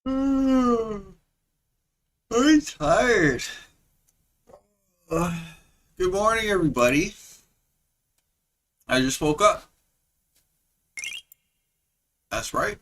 I'm tired. Uh, Good morning, everybody. I just woke up. That's right.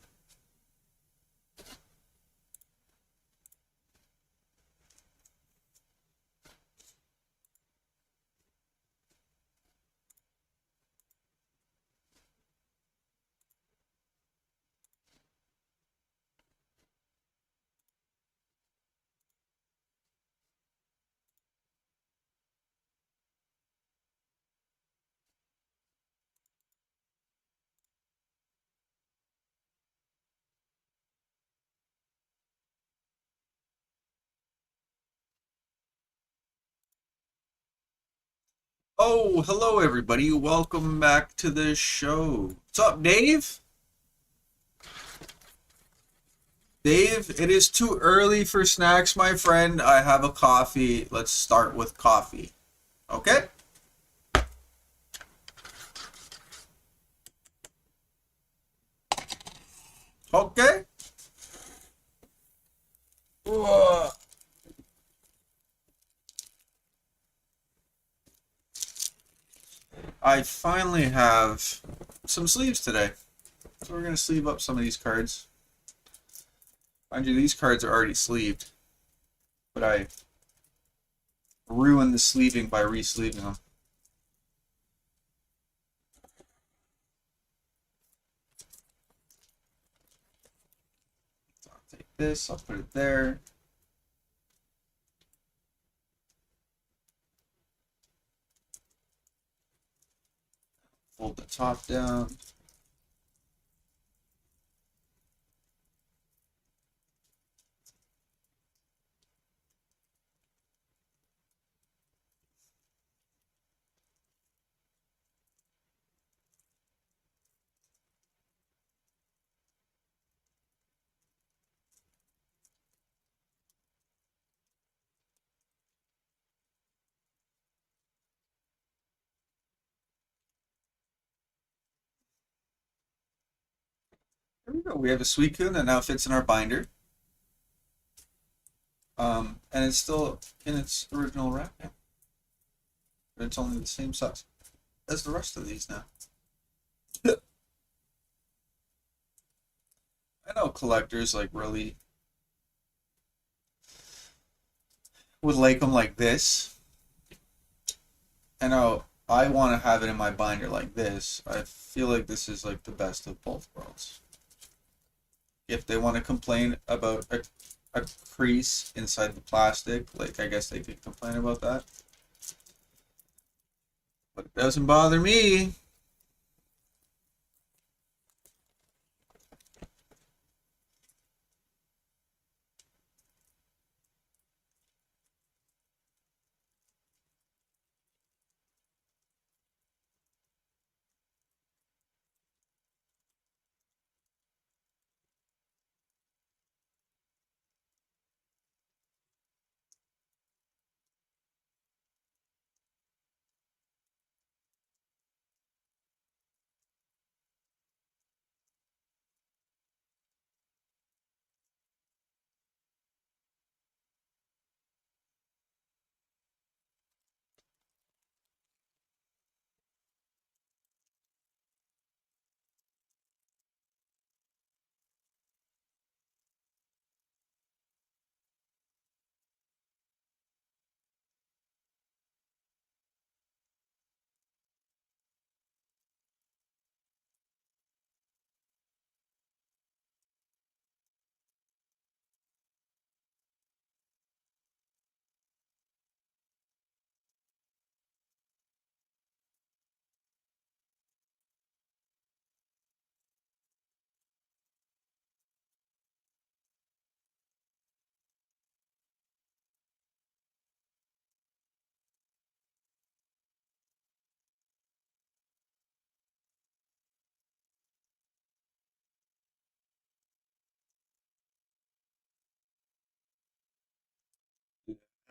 Oh, hello, everybody. Welcome back to the show. What's up, Dave? Dave, it is too early for snacks, my friend. I have a coffee. Let's start with coffee. Okay? Okay. Ugh. I finally have some sleeves today. So we're going to sleeve up some of these cards. Mind you, these cards are already sleeved, but I ruined the sleeving by re-sleeving them. So I'll take this, I'll put it there. Fold the top down. There we go. We have a Suicune that now fits in our binder. And it's still in its original wrapping. But it's only the same size as the rest of these now. I know collectors like really would like them like this. I know I want to have it in my binder like this. I feel like this is like the best of both worlds. If they want to complain about a crease inside the plastic, like I guess they could complain about that. But it doesn't bother me.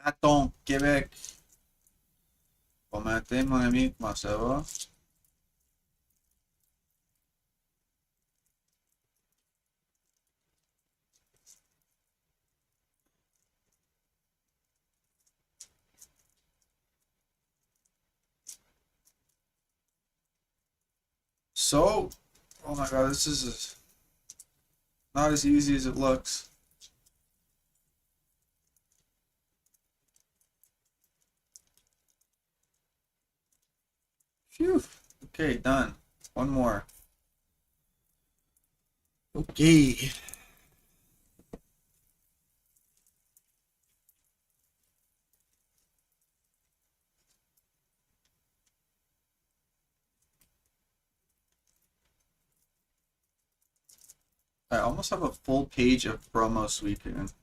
Attends, Québec. Bon matin, mon ami, comment ça va? So, oh my god, this is not as easy as it looks. Phew. Okay, done. One more. Okay. I almost have a full page of promo Suicune.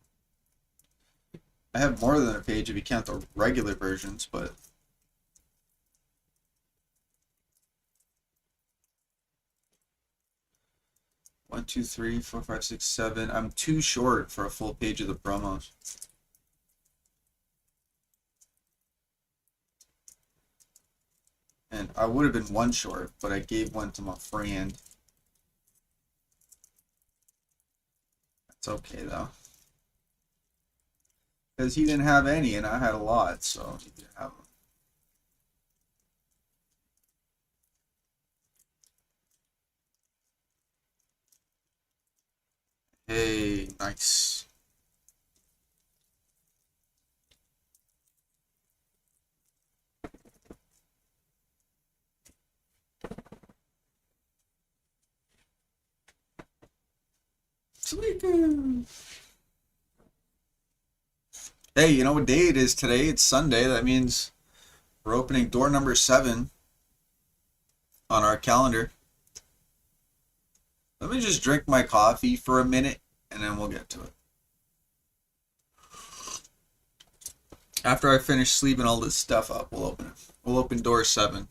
I have more than a page if you count the regular versions, but one, two, three, four, five, six, seven. I'm too short for a full page of the promos. And I would have been one short, but I gave one to my friend. That's okay though. Because he didn't have any and I had a lot, so he didn't have them. Hey, nice. Hey, you know what day it is today? It's Sunday. That means we're opening door number 7 on our calendar. Let me just drink my coffee for a minute and then we'll get to it. After I finish sleeving all this stuff up, we'll open it. We'll open door 7.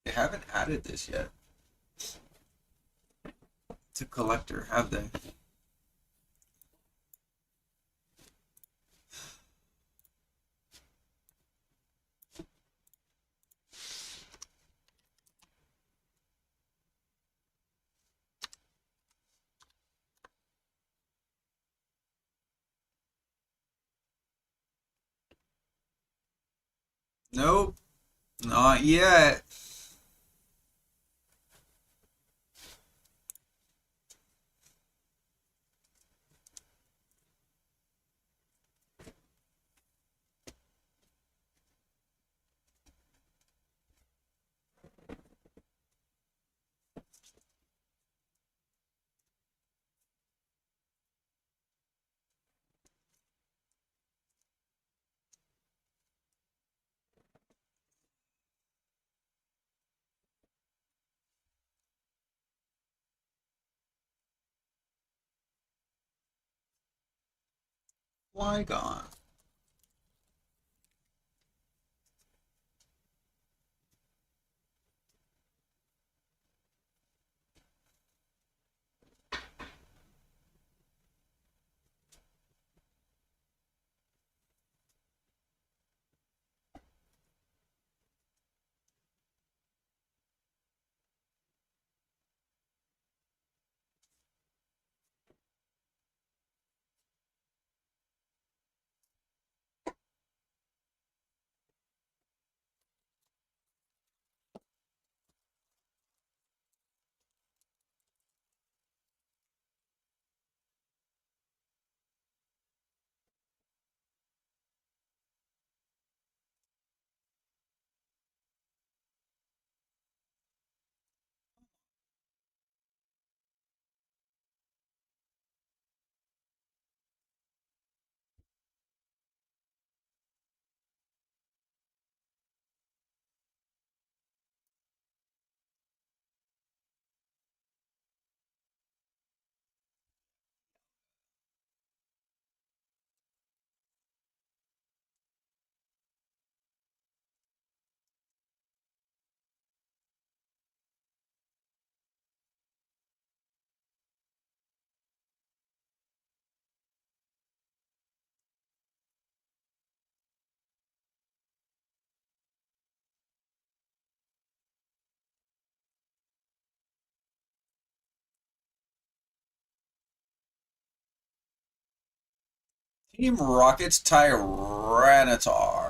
They haven't added this yet to collector, have they? Nope, not yet. Flygon. Team Rocket's Tyranitar.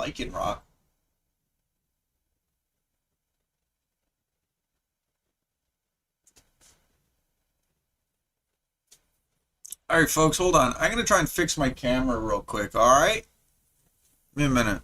Lycanroc. All right, folks, hold on. I'm gonna try and fix my camera real quick. All right, give me a minute.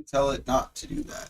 You tell it not to do that.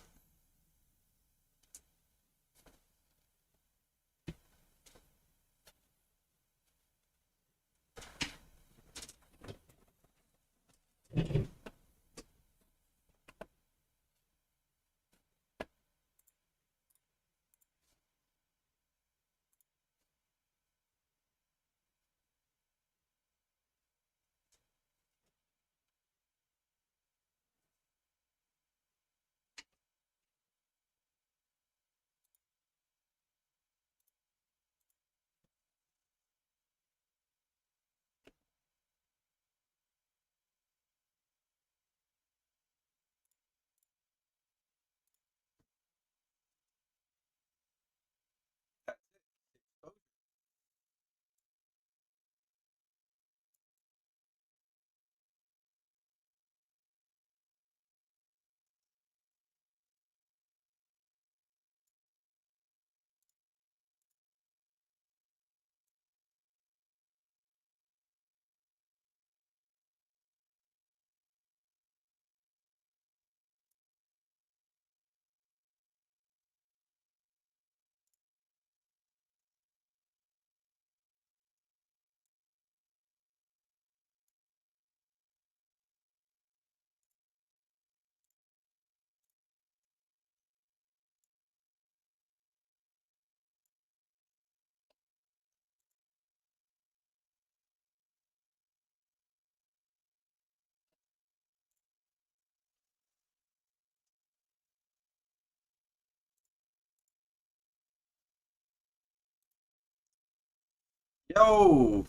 Yo,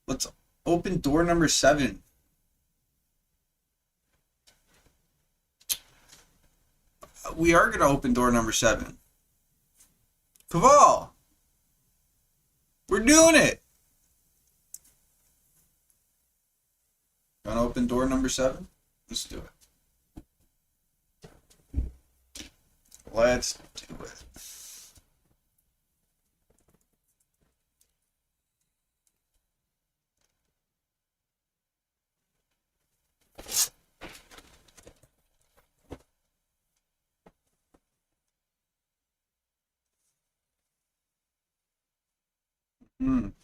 let's open door number 7. We are gonna open door number 7. Kaval, we're doing it. Gonna open door number 7. Let's do it. Let's do it.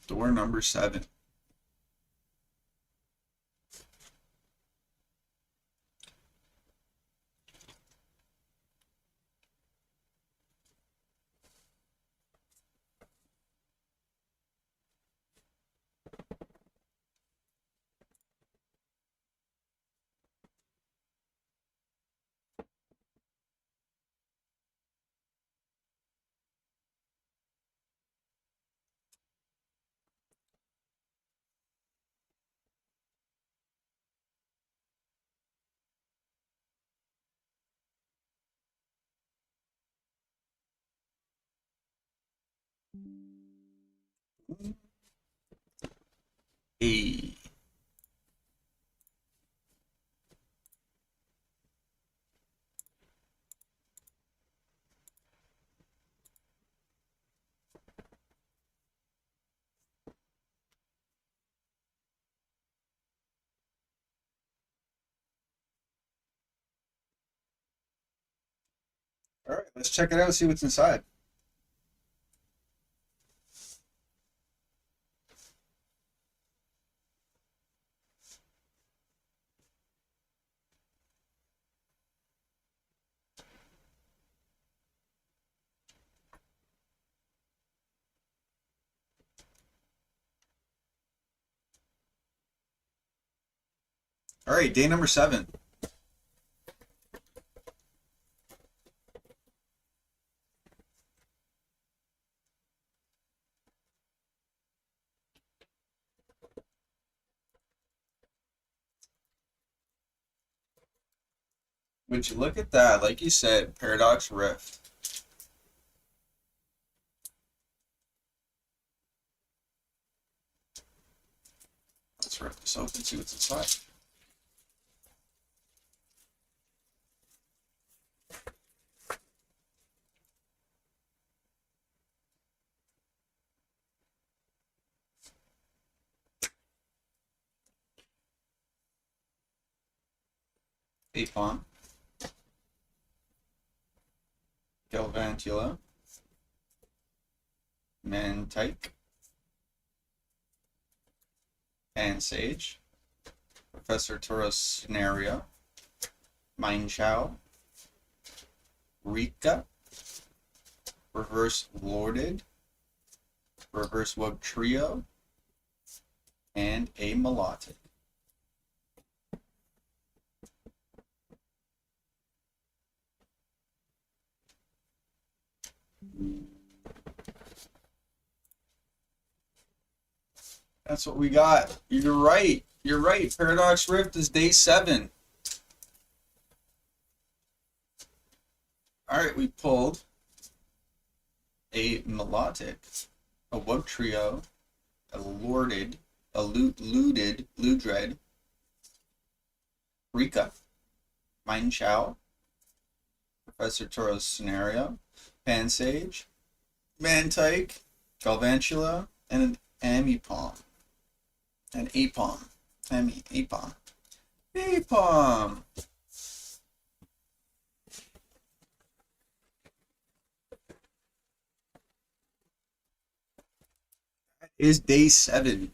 Door number 7. A. All right, let's check it out, see what's inside. All right, day number 7. Would you look at that? Like you said, Paradox Rift. Let's rip this open, see what's inside. Apon, Galvantula, Mantike, and Sage, Professor Toro's Scenario, Mindchow, Rika, Reverse Lorded, Reverse Wug Trio, and a Melodic. That's what we got. You're right. You're right. Paradox Rift is day 7. Alright, we pulled a Melodic, a Wug Trio, a Lorded, a Looted, Ludred, Rika, Mindchow, Professor Toro's Scenario, Pansage, Mantike, Galvantula, and an Amipom. An Apom. Apom. Apom! That is day 7.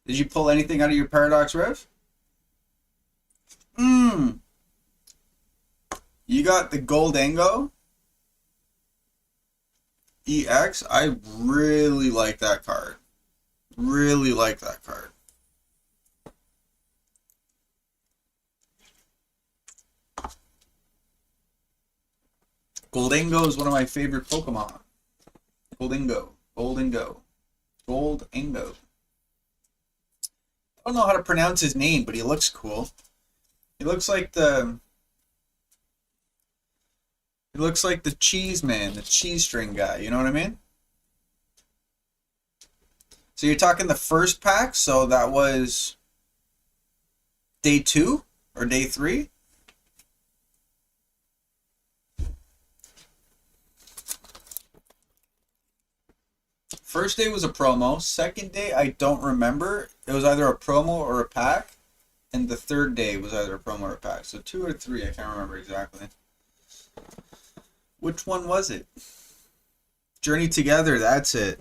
Did you pull anything out of your Paradox Rift? You got the Gold Ango EX. I really like that card. Really like that card. Goldango is one of my favorite Pokemon. Goldango. Goldango. Goldango. I don't know how to pronounce his name, but he looks cool. He looks like the cheese man, the cheese string guy, you know what I mean? So you're talking the first pack, so that was day 2 or day 3? First day was a promo. Second day, I don't remember. It was either a promo or a pack. And the third day was either a promo or a pack. So 2 or 3, I can't remember exactly. Which one was it? Journey Together, that's it.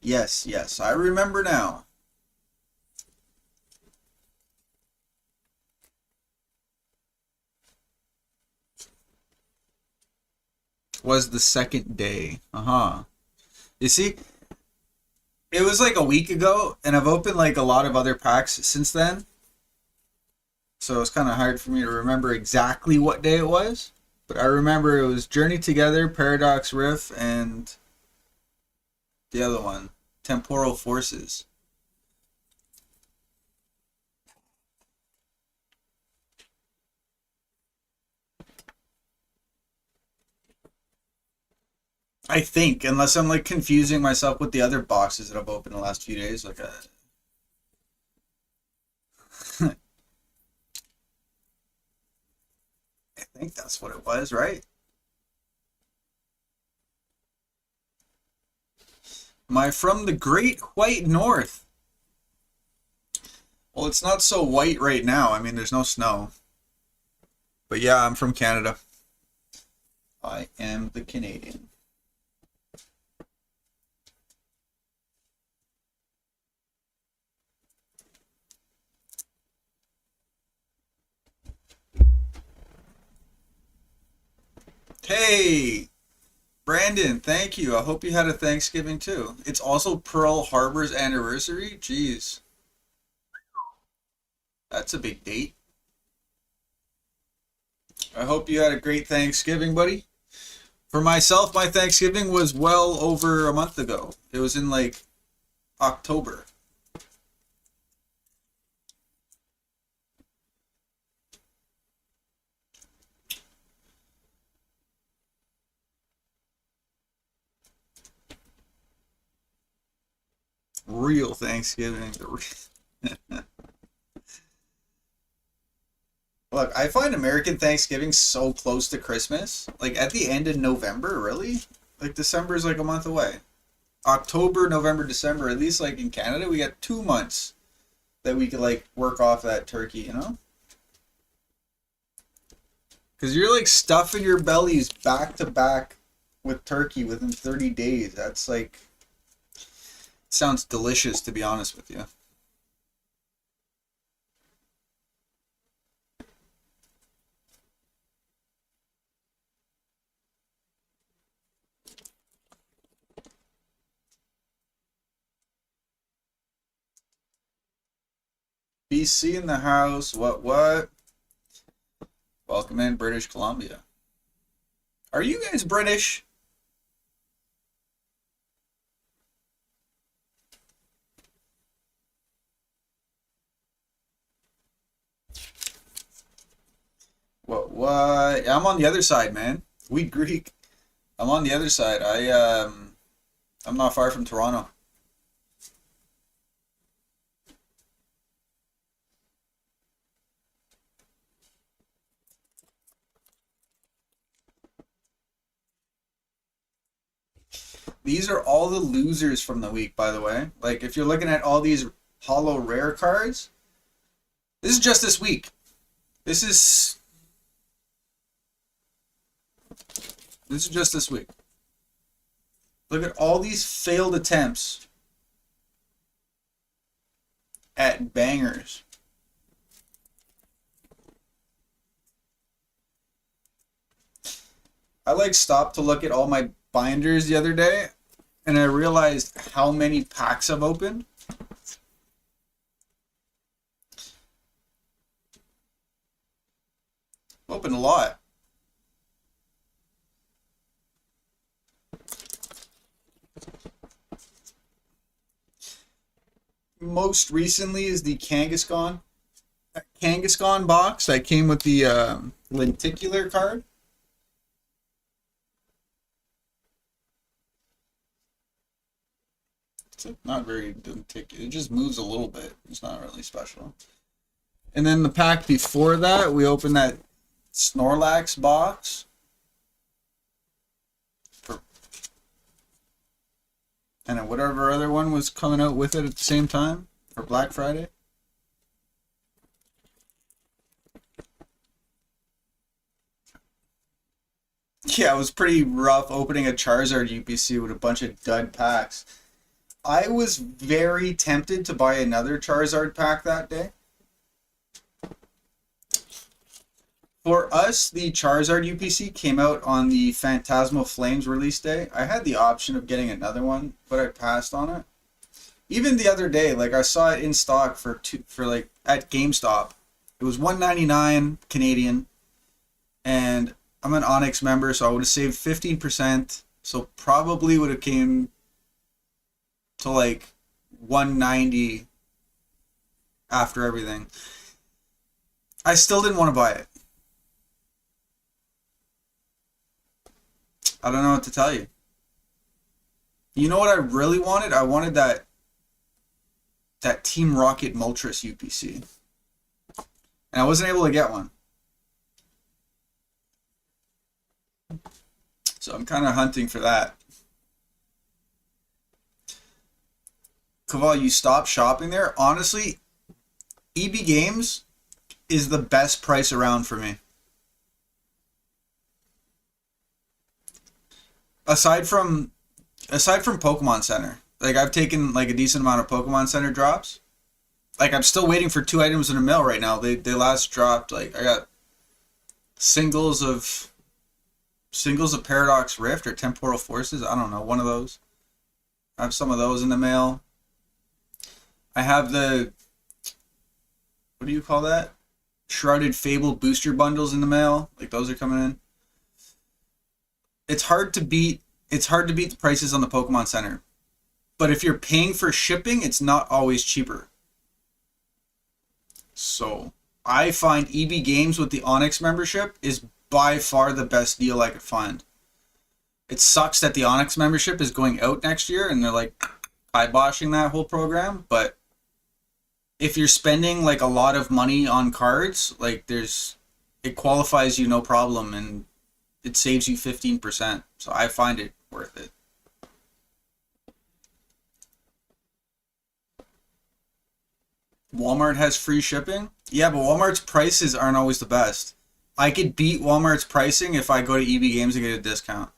Yes, yes, I remember now. Was the second day. You see, it was like a week ago, and I've opened like a lot of other packs since then. So it's kind of hard for me to remember exactly what day it was. But I remember it was Journey Together, Paradox Rift, and the other one, Temporal Forces. I think, unless I'm like confusing myself with the other boxes that I've opened the last few days. Like, I think that's what it was, right? Am I from the Great White North? Well, it's not so white right now. I mean, there's no snow. But yeah, I'm from Canada. I am the Canadian. Hey, Brandon, thank you. I hope you had a Thanksgiving too. It's also Pearl Harbor's anniversary. Jeez, that's a big date. I hope you had a great Thanksgiving, buddy. For myself, my Thanksgiving was well over a month ago. It was in like October. Real Thanksgiving. Look, I find American Thanksgiving so close to Christmas. Like at the end of November, really? Like December is like a month away. October, November, December, at least like in Canada, we got 2 months that we could like work off that turkey, you know? Because you're like stuffing your bellies back to back with turkey within 30 days. That's like, sounds delicious to be honest with you. BC in the house. What? Welcome in, British Columbia. Are you guys British? What? I'm on the other side, man. We Greek. I'm on the other side. I'm not far from Toronto. These are all the losers from the week, by the way. Like if you're looking at all these hollow rare cards, this is just this week. This is this is just this week. Look at all these failed attempts at bangers. I like stopped to look at all my binders the other day and I realized how many packs I've opened. I've opened a lot. Most recently is the Kangaskhan box that came with the lenticular card. It's like not very lenticular. It just moves a little bit. It's not really special. And then the pack before that, we opened that Snorlax box. And then whatever other one was coming out with it at the same time for Black Friday. Yeah, it was pretty rough opening a Charizard UPC with a bunch of dud packs. I was very tempted to buy another Charizard pack that day. For us, the Charizard UPC came out on the Phantasmal Flames release day. I had the option of getting another one, but I passed on it. Even the other day, like I saw it in stock for like at GameStop. It was 199 Canadian, and I'm an Onyx member, so I would have saved 15%. So probably would have came to like 190 after everything. I still didn't want to buy it. I don't know what to tell you. You know what I really wanted? I wanted that Team Rocket Moltres UPC. And I wasn't able to get one. So I'm kind of hunting for that. Kaval, you stop shopping there? Honestly, EB Games is the best price around for me. Aside from Pokemon Center. Like I've taken like a decent amount of Pokemon Center drops. Like I'm still waiting for 2 items in the mail right now. They last dropped like I got singles of Paradox Rift or Temporal Forces. I don't know, one of those. I have some of those in the mail. I have the, what do you call that? Shrouded Fable booster bundles in the mail. Like those are coming in. It's hard to beat the prices on the Pokemon Center. But if you're paying for shipping, it's not always cheaper. So, I find EB Games with the Onyx membership is by far the best deal I could find. It sucks that the Onyx membership is going out next year and they're like kiboshing that whole program, but if you're spending like a lot of money on cards, like it qualifies you no problem and it saves you 15%. So I find it worth it. Walmart has free shipping? Yeah, but Walmart's prices aren't always the best. I could beat Walmart's pricing if I go to EB Games and get a discount.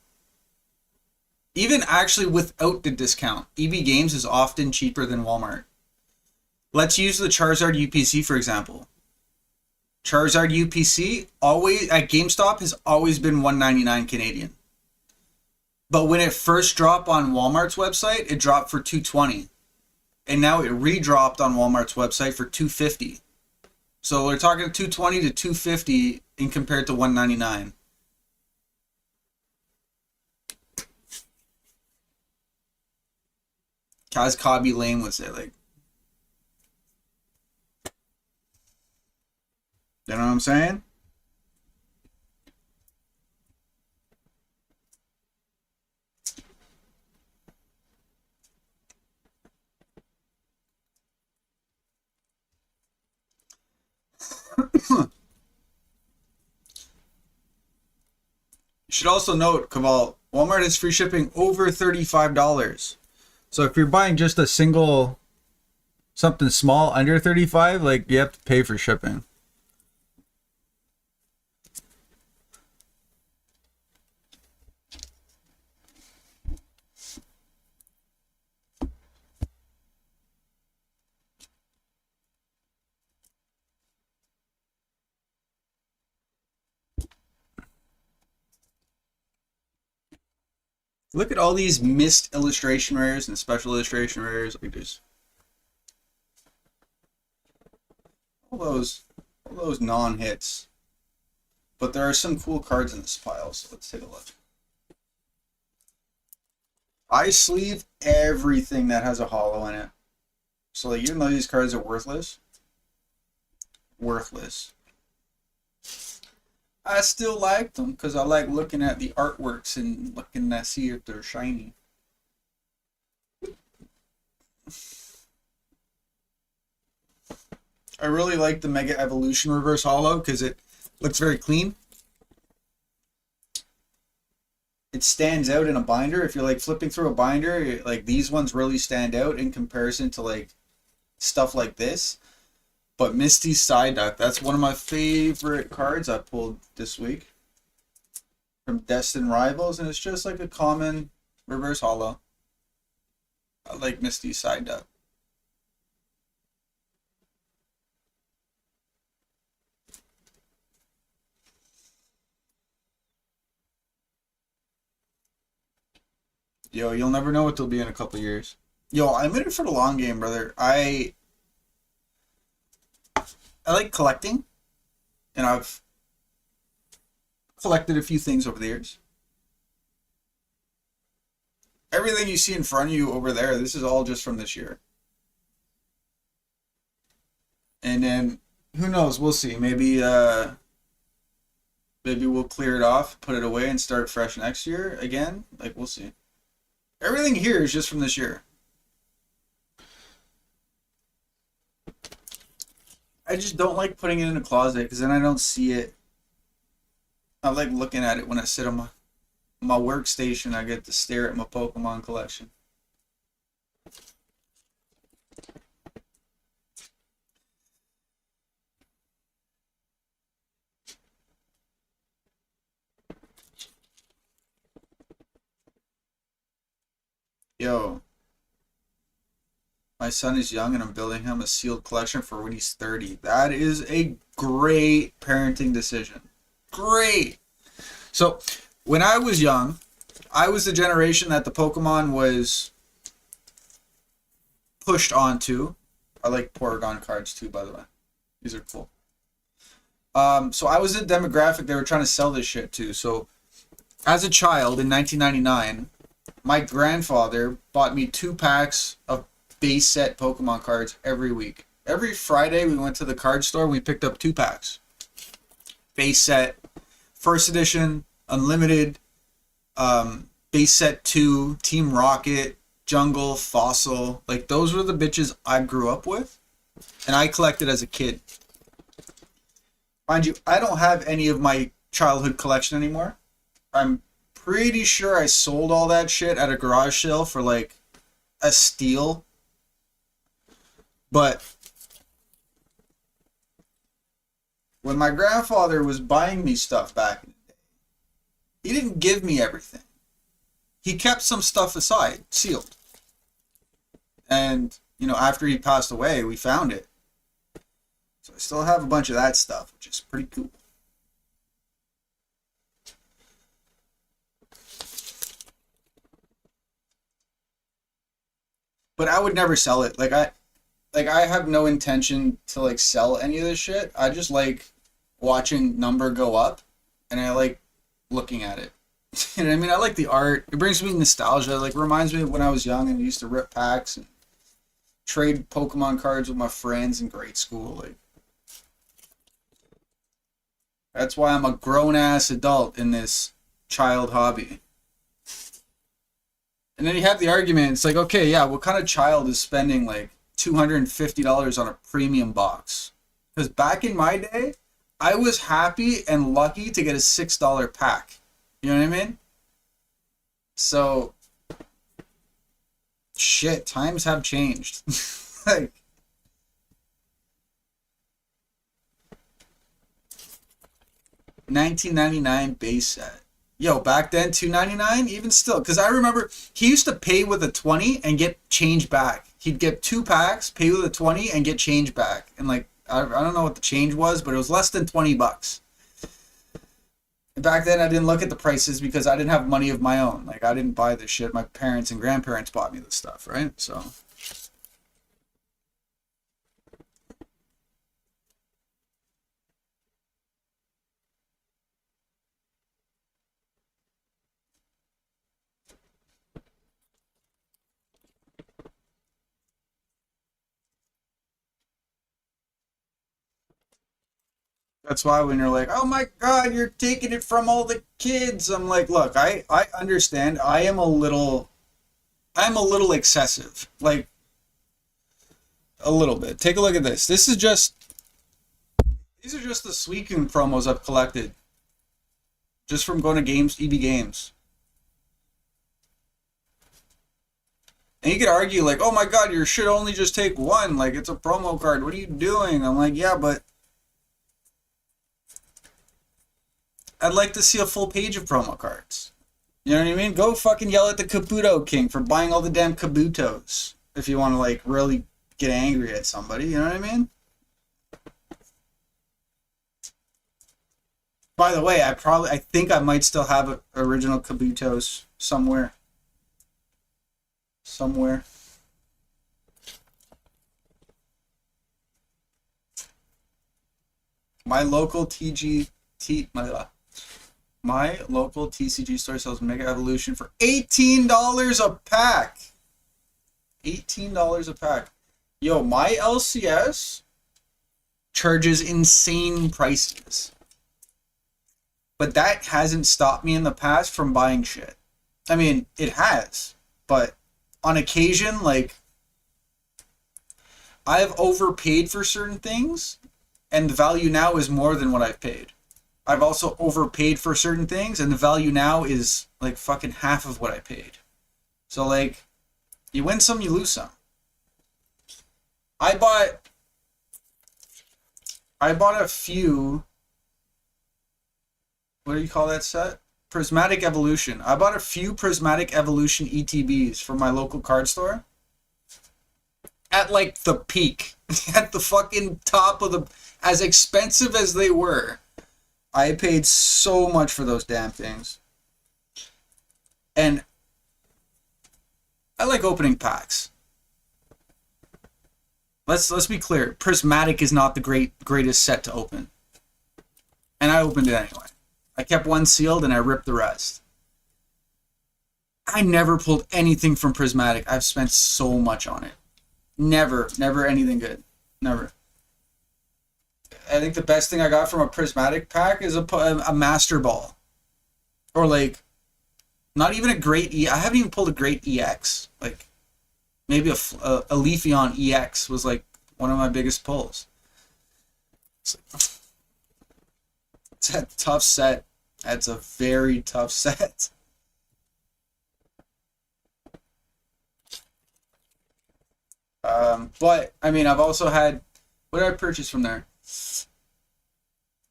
Even actually without the discount, EB Games is often cheaper than Walmart. Let's use the Charizard UPC for example. Charizard UPC always at GameStop has always been $1.99 Canadian. But when it first dropped on Walmart's website, it dropped for $2.20. And now it redropped on Walmart's website for $2.50. So we're talking $2.20 to $2.50 in compared to $1.99. Kaz Kabi Lane would say, like, you know what I'm saying? You should also note, Kaval, Walmart is free shipping over $35. So if you're buying just a single, something small under 35, like you have to pay for shipping. Look at all these missed illustration rares and special illustration rares. Like there's all those non-hits. But there are some cool cards in this pile, so let's take a look. I sleeve everything that has a holo in it. So like, even though these cards are worthless, I still like them because I like looking at the artworks and looking to see if they're shiny. I really like the Mega Evolution Reverse Holo because it looks very clean. It stands out in a binder. If you're like flipping through a binder, like these ones really stand out in comparison to like stuff like this. But Misty's Psyduck, that's one of my favorite cards I pulled this week from Destined Rivals, and it's just like a common reverse holo. I like Misty's Psyduck. Yo, you'll never know what they'll be in a couple years. Yo, I'm in it for the long game, brother. I like collecting, and I've collected a few things over the years. Everything you see in front of you over there, this is all just from this year. And then, who knows, we'll see. Maybe we'll clear it off, put it away, and start fresh next year again. Like, we'll see. Everything here is just from this year. I just don't like putting it in a closet because then I don't see it. I like looking at it when I sit on my workstation. I get to stare at my Pokemon collection. Yo, my son is young and I'm building him a sealed collection for when he's 30. That is a great parenting decision. Great. So, when I was young, I was the generation that the Pokemon was pushed onto. I like Porygon cards too, by the way. These are cool. So I was the demographic they were trying to sell this shit to. So as a child in 1999, my grandfather bought me 2 packs of base set Pokemon cards every week. Every Friday we went to the card store and we picked up 2 packs. Base set, first edition, unlimited, base set 2, Team Rocket, Jungle, Fossil. Like those were the bitches I grew up with and I collected as a kid. Mind you, I don't have any of my childhood collection anymore. I'm pretty sure I sold all that shit at a garage sale for like a steal. But when my grandfather was buying me stuff back in the day, he didn't give me everything. He kept some stuff aside, sealed. And, you know, after he passed away, we found it. So I still have a bunch of that stuff, which is pretty cool. But I would never sell it. I have no intention to like sell any of this shit. I just like watching number go up and I like looking at it. You know what I mean? I like the art. It brings me nostalgia. Like reminds me of when I was young and I used to rip packs and trade Pokemon cards with my friends in grade school. Like that's why I'm a grown ass adult in this child hobby. And then you have the argument, it's like, okay, yeah, what kind of child is spending like $250 on a premium box? Because back in my day, I was happy and lucky to get a $6 pack. You know what I mean? So, shit, times have changed. Like, 1999 base set. Yo, back then, $2.99, even still. Because I remember he used to pay with a 20 and get change back. He'd get 2 packs, pay with a 20, and get change back. And like, I don't know what the change was, but it was less than 20 bucks. And back then, I didn't look at the prices because I didn't have money of my own. Like, I didn't buy this shit. My parents and grandparents bought me this stuff, right? So that's why when you're like, oh my God, you're taking it from all the kids. I'm like, look, I understand. I'm a little excessive. Like, a little bit. Take a look at this. These are just the Suicune promos I've collected. Just from going to games, EB Games. And you could argue like, oh my God, you should only just take one. Like, it's a promo card. What are you doing? I'm like, yeah, but I'd like to see a full page of promo cards. You know what I mean? Go fucking yell at the Kabuto King for buying all the damn Kabutos. If you want to like really get angry at somebody, you know what I mean? By the way, I think I might still have original Kabutos somewhere. Somewhere. My local my local TCG store sells Mega Evolution for $18 a pack. $18 a pack. Yo, my LCS charges insane prices. But that hasn't stopped me in the past from buying shit. I mean, it has. But on occasion, like, I've overpaid for certain things, and the value now is more than what I've paid. I've also overpaid for certain things, and the value now is like fucking half of what I paid. So like, you win some, you lose some. I bought I bought a few. What do you call that set? Prismatic Evolution. I bought a few Prismatic Evolution ETBs from my local card store at like the peak, at the fucking top of the. As expensive as they were, I paid so much for those damn things. And I like opening packs. Let's be clear. Prismatic is not the greatest set to open. And I opened it anyway. I kept one sealed and I ripped the rest. I never pulled anything from Prismatic. I've spent so much on it. Never anything good. Never. I think the best thing I got from a Prismatic pack is a Master Ball. Or like, not even a great E. I haven't even pulled a great EX. Like, maybe a Leafeon EX was like one of my biggest pulls. It's a tough set. That's a very tough set. But I mean, I've also had. What did I purchase from there?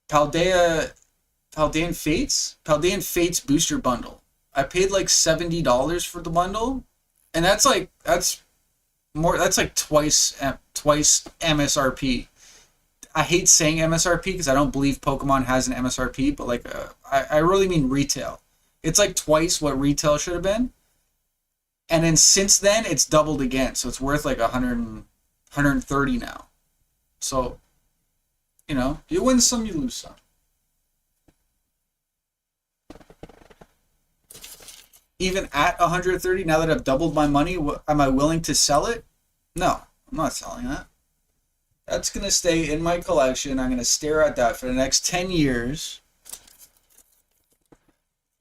Paldean Fates booster bundle. I paid like $70 for the bundle, and that's like twice MSRP. I hate saying MSRP because I don't believe Pokemon has an MSRP, but like I really mean retail. It's like twice what retail should have been, and then since then it's doubled again, so it's worth like 130 now. So, you know, you win some, you lose some. Even at 130, now that I've doubled my money, am I willing to sell it? No, I'm not selling that. That's going to stay in my collection. I'm going to stare at that for the next 10 years.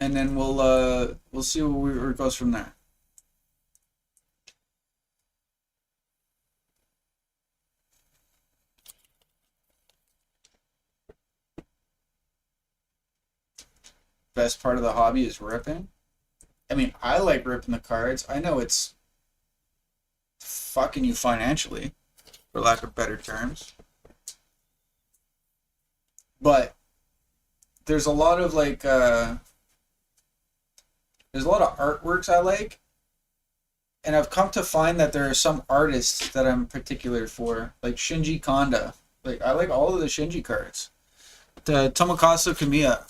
And then we'll see where it goes from there. Best part of the hobby is ripping. I mean, I like ripping the cards. I know it's fucking you financially, for lack of better terms. But there's a lot of like there's a lot of artworks I like, and I've come to find that there are some artists that I'm particular for, like Shinji Kanda. Like I like all of the Shinji cards. The Tomokazu Kamiya.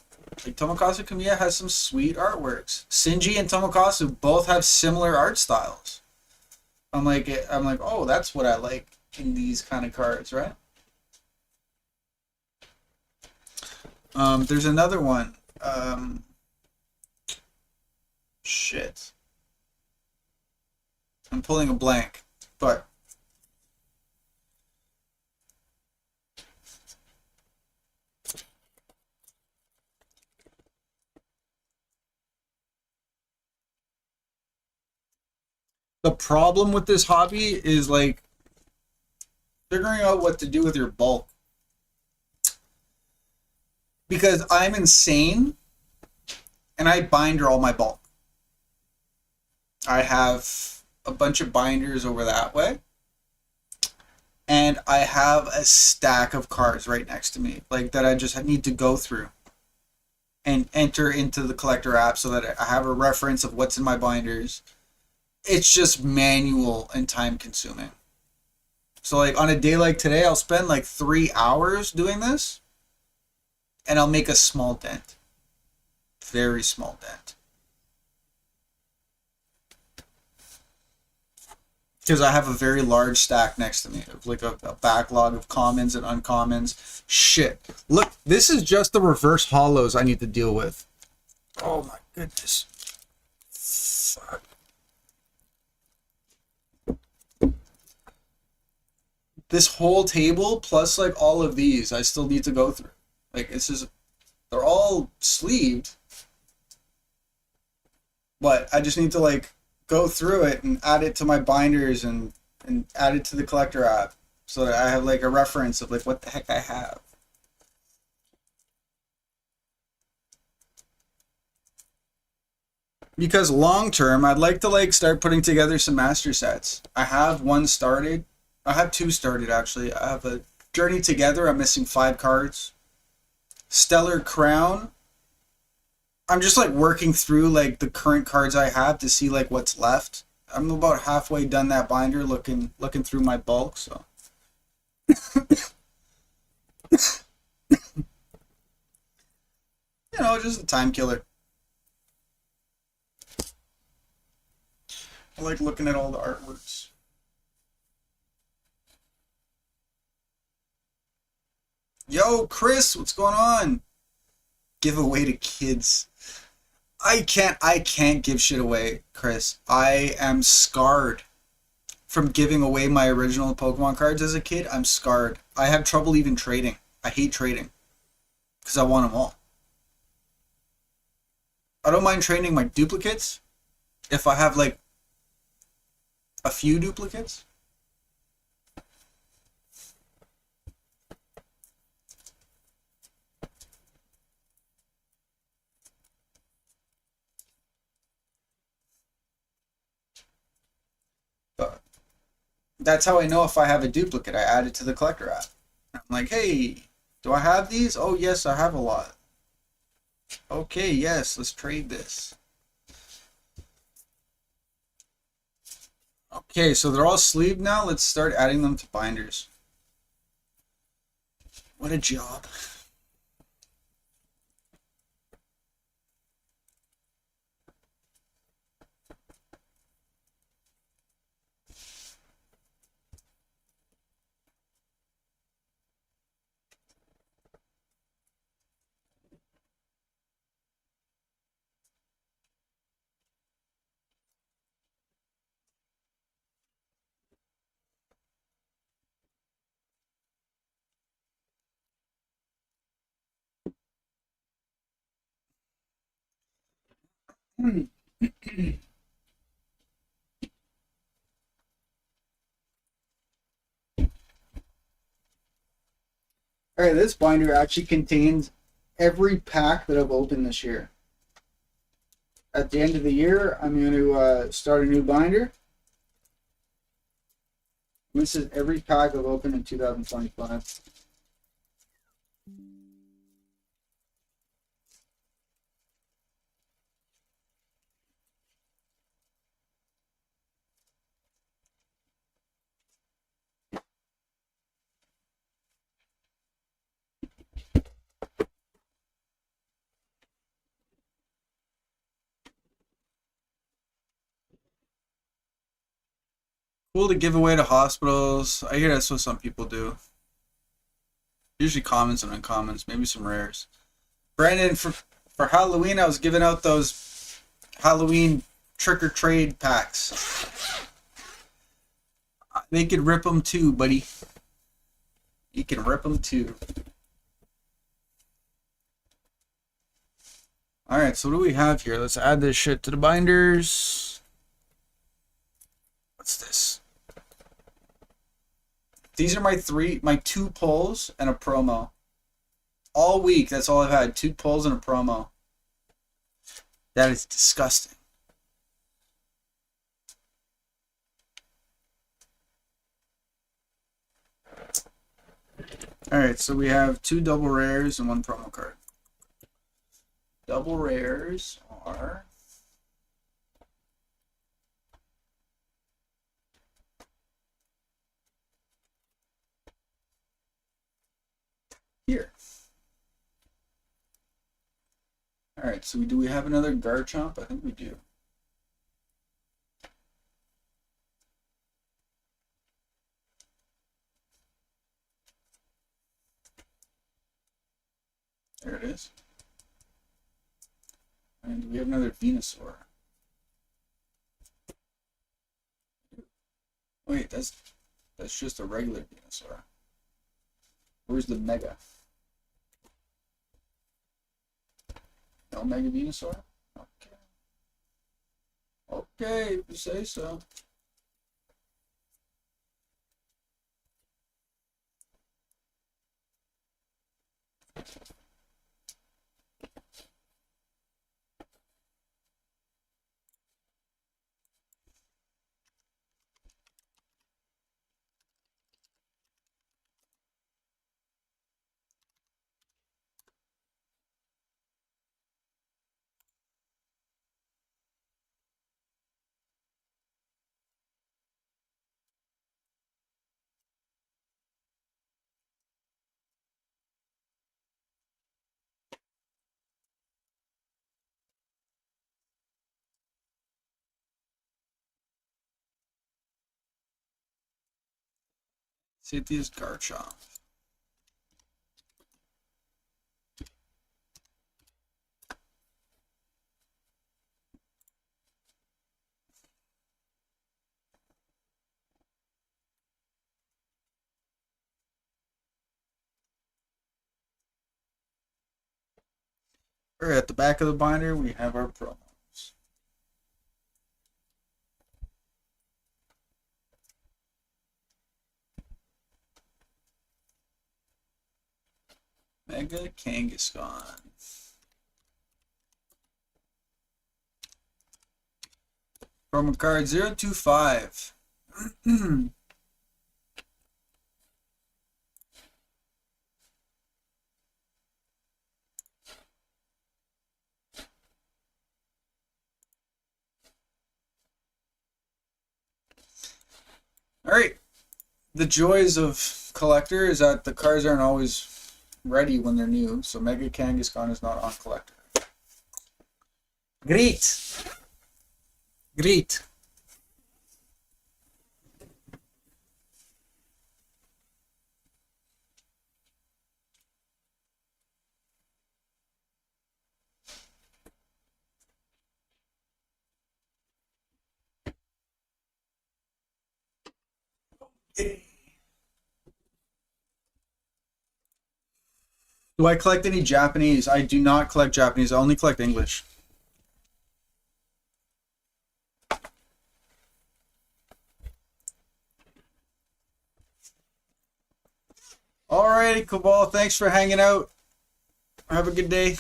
Like Tomokazu Kamiya has some sweet artworks. Shinji and Tomokazu both have similar art styles. I'm like, oh, that's what I like in these kind of cards, right? There's another one. Shit. I'm pulling a blank, but the problem with this hobby is like figuring out what to do with your bulk. Because I'm insane and I binder all my bulk. I have a bunch of binders over that way. And I have a stack of cards right next to me, like that I just need to go through and enter into the collector app so that I have a reference of what's in my binders. It's just manual and time consuming. So like on a day like today, I'll spend like 3 hours doing this and I'll make a small dent. Very small dent. Because I have a very large stack next to me of like a backlog of commons and uncommons. Shit. Look, this is just the reverse hollows I need to deal with. Oh my goodness. Fuck. This whole table plus like all of these I still need to go through. Like it's just, they're all sleeved, but I just need to like go through it and add it to my binders and add it to the collector app so that I have like a reference of like what the heck I have. Because long term, I'd like to like start putting together some master sets. I have one started. I have two started actually. I have a Journey Together. I'm missing 5 cards. Stellar Crown. I'm just like working through like the current cards I have to see like what's left. I'm about halfway done that binder, looking through my bulk. So just a time killer. I like looking at all the artworks. Yo, Chris, what's going on? Give away to kids. I can't give shit away, Chris. I am scarred from giving away my original Pokemon cards as a kid. I'm scarred. I have trouble even trading. I hate trading because I want them all. I don't mind trading my duplicates if I have like a few duplicates. But that's how I know if I have a duplicate. I add it to the collector app. I'm like, hey, do I have these? Oh, yes, I have a lot. Okay, yes, let's trade this. Okay, so they're all sleeved now. Let's start adding them to binders. What a job. Alright, this binder actually contains every pack that I've opened this year. At the end of the year, I'm going to start a new binder. This is every pack I've opened in 2025. Cool to give away to hospitals. I hear that's what some people do. Usually commons and uncommons, maybe some rares. Brandon, for Halloween, I was giving out those Halloween trick or trade packs. They could rip them too, buddy. You can rip them too. Alright, so what do we have here? Let's add this shit to the binders. What's this? These are my 2 pulls and a promo. All week, that's all I've had. 2 pulls and a promo. That is disgusting. Alright, so we have 2 double rares and 1 promo card. Double rares are... here. Alright, so do we have another Garchomp? I think we do. There it is. And do we have another Venusaur? Wait, that's just a regular Venusaur. Where's the Mega? No Mega Venusaur? Okay. Okay, if you say so. City's Garchomp. Alright, at the back of the binder, we have our promos. Mega Kangaskhan. Promo card 025. Alright. The joys of collector is that the cards aren't always ready when they're new, so Mega Kangaskhan is not on collector. Great! Great! Do I collect any Japanese? I do not collect Japanese. I only collect English. Alrighty, Cabal. Thanks for hanging out. Have a good day.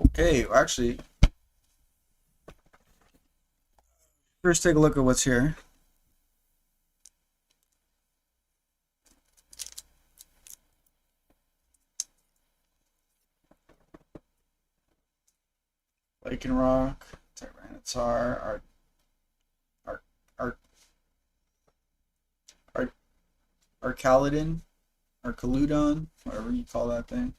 Okay, actually, first take a look at what's here. Lycanroc, Tyranitar, Arcaladon, Arcaludon, whatever you call that thing.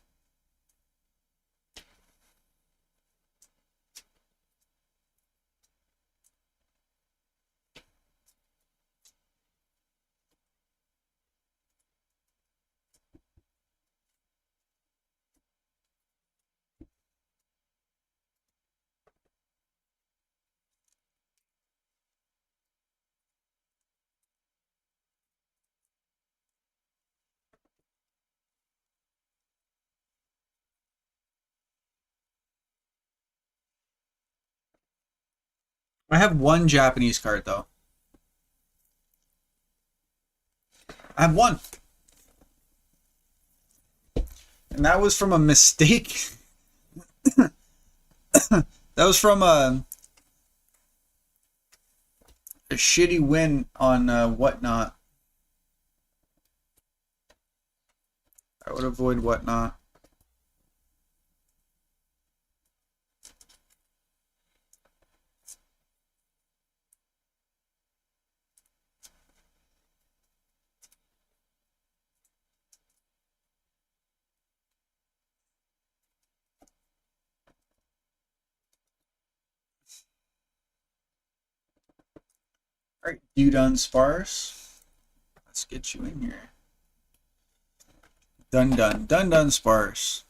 I have one Japanese card though. I have one. And that was from a mistake. That was from a shitty win on Whatnot. I would avoid Whatnot. Alright, you done sparse? Let's get you in here. Done sparse.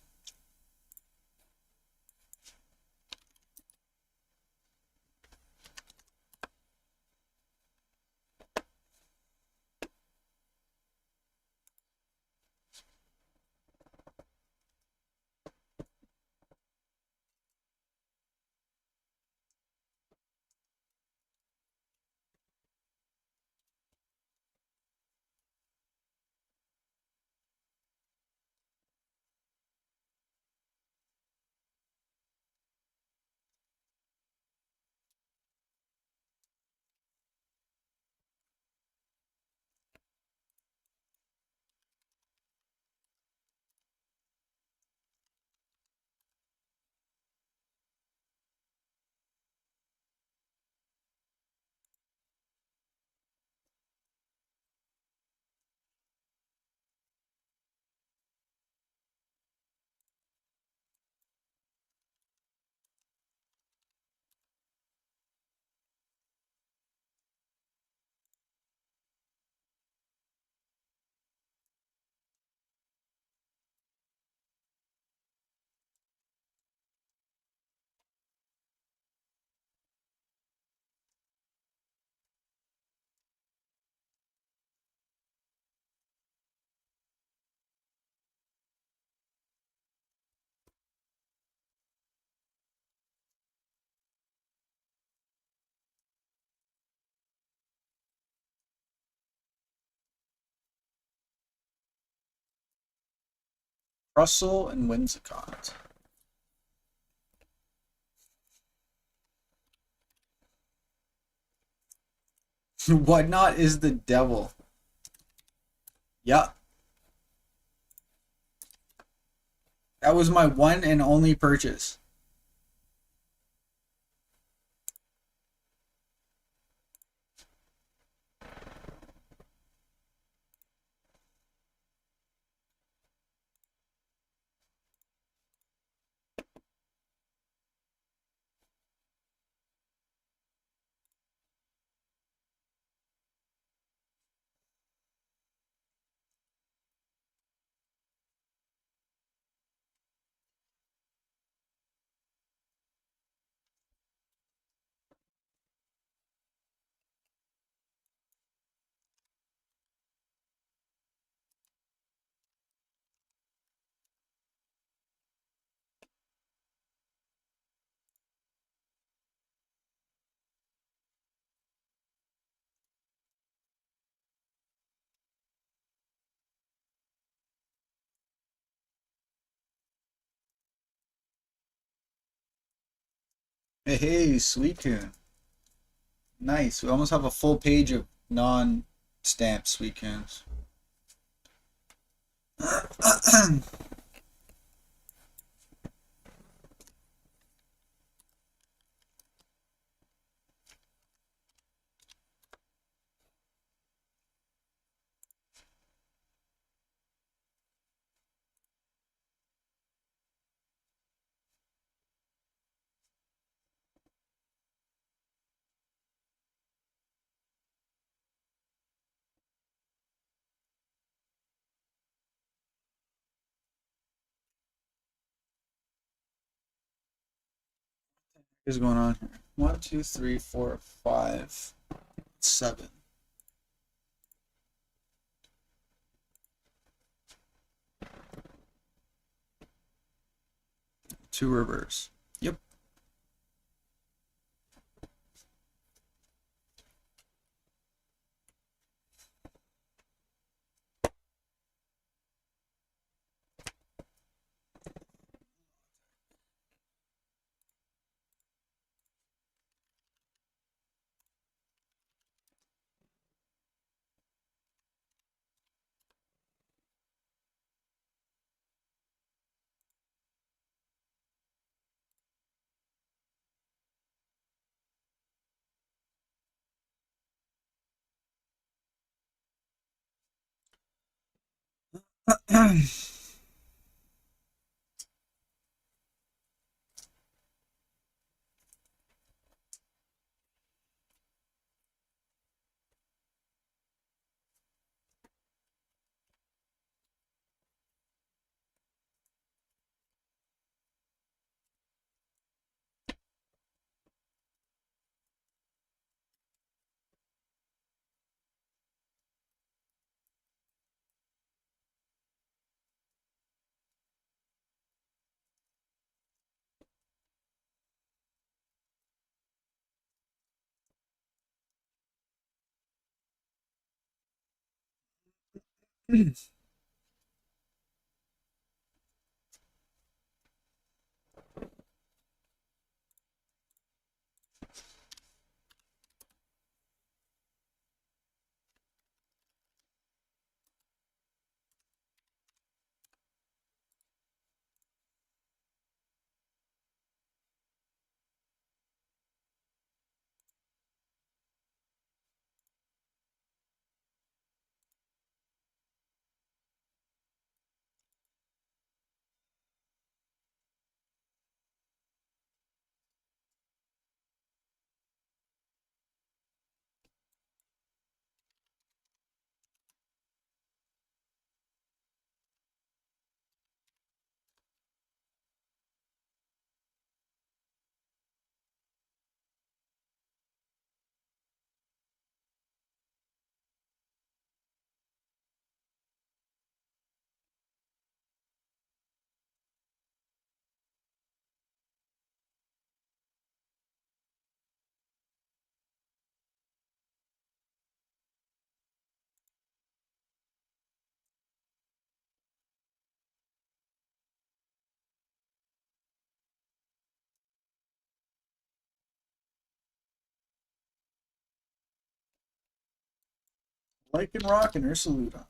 Russell and Whimsicott. Whatnot is the devil. Yeah, that was my one and only purchase. Hey, hey, sweet tune. Nice. We almost have a full page of non-stamped sweet tunes. What's going on here? 1, 2, 3, 4, 5, 7. Two reverse. Yep. Like and rockin' or salute on.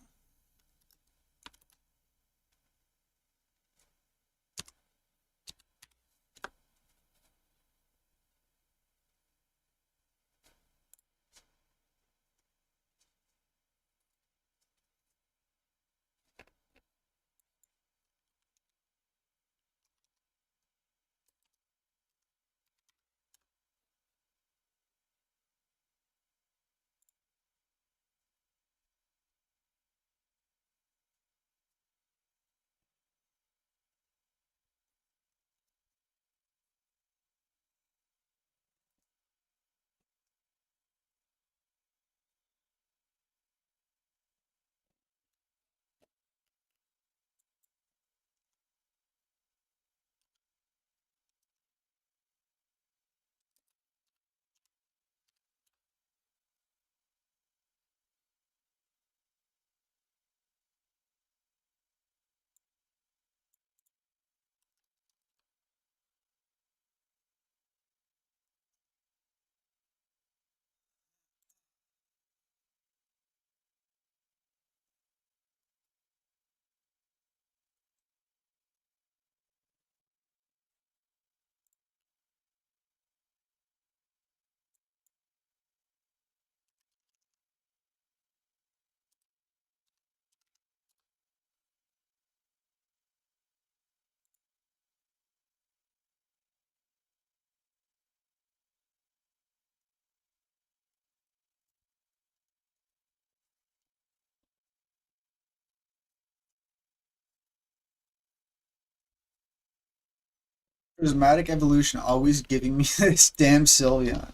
Prismatic evolution always giving me this damn Sylveon.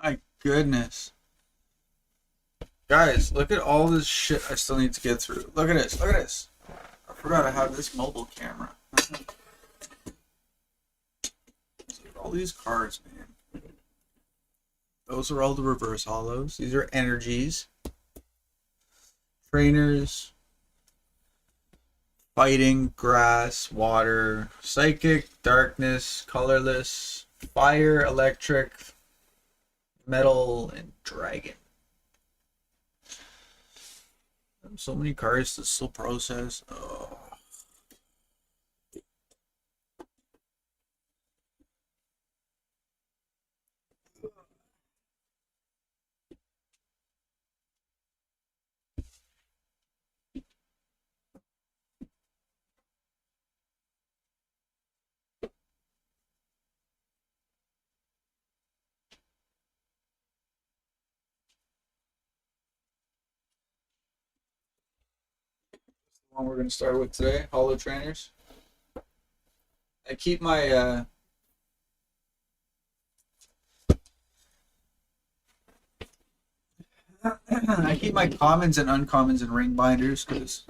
My goodness. Guys, look at all this shit I still need to get through. Look at this. Look at this. I forgot I have this mobile camera. All these cards, man. Those are all the reverse hollows. These are energies. Trainers, fighting, grass, water, psychic, darkness, colorless, fire, electric, metal, and dragon. So many cards to still process. Oh. The one we're going to start with today, Hollow Trainers. I keep my I keep my commons and uncommons in ring binders because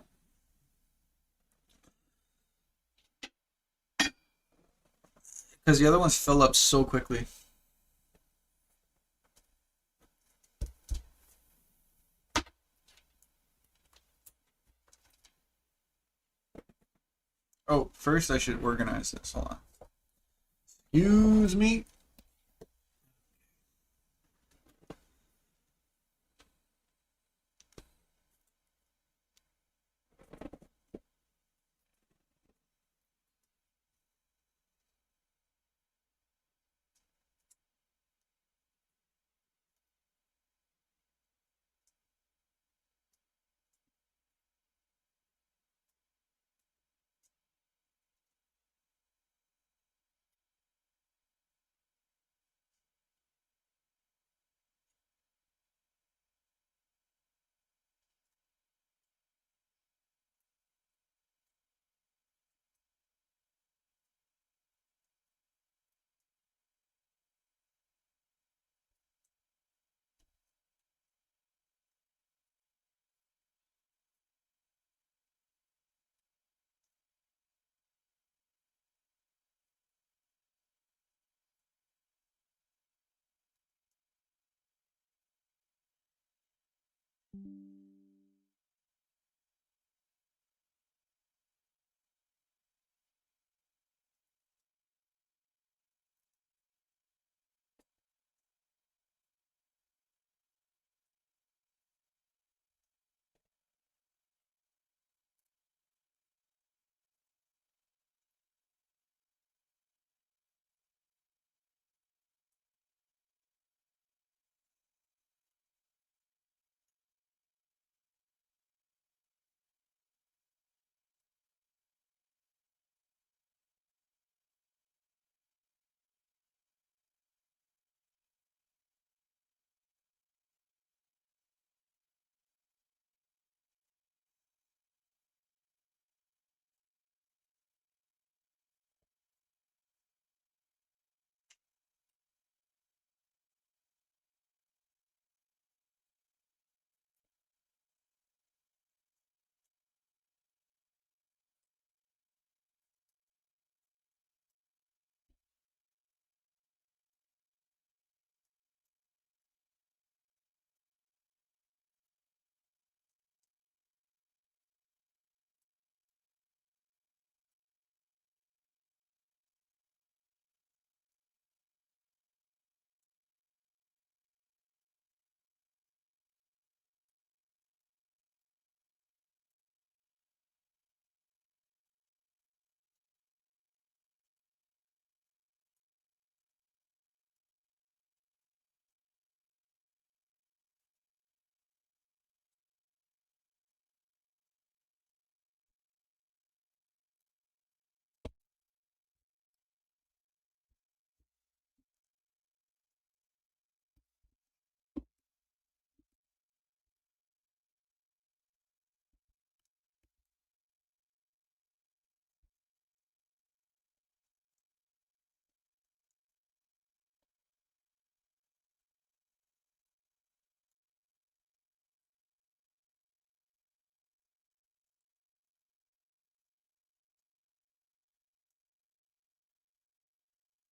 the other ones fill up so quickly. Oh, first I should organize this. Hold on. Excuse me.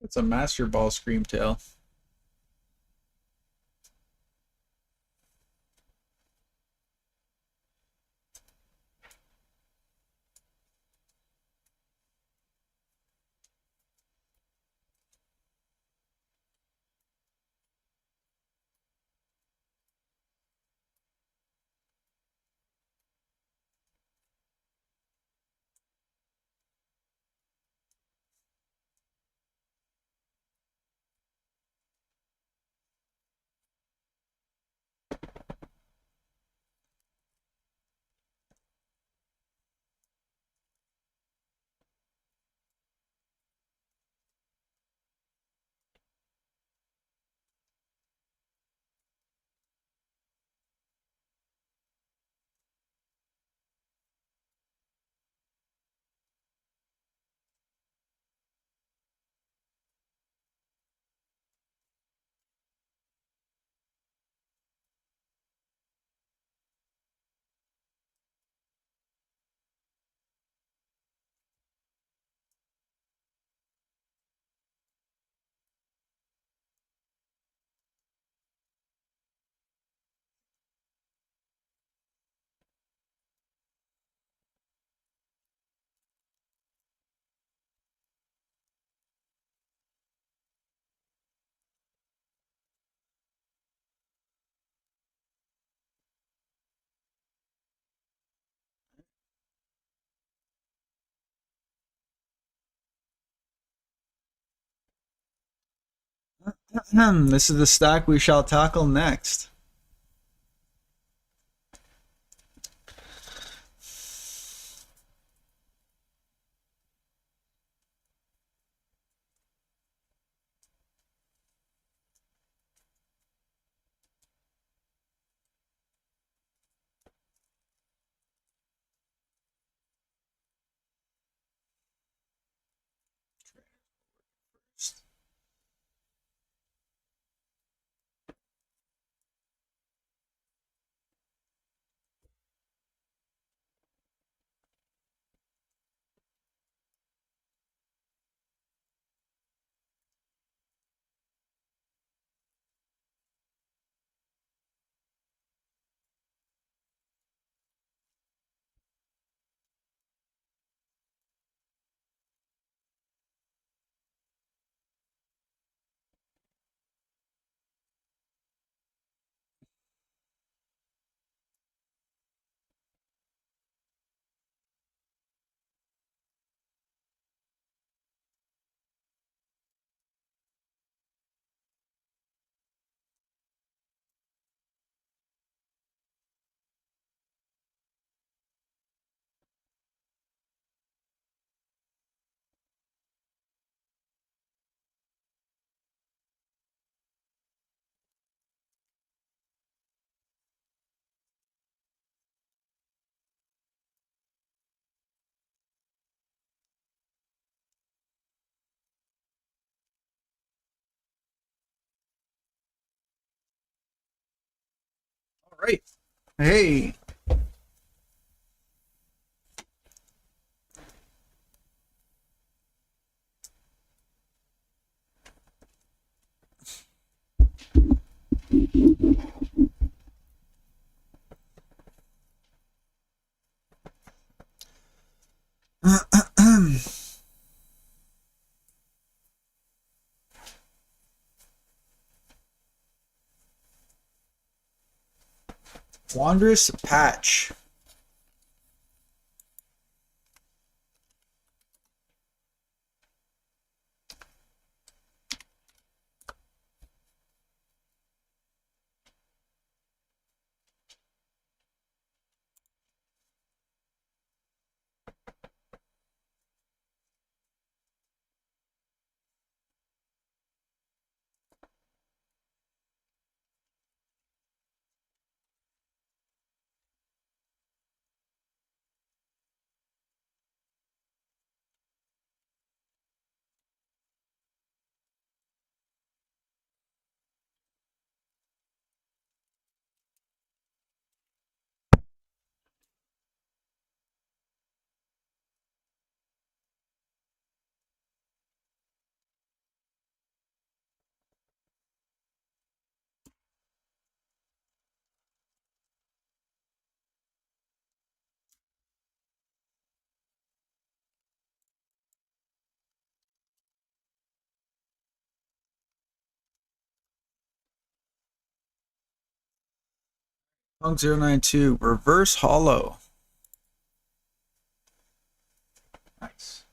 It's a Master Ball Scream Tail. This is the stack we shall tackle next. All right. Hey. Wondrous Patch. Punk 092. Reverse Hollow. Nice.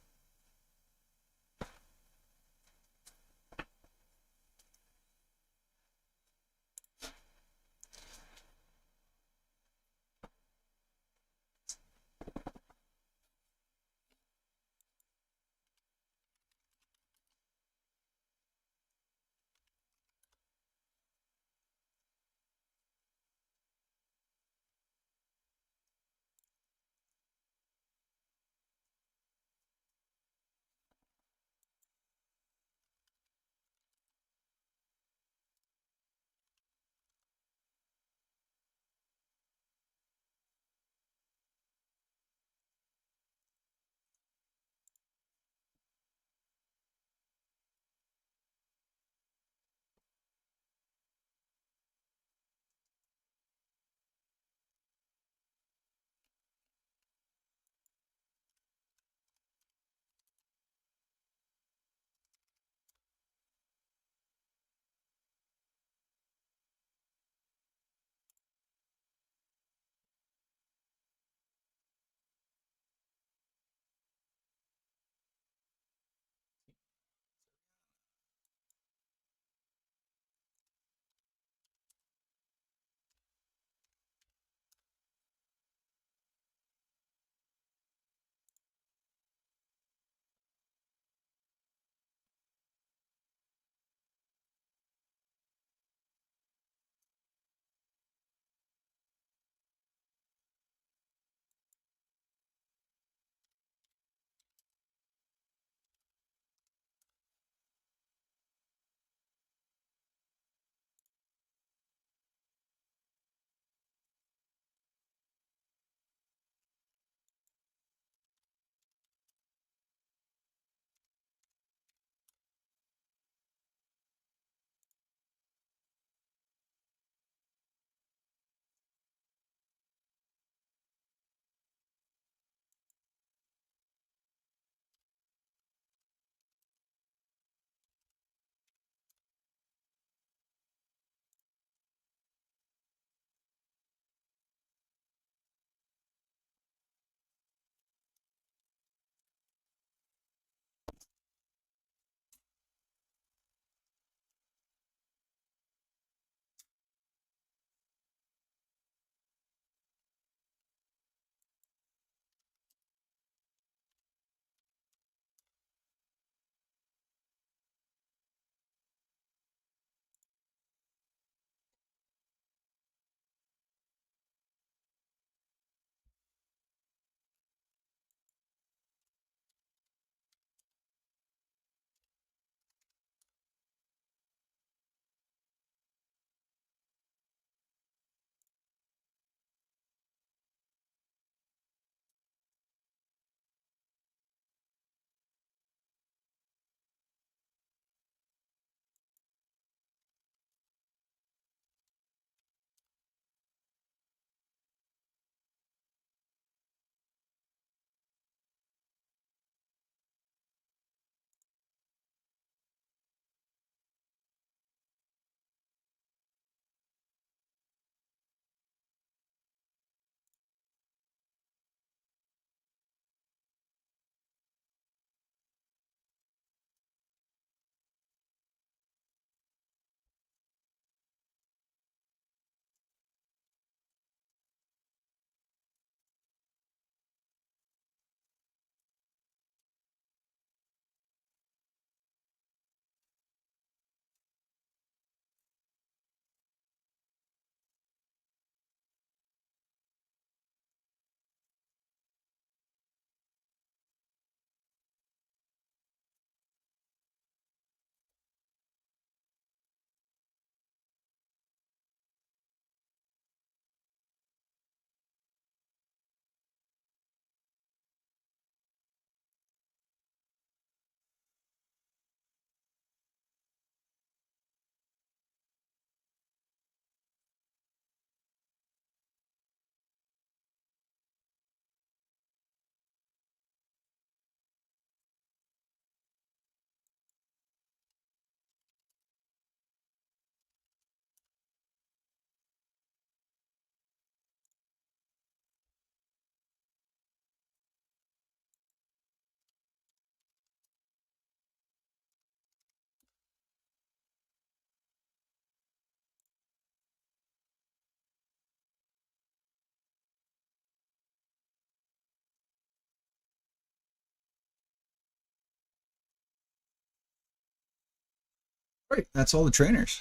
Right, that's all the trainers.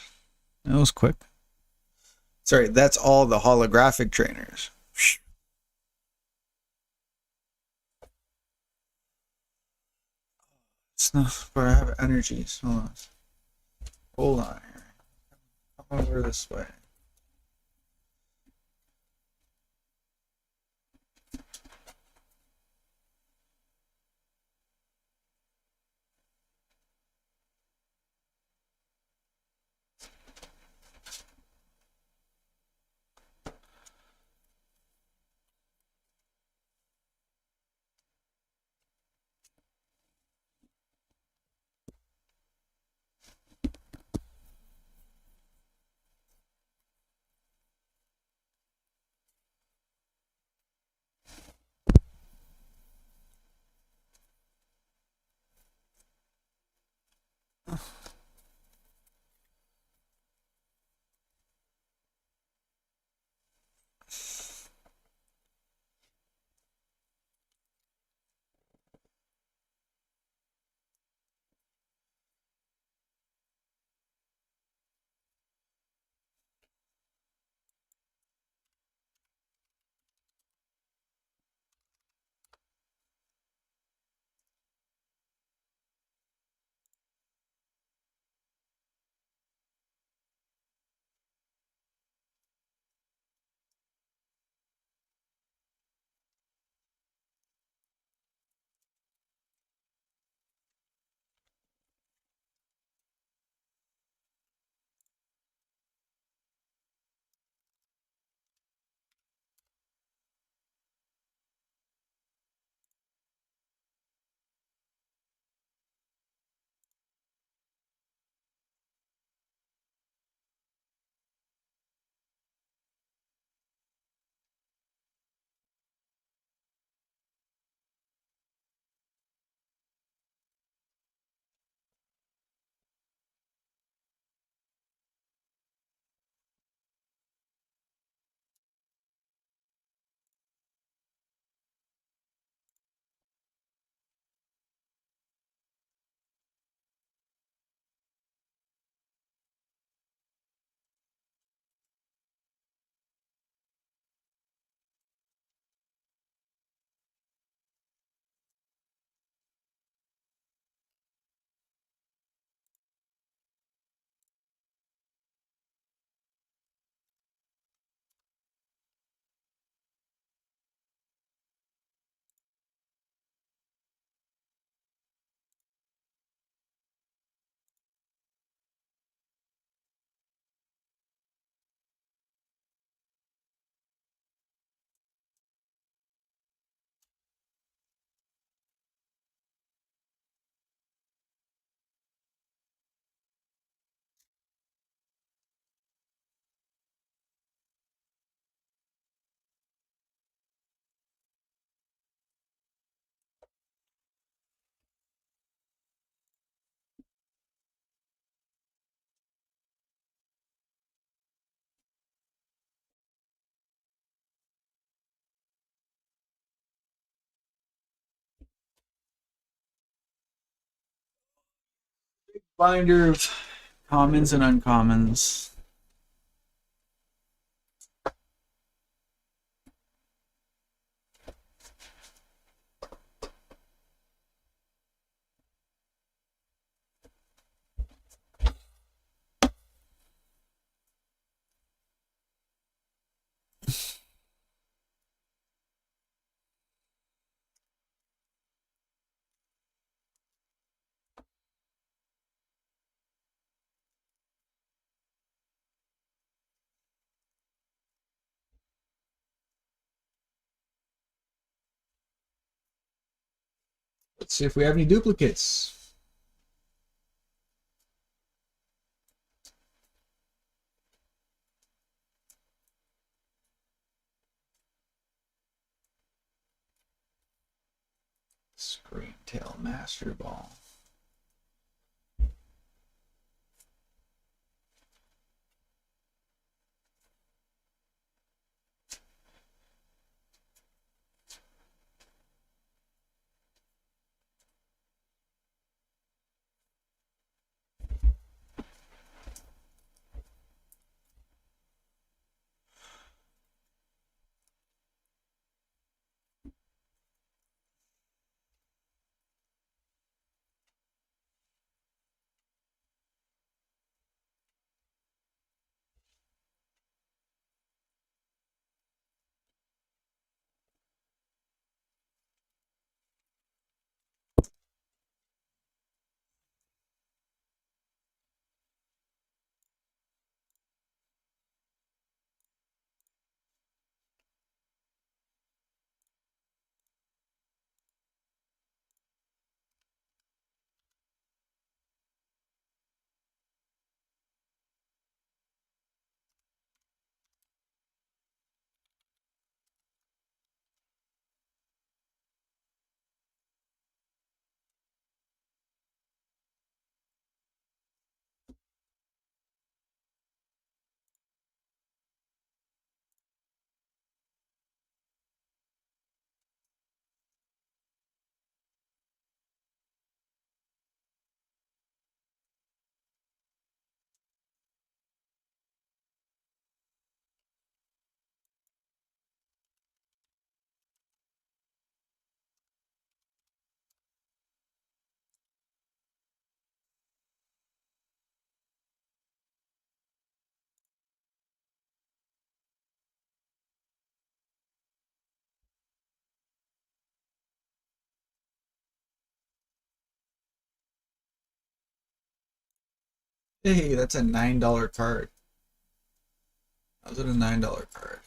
That was quick. Sorry, that's all the holographic trainers. It's not, but I have energies. Hold on. Hold on here. Come over this way. Binder of commons and uncommons. Let's see if we have any duplicates. Screen tail master ball. Hey, that's a $9 card. How's it a $9 card?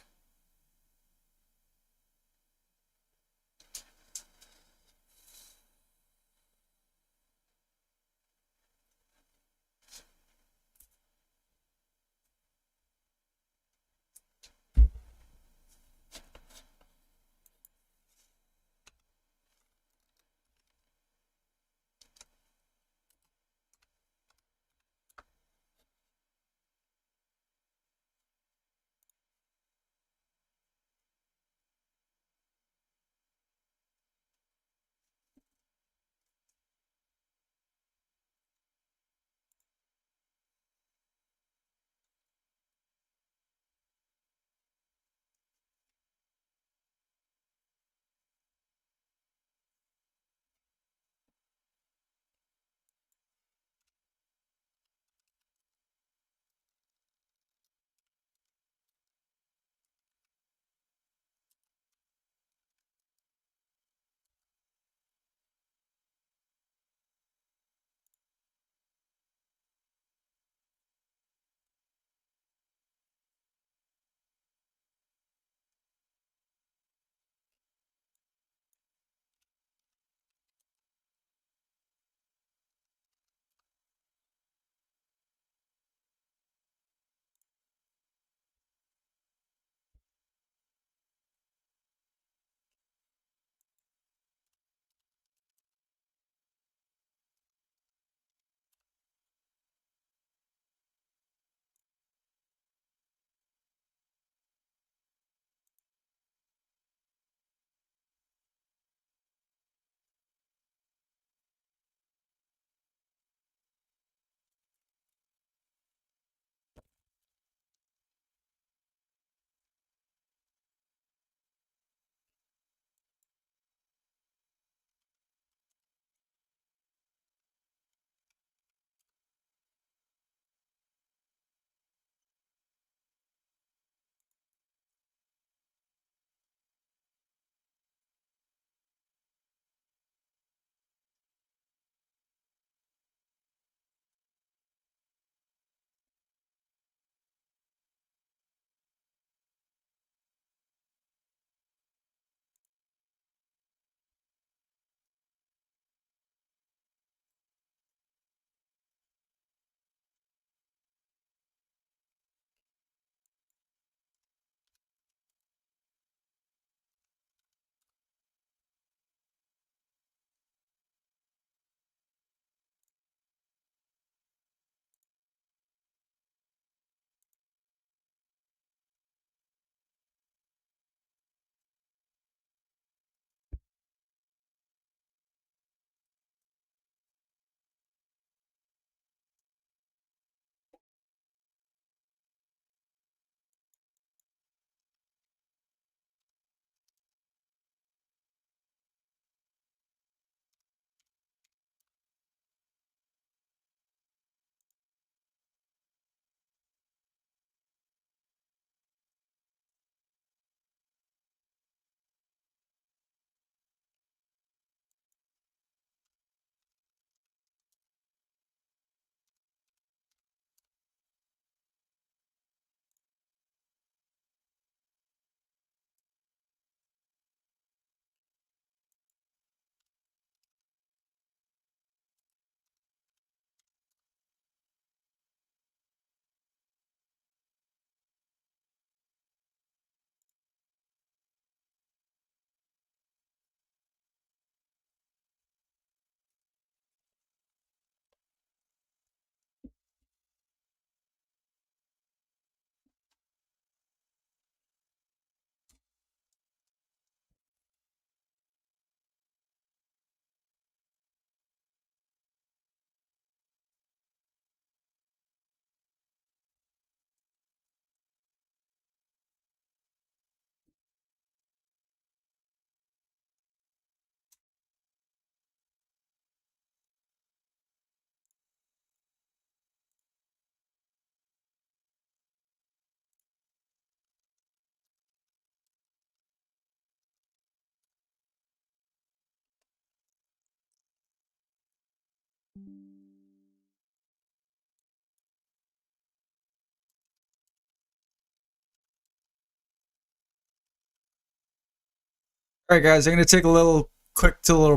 All right, guys, I'm gonna take a little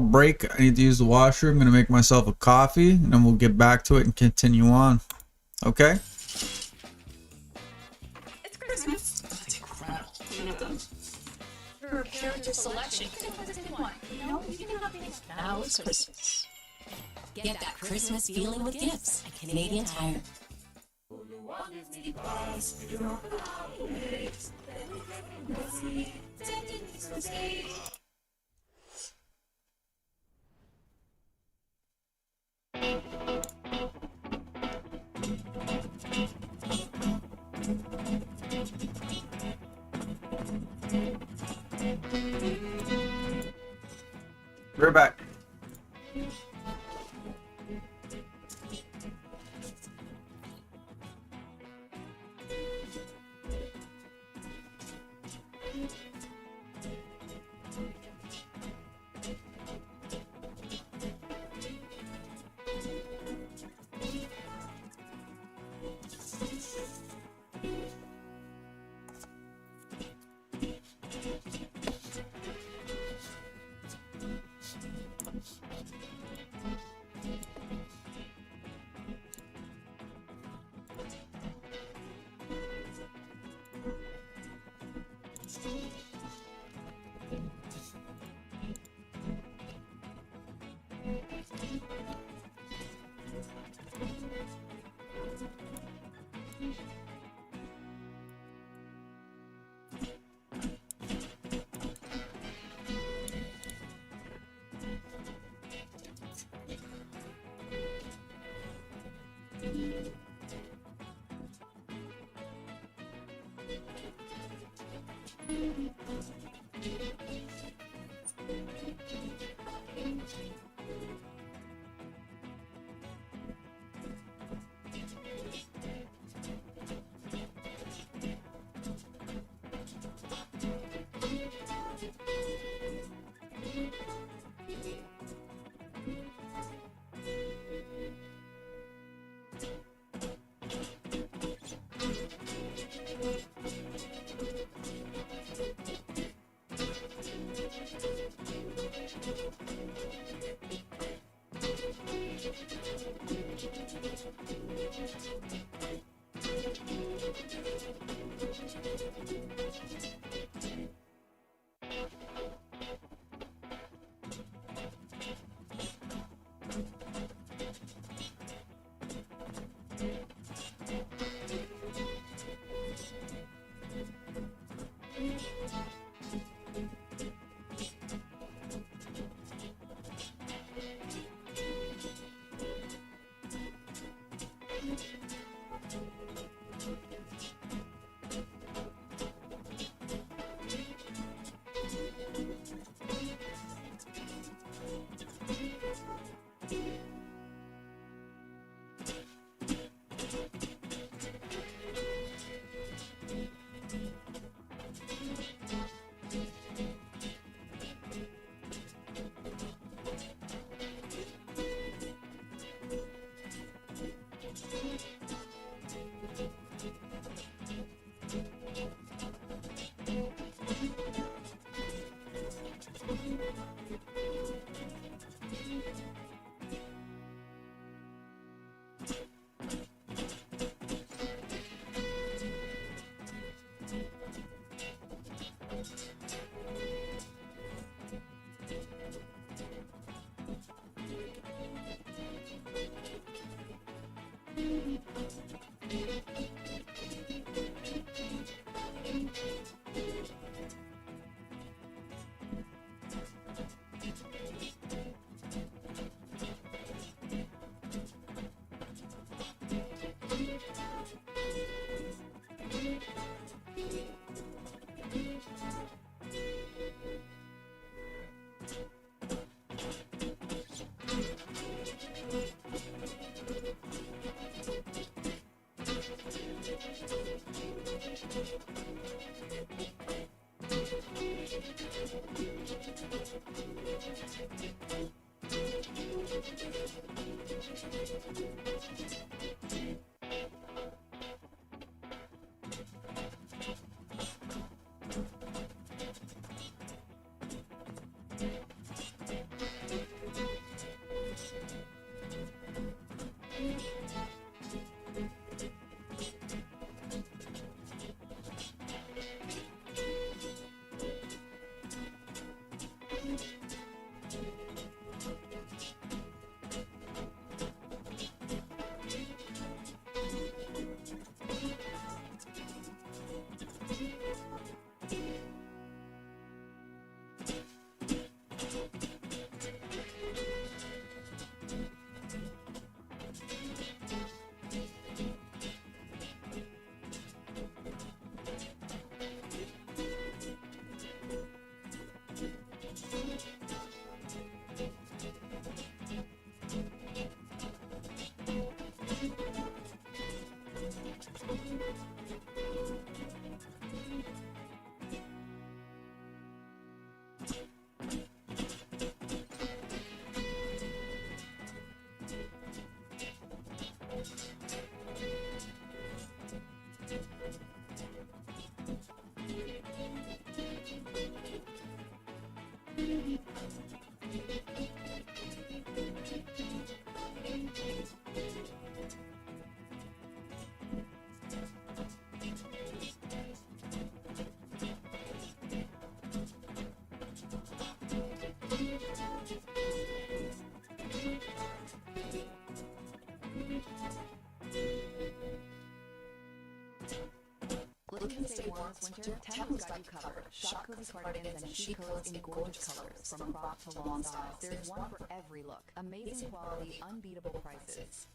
break. I need to use the washroom. I'm gonna make myself a coffee, and then we'll get back to it and continue on. Okay? It's Christmas. That's incredible. Your character selection. You can put this in one. You know, you can have things. Now it's Christmas. Get that Christmas feeling with gifts at Canadian Tire. We're back. Looking to stay warm this winter? Tempo's got you covered. Shop cozy cardigans and chic coats in gorgeous colors, from crop to long styles. There's one for every look. Amazing quality, unbeatable prices.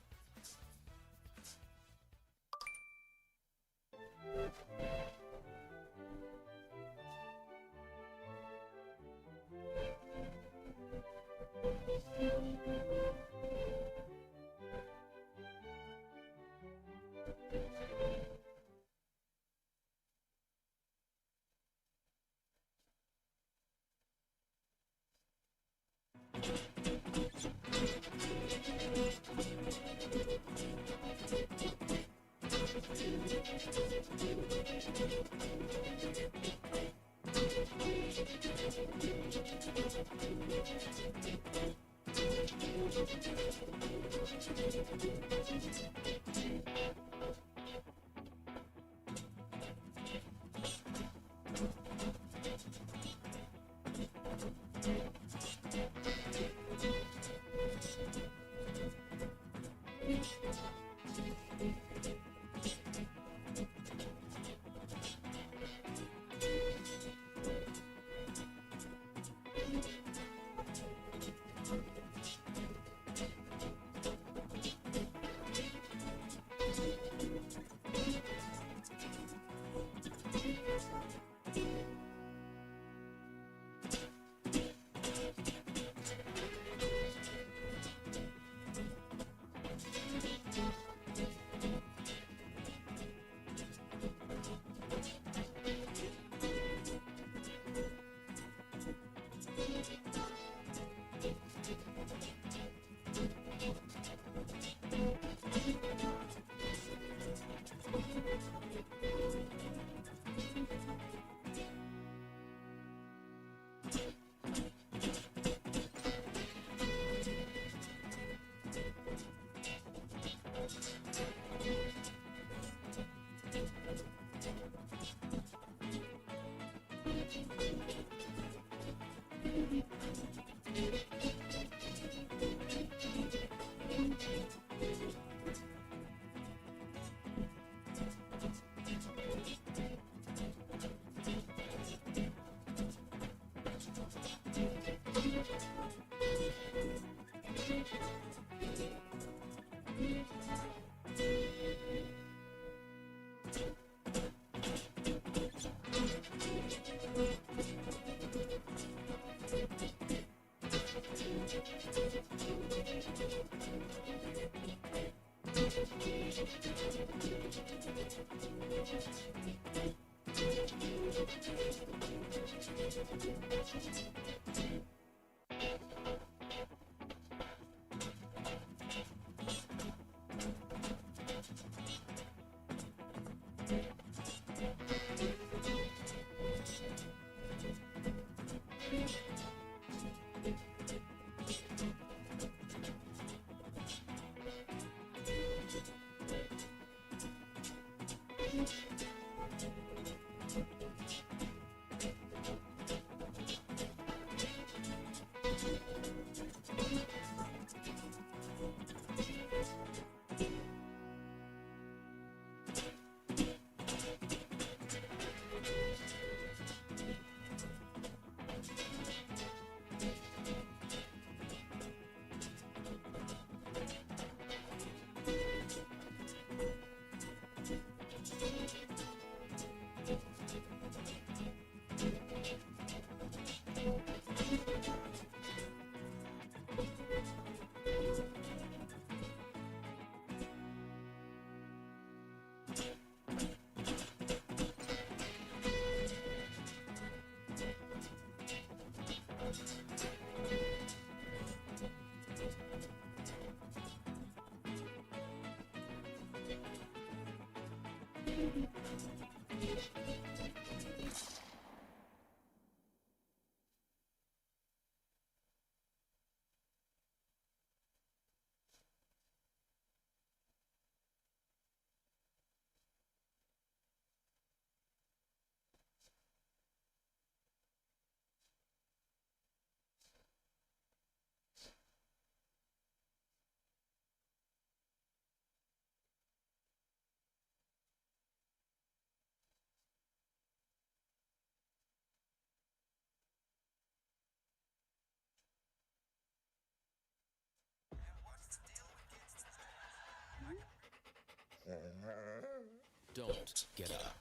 Don't get up,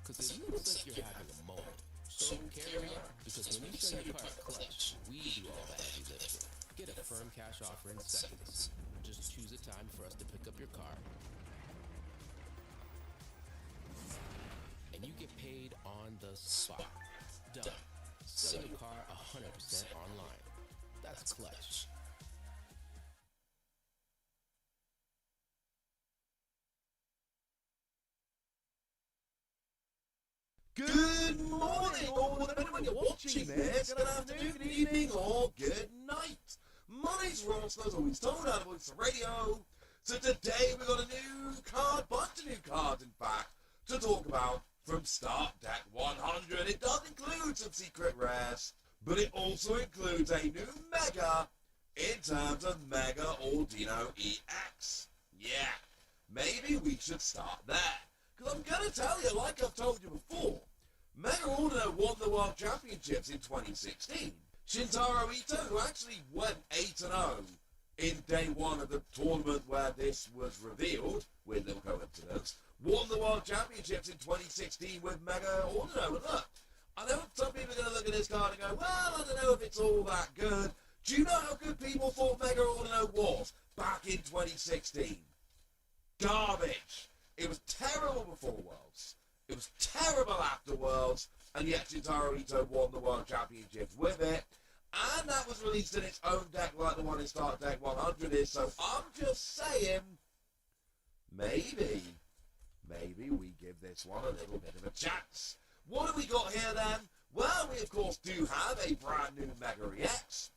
because it looks like you're having a moment. So carry on, because when you show your car a clutch, we do all the heavy lifting. Get a firm cash offer in seconds. Just choose a time for us to pick up your car, and you get paid on the spot. Done. Sell your car 100% online. That's clutch. Good morning, or depending when you're watching this, good afternoon, good evening, or good night. My name's Ross, and as always told, out of Voice Radio. So today we've got a new card, bunch of new cards in fact, to talk about from Start Deck 100. It does include some secret rares, but it also includes a new Mega in terms of Mega Ordino EX. Yeah, maybe we should start there. Because I'm going to tell you, like I've told you before, Mega Ordino won the World Championships in 2016. Shintaro Ito, who actually went 8-0 in day one of the tournament where this was revealed, with little coincidence, won the World Championships in 2016 with Mega Ordino. And look, I know some people are going to look at this card and go, well, I don't know if it's all that good. Do you know how good people thought Mega Ordino was back in 2016? Garbage. It was terrible before Worlds. It was terrible after Worlds, and yet Shintaro Ito won the World Championships with it. And that was released in its own deck like the one in Start Deck 100 is, so I'm just saying, maybe we give this one a little bit of a chance. What have we got here then? Well, we of course do have a brand new Mega EX.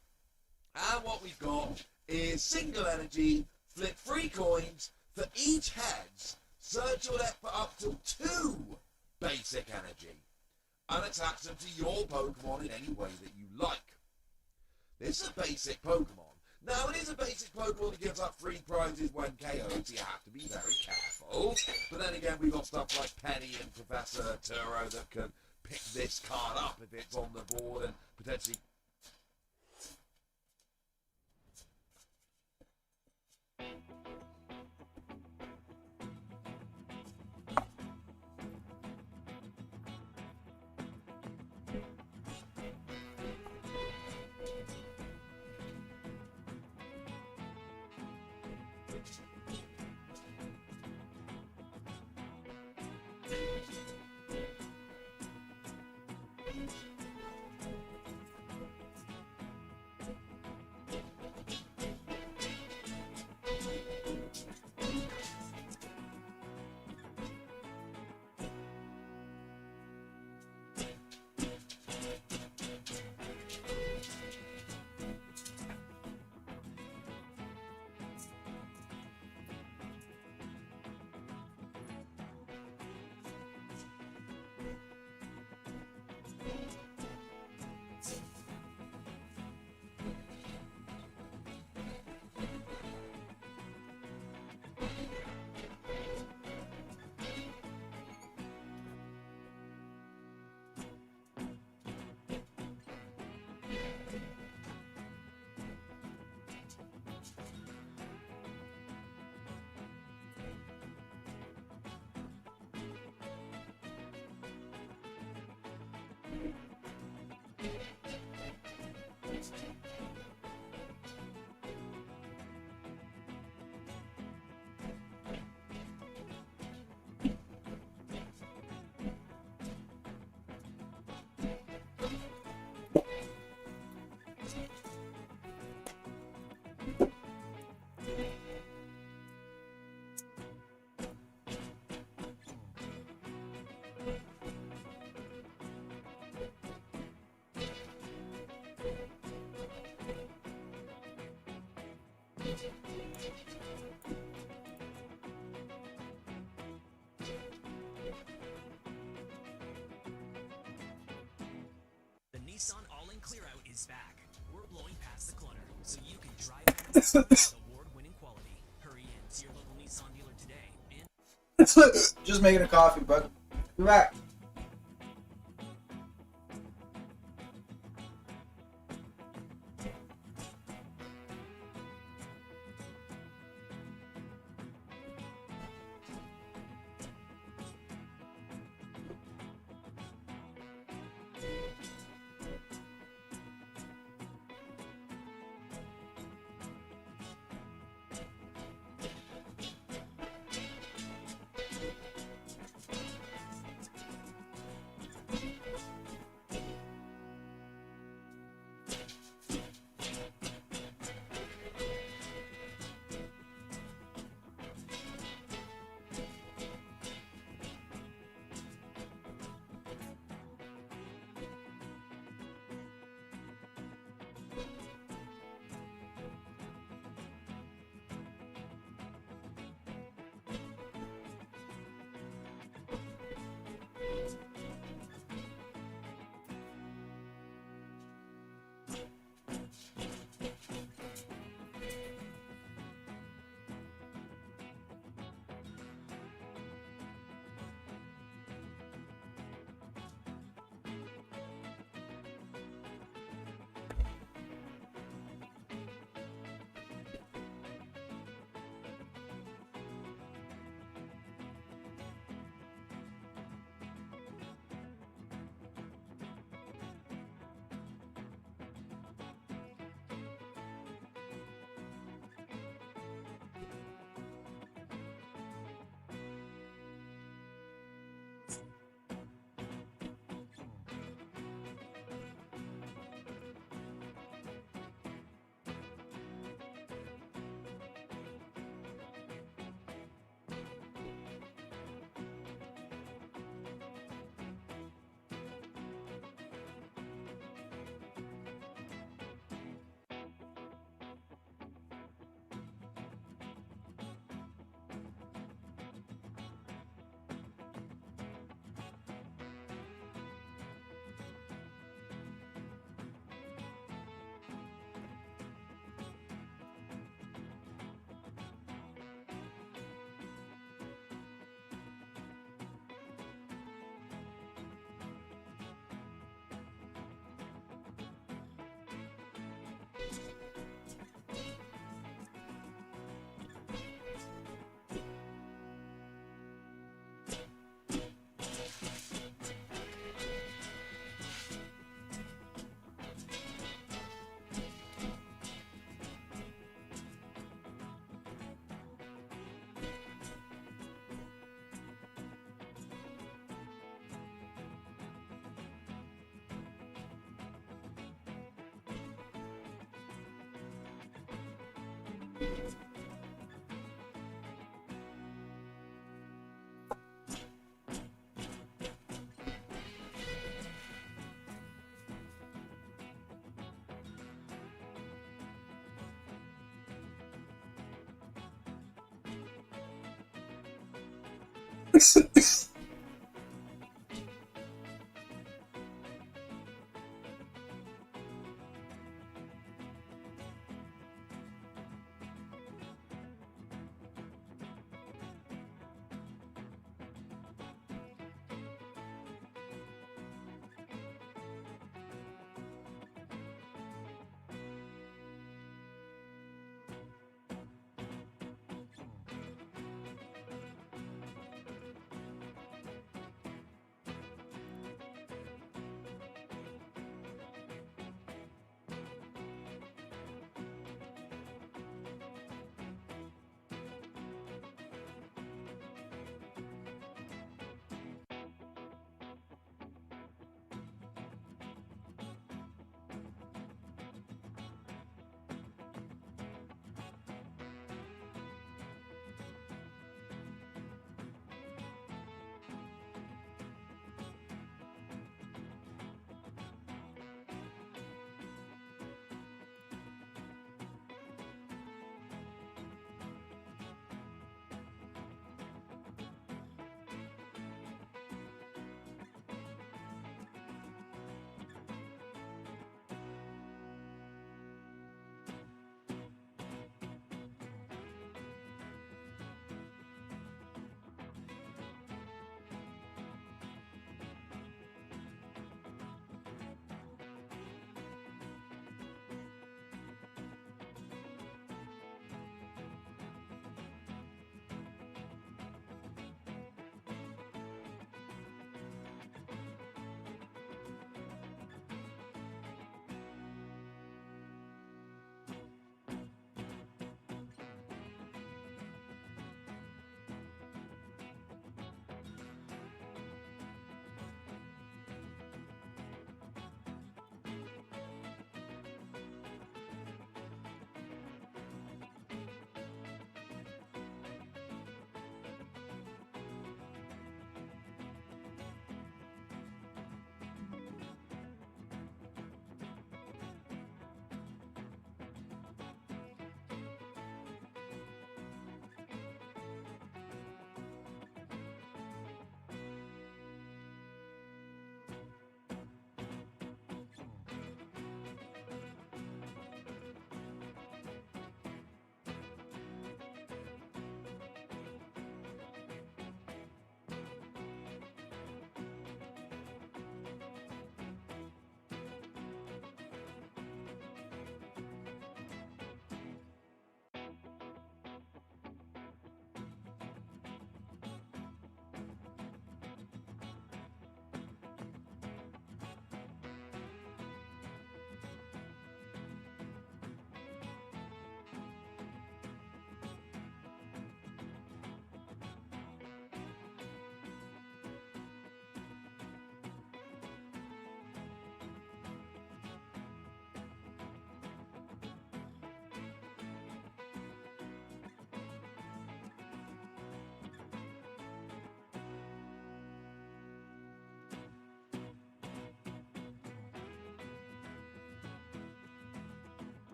And what we've got is single energy, flip 3 coins for each heads. Search your deck for up to 2 basic energy and attach them to your Pokemon in any way that you like. This is a basic Pokemon. Now, it is a basic Pokemon that gives up free prizes when KO'd, so you have to be very careful. But then again, we've got stuff like Penny and Professor Turo that can pick this card up if it's on the board and potentially... The Nissan All-In Clear Out is back. We're blowing past the clutter, so you can drive home with award-winning quality. Hurry in to your local Nissan dealer today and Just making a coffee, bud. Be back.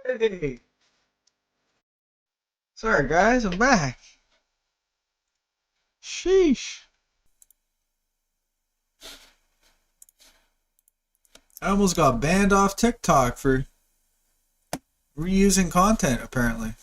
Hey, sorry guys, I'm back. Sheesh. I almost got banned off TikTok for reusing content, apparently.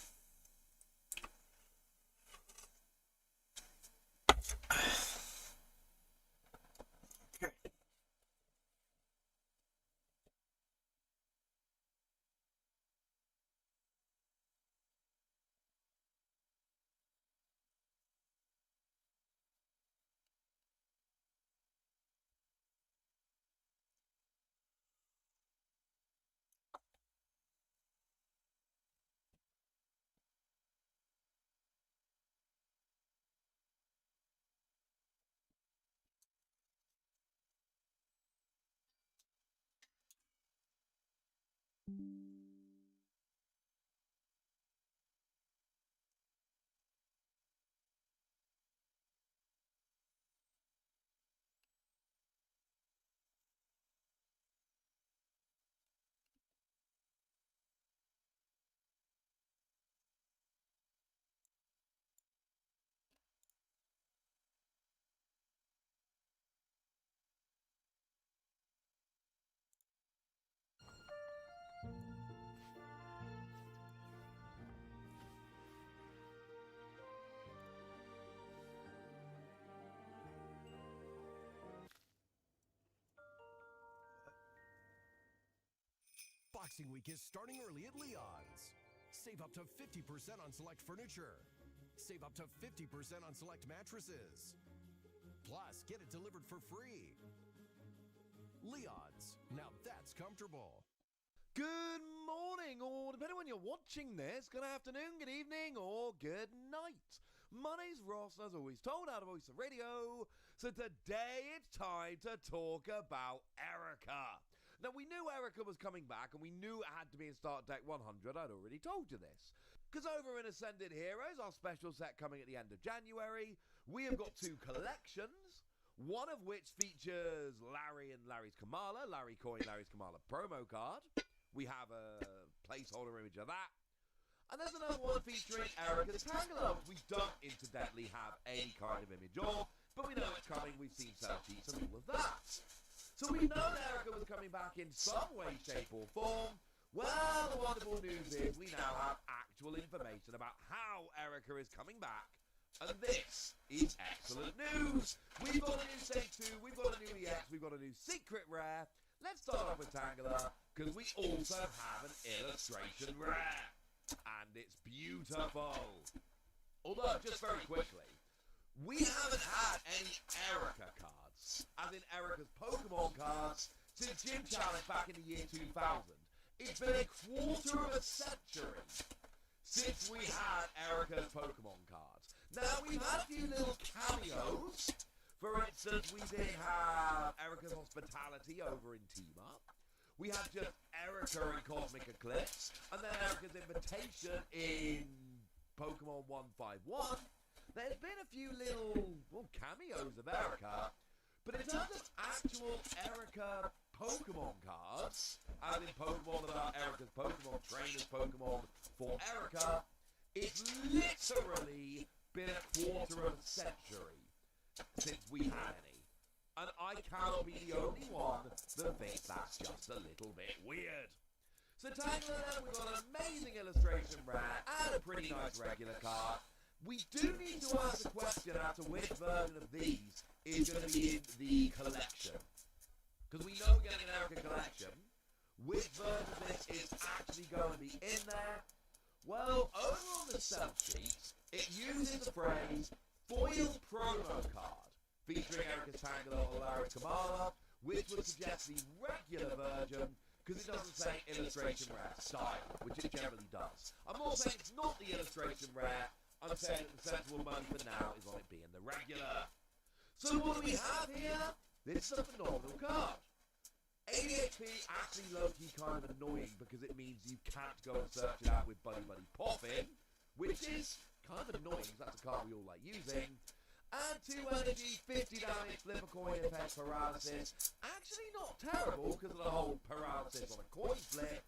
Boxing Week is starting early at Leon's. Save up to 50% on select furniture. Save up to 50% on select mattresses. Plus, get it delivered for free. Leon's. Now that's comfortable. Good morning, or depending when you're watching this, good afternoon, good evening, or good night. My name's Ross, as always, told out of Voice of Radio. So today it's time to talk about Erica. Now, we knew Erica was coming back, and we knew it had to be in Start Deck 100. I'd already told you this. Because over in Ascended Heroes, our special set coming at the end of January, we have got two collections. One of which features Larry and Larry's Kamala, Larry Coin, Larry's Kamala promo card. We have a placeholder image of that. And there's another one featuring Erica's Tangela, which we don't incidentally have any kind of image of, but we know it's coming, we've seen sell sheets and all of that. So we know that Erica was coming back in some way, shape or form. Well, the wonderful news is we now have actual information about how Erica is coming back. And this is excellent news. We've got a new Stage 2, we've got a new EX, we've got a new Secret Rare. Let's start off with Tangela, because we also have an illustration rare. And it's beautiful. Although, just very quickly, we haven't had any Erica cards, as in Erica's Pokemon cards, since Gym Challenge back in the year 2000. It's been a quarter of a century since we had Erica's Pokemon cards. Now, we've had a few little cameos. For instance, we did have Erica's Hospitality over in Team Up. We had just Erica in Cosmic Eclipse, and then Erica's Invitation in Pokemon 151. There's been a few little cameos of Erica, but in terms of actual Erica Pokemon cards, as in Pokemon that are Erica's Pokemon, Trainers Pokemon for Erica, it's literally been a quarter of a century since we had any. And I cannot be the only one that thinks that's just a little bit weird. So Tangela, we've got an amazing illustration rare and a pretty nice regular card. We do need to ask the question as to which version of these is going to be in the collection. Because we know we're getting an Erica collection. Which version of this is actually going to be in there? Well, over on the sell sheet, it uses the phrase foil promo card, featuring Erica's Tangela or Larry's Kamala, which would suggest the regular version, because it doesn't say illustration rare style, which it generally does. I'm not saying it's not the illustration rare, I'm saying that the sensible money for now is on it being the regular. So what do we have here? This is a phenomenal card. 80 HP, actually low-key kind of annoying because it means you can't go and search it out with Buddy Buddy Poppin', which is kind of annoying because that's a card we all like using. And 2 energy, 50 damage, flip a coin, effect, paralysis. Actually not terrible because of the whole paralysis on a coin flip.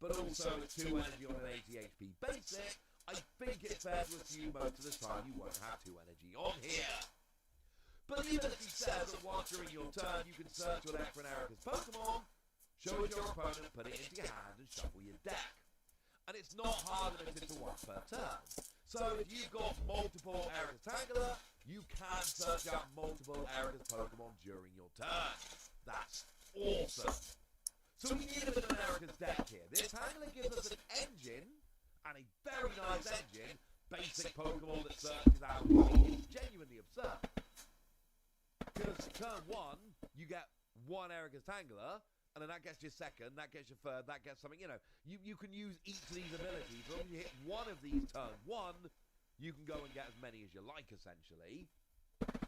but also at 2 energy on an 80 HP basic, I think it's fair to assume most of the time you won't have 2 energy on here. But the ability says that once during your turn, you can search your deck for an Erica's Pokemon, show it to your opponent, put it into your hand, and shuffle your deck. And it's not hard limited to 1 per turn. So if you've got multiple Erica's Tangela, you can search out multiple Erica's Pokemon during your turn. That's awesome. So we need a bit of an Erica's deck here. This Tangela gives us an engine, and a very nice engine, basic Pokemon that searches out. It's genuinely absurd. Because turn 1, you get 1 Erica's Tangela, and then that gets your second, that gets your third, that gets something, you can use each of these abilities. As long as you hit 1 of these turn 1, you can go and get as many as you like, essentially.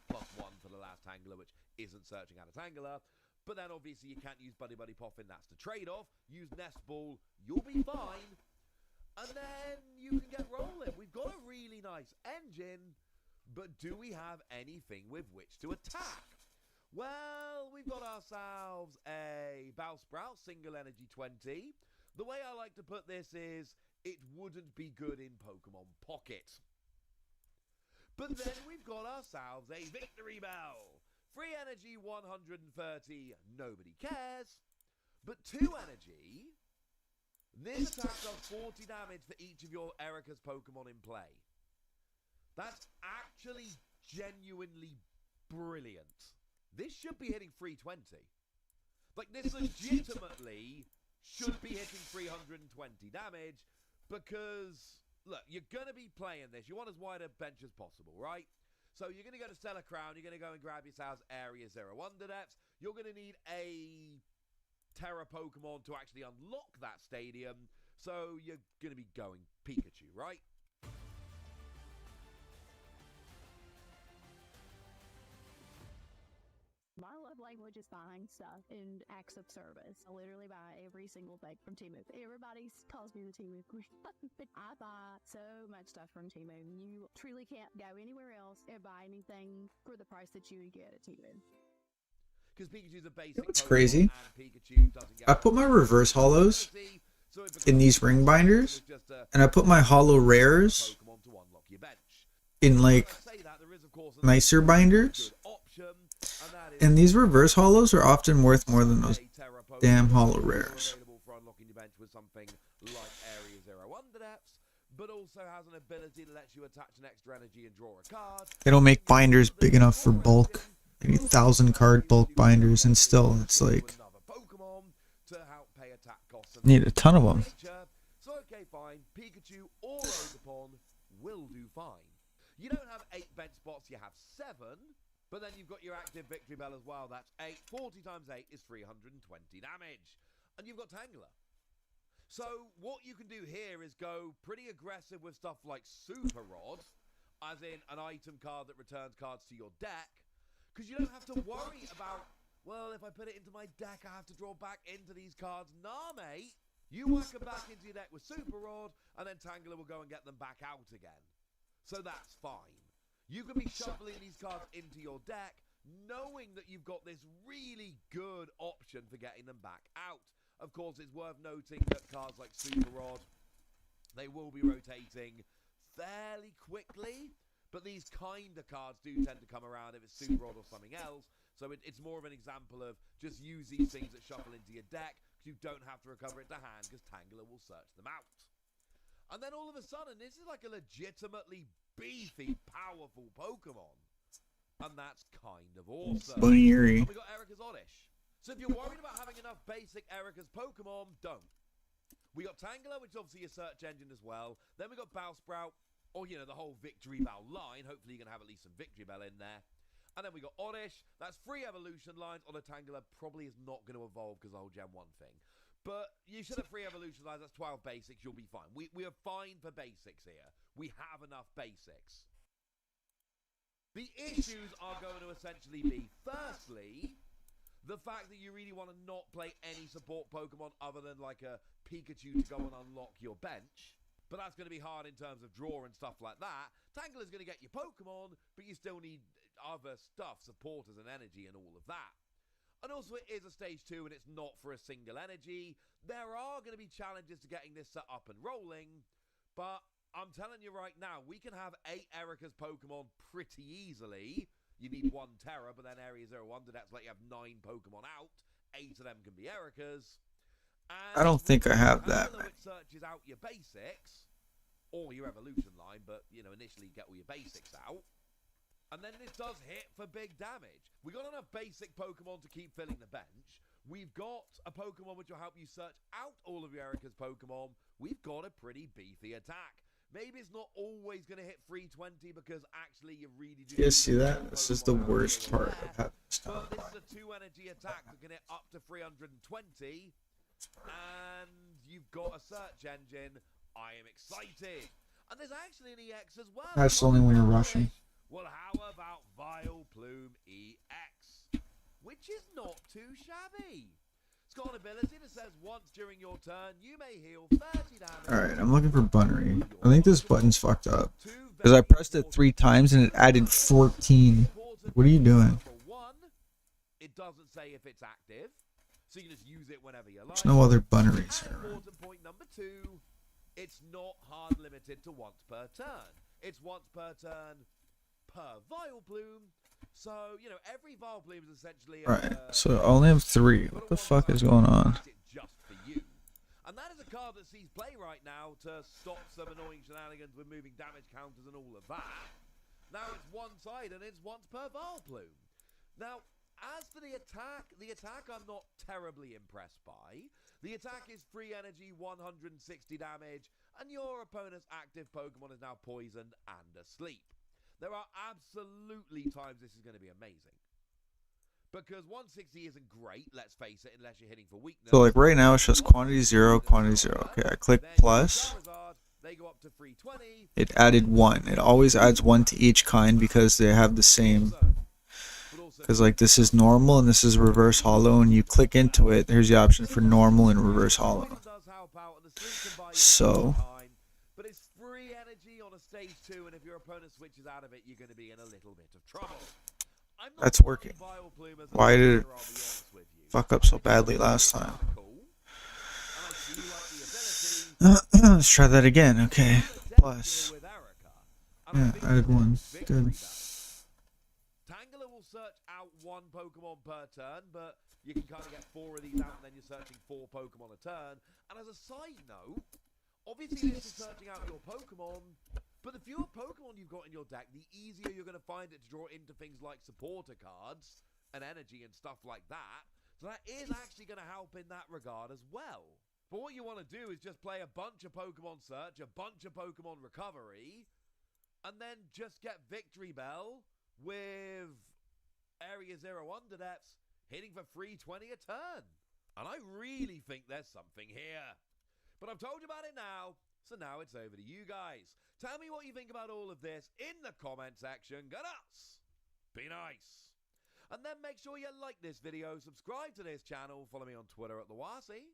Plus 1 for the last Tangela, which isn't searching out a Tangela. But then obviously you can't use Buddy Buddy Poffin, that's the trade-off. Use Nest Ball, you'll be fine. And then you can get rolling. We've got a really nice engine, but do we have anything with which to attack? Well, we've got ourselves a Bellsprout, single energy 20. The way I like to put this is, it wouldn't be good in Pokemon Pocket. But then we've got ourselves a Victory Bell. Free energy 130, nobody cares. But 2 energy, this attack does 40 damage for each of your Erica's Pokemon in play. That's actually genuinely brilliant. This should be hitting 320. Like, this legitimately should be hitting 320 damage because, look, you're going to be playing this. You want as wide a bench as possible, right? So you're going to go to Stellar Crown. You're going to go and grab yourselves Area Zero Wonder Depths. You're going to need a Terra Pokemon to actually unlock that stadium. So you're going to be going Pikachu, right? My love language is buying stuff and acts of service. I literally buy every single thing from Temu. Everybody calls me the Temu queen. I buy so much stuff from Temu. You truly can't go anywhere else and buy anything for the price that you would get at Temu. Because Pikachu's a basic. What's crazy? Pikachu doesn't get I put my reverse hollows in these ring binders, and I put my hollow rares in like nicer binders. And these reverse hollows are often worth more than those damn hollow rares. But also has an ability that lets you attach an extra energy and draw a card. They don't make binders big enough for bulk. They need 1,000 card bulk binders, and still it's like need a ton of them. So okay, fine. Pikachu or Ogerpon will do fine. You don't have 8 bench spots, you have 7. But then you've got your active Victory Bell as well. That's 8. 40 times 8 is 320 damage. And you've got Tangela. So what you can do here is go pretty aggressive with stuff like Super Rod, as in an item card that returns cards to your deck. Because you don't have to worry about, well, if I put it into my deck, I have to draw back into these cards. Nah, mate. You whack them back into your deck with Super Rod, and then Tangela will go and get them back out again. So that's fine. You can be shuffling these cards into your deck, knowing that you've got this really good option for getting them back out. Of course, it's worth noting that cards like Super Rod, they will be rotating fairly quickly, but these kind of cards do tend to come around if it's Super Rod or something else. So it's more of an example of just use these things that shuffle into your deck, because you don't have to recover it to hand, because Tangela will search them out. And then all of a sudden, this is like a legitimately beefy, powerful Pokemon. And that's kind of awesome. Bunny Erie. And we got Erica's Oddish. So if you're worried about having enough basic Erica's Pokemon, don't. We got Tangela, which is obviously a search engine as well. Then we got Bellsprout, or, the whole Victory Bell line. Hopefully you're going to have at least some Victory Bell in there. And then we got Oddish. That's 3 evolution lines. On a Tangela probably is not going to evolve because of the whole Gen 1 thing. But you should have 3 evolution lines. That's 12 basics. You'll be fine. We are fine for basics here. We have enough basics. The issues are going to essentially be, firstly, the fact that you really want to not play any support Pokemon other than like a Pikachu to go and unlock your bench. But that's going to be hard in terms of draw and stuff like that. Tangela's going to get your Pokemon, but you still need other stuff, supporters and energy and all of that. And also it is a stage 2 and it's not for a single energy. There are going to be challenges to getting this set up and rolling, but I'm telling you right now, we can have 8 Erica's Pokemon pretty easily. You need 1 Terra, but then Area 01, that's like you have 9 Pokemon out. 8 of them can be Ericas. And I don't think I have that. Which searches out your basics, or your evolution line, but, you know, initially get all your basics out. And then it does hit for big damage. We got enough basic Pokemon to keep filling the bench. We've got a Pokemon which will help you search out all of your Erica's Pokemon. We've got a pretty beefy attack. Maybe it's not always going to hit 320 because actually you really do... You guys see that? This is the worst part of having this But this is a 2-energy attack that can hit up to 320. And you've got a search engine. I am excited. And there's actually an EX as well. That's only when you're rushing. Well, how about Vileplume EX? Which is not too shabby. It's got an ability that says once during your turn, you may heal 30 damage. Alright, I'm looking for Bunnery. I think this button's fucked up. Because I pressed it 3 times and it added 14. What are you doing? It doesn't say if it's active, so you can just use it whenever you like. There's no other Bunneries here. Important point number 2, it's not hard limited to once per turn. It's once per turn per Vileplume. So, you know, every Vileplume is essentially Right, so I only have 3. What the fuck is going on? Just for you. And that is a card that sees play right now to stop some annoying shenanigans with moving damage counters and all of that. Now it's one-sided and it's once per Vileplume. Now, as for the attack I'm not terribly impressed by. The attack is free energy, 160 damage, and your opponent's active Pokemon is now poisoned and asleep. There are absolutely times this is going to be amazing. Because 160 isn't great, let's face it, unless you're hitting for weakness. So like right now it's just quantity 0, quantity 0. Okay, I click plus. They go up to 320. It added 1. It always adds 1 to each kind because they have the same. Because like this is normal and this is reverse hollow, and you click into it, there's the option for normal and reverse hollow. So But it's free energy on a stage 2, and if your opponent switches out of it, you're going to be in a little bit of trouble. that's working. Why did it fuck up so badly last time? Let's try that again. Okay, plus. Yeah, I did 1. Good. Tangela will search out 1 Pokemon per turn, but you can kind of get 4 of these out, and then you're searching 4 Pokemon a turn. And as a side note, obviously this is searching out your Pokemon, but the fewer Pokemon you've got in your deck, the easier you're going to find it to draw into things like supporter cards and energy and stuff like that. So that is actually going to help in that regard as well. But what you want to do is just play a bunch of Pokemon Search, a bunch of Pokemon Recovery, and then just get Victory Bell with Area 01 Depths hitting for 320 a turn. And I really think there's something here. But I've told you about it now, so now it's over to you guys. Tell me what you think about all of this in the comment section. Go nuts! Be nice! And then make sure you like this video, subscribe to this channel, follow me on Twitter at @TheWasi.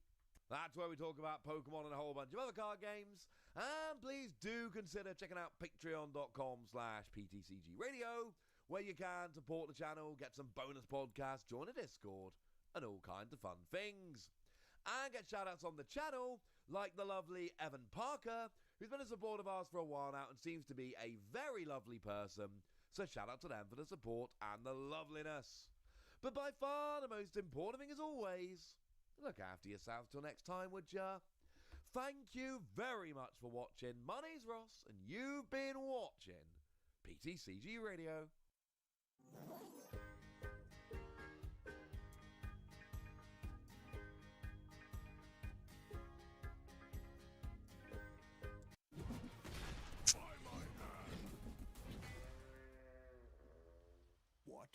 That's where we talk about Pokemon and a whole bunch of other card games. And please do consider checking out patreon.com/PTCGradio, where you can support the channel, get some bonus podcasts, join a Discord, and all kinds of fun things. And get shoutouts on the channel, like the lovely Evan Parker, who's been a supporter of ours for a while now and seems to be a very lovely person. So shout out to them for the support and the loveliness. But by far the most important thing as always, look after yourself till next time, would ya? Thank you very much for watching. My name's Ross, and you've been watching PTCG Radio. What?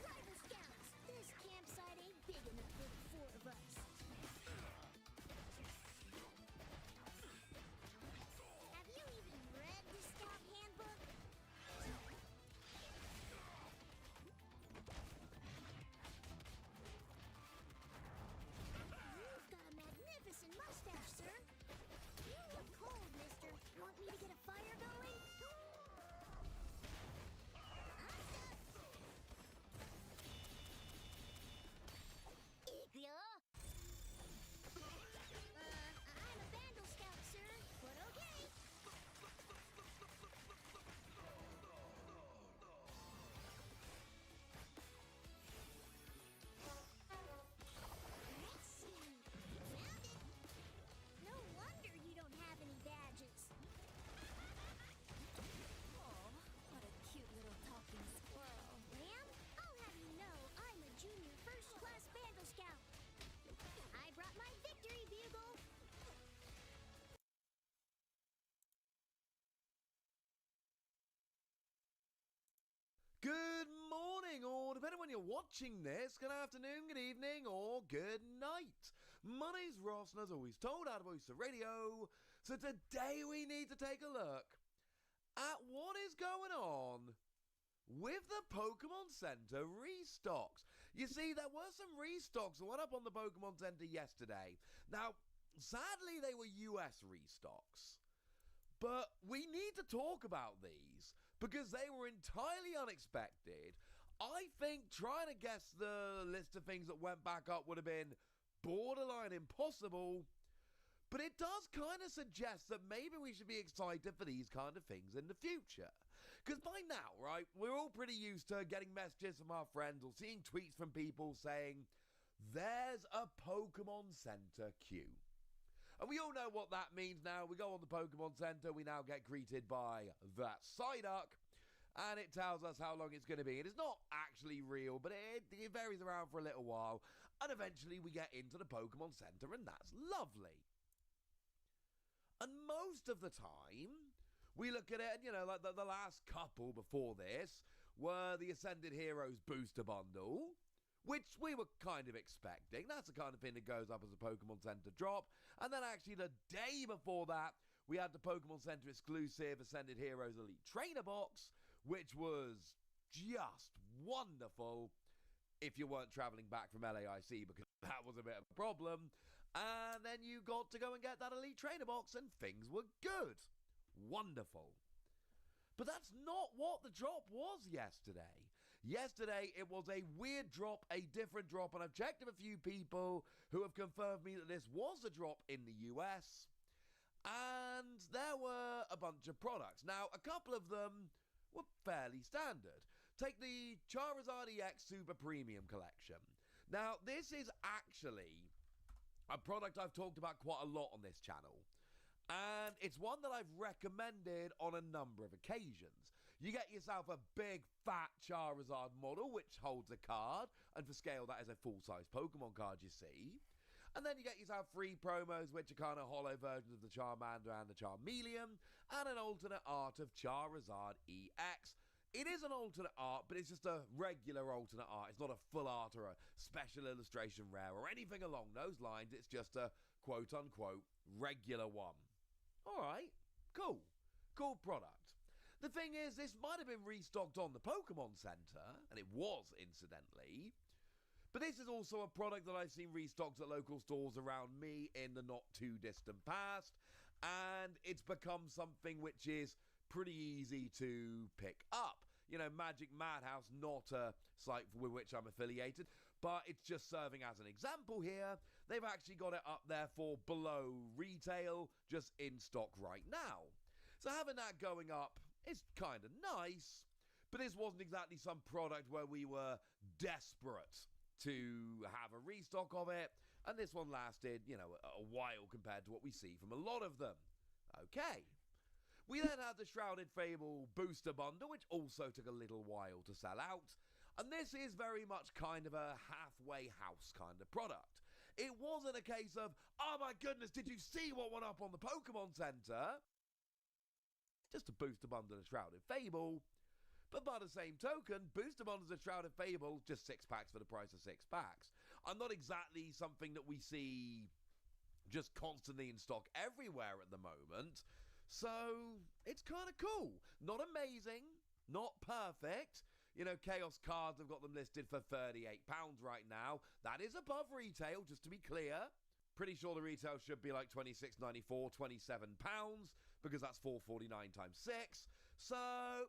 Rival Scouts, this campsite ain't big enough for the 4 of us. Have you even read the Scout Handbook? morning, or depending when you're watching this, good afternoon, good evening, or good night. My name's Ross, and as always, told out of Voice of Radio. So today we need to take a look at what is going on with the Pokemon Center restocks. You see, there were some restocks that went up on the Pokemon Center yesterday. Now, sadly, they were US restocks. But we need to talk about these because they were entirely unexpected. I think trying to guess the list of things that went back up would have been borderline impossible. But it does kind of suggest that maybe we should be excited for these kind of things in the future. Because by now, right, we're all pretty used to getting messages from our friends or seeing tweets from people saying, there's a Pokemon Center queue. And we all know what that means now. We go on the Pokemon Center, we now get greeted by that Psyduck, and it tells us how long it's going to be. It is not actually real, but it varies around for a little while, and eventually we get into the Pokemon Center, and that's lovely. And most of the time, we look at it, and, you know, like the last couple before this were the Ascended Heroes Booster Bundle, which we were kind of expecting. That's the kind of thing that goes up as a Pokemon Center drop. And then actually the day before that, we had the Pokemon Center exclusive Ascended Heroes Elite Trainer box, which was just wonderful if you weren't traveling back from LAIC, because that was a bit of a problem. And then you got to go and get that Elite Trainer box, and things were good. Wonderful. But that's not what the drop was yesterday. Yesterday, it was a weird drop, a different drop, and I've checked with a few people who have confirmed me that this was a drop in the US, and there were a bunch of products. Now, a couple of them were fairly standard. Take the Charizard EX Super Premium Collection. Now, this is actually a product I've talked about quite a lot on this channel. And it's one that I've recommended on a number of occasions. You get yourself a big, fat Charizard model, which holds a card. And for scale, that is a full-size Pokemon card, you see. And then you get yourself free promos, which are kind of hollow versions of the Charmander and the Charmeleon. And an alternate art of Charizard EX. It is an alternate art, but it's just a regular alternate art. It's not a full art or a special illustration rare or anything along those lines. It's just a quote-unquote regular one. Alright, cool. Cool product. The thing is, this might have been restocked on the Pokemon Center, and it was, incidentally. But this is also a product that I've seen restocked at local stores around me in the not-too-distant past, and it's become something which is pretty easy to pick up. You know, Magic Madhouse, not a site with which I'm affiliated, but it's just serving as an example here. They've actually got it up there for below retail, just in stock right now. So having that going up is kind of nice, but this wasn't exactly some product where we were desperate to have a restock of it, and this one lasted, you know, a while compared to what we see from a lot of them. Okay. We then had the Shrouded Fable Booster Bundle, which also took a little while to sell out. And this is very much kind of a halfway house kind of product. It wasn't a case of, oh my goodness, did you see what went up on the Pokemon Center? Just a Booster Bundle of Shrouded Fable. But by the same token, Booster Bundles of Shrouded Fable, just 6 packs for the price of 6 packs. Are not exactly something that we see just constantly in stock everywhere at the moment. So, it's kind of cool. Not amazing, not perfect. You know, Chaos Cards have got them listed for £38 right now. That is above retail, just to be clear. Pretty sure the retail should be like £26.94, £27, because that's £4.49 times 6. So,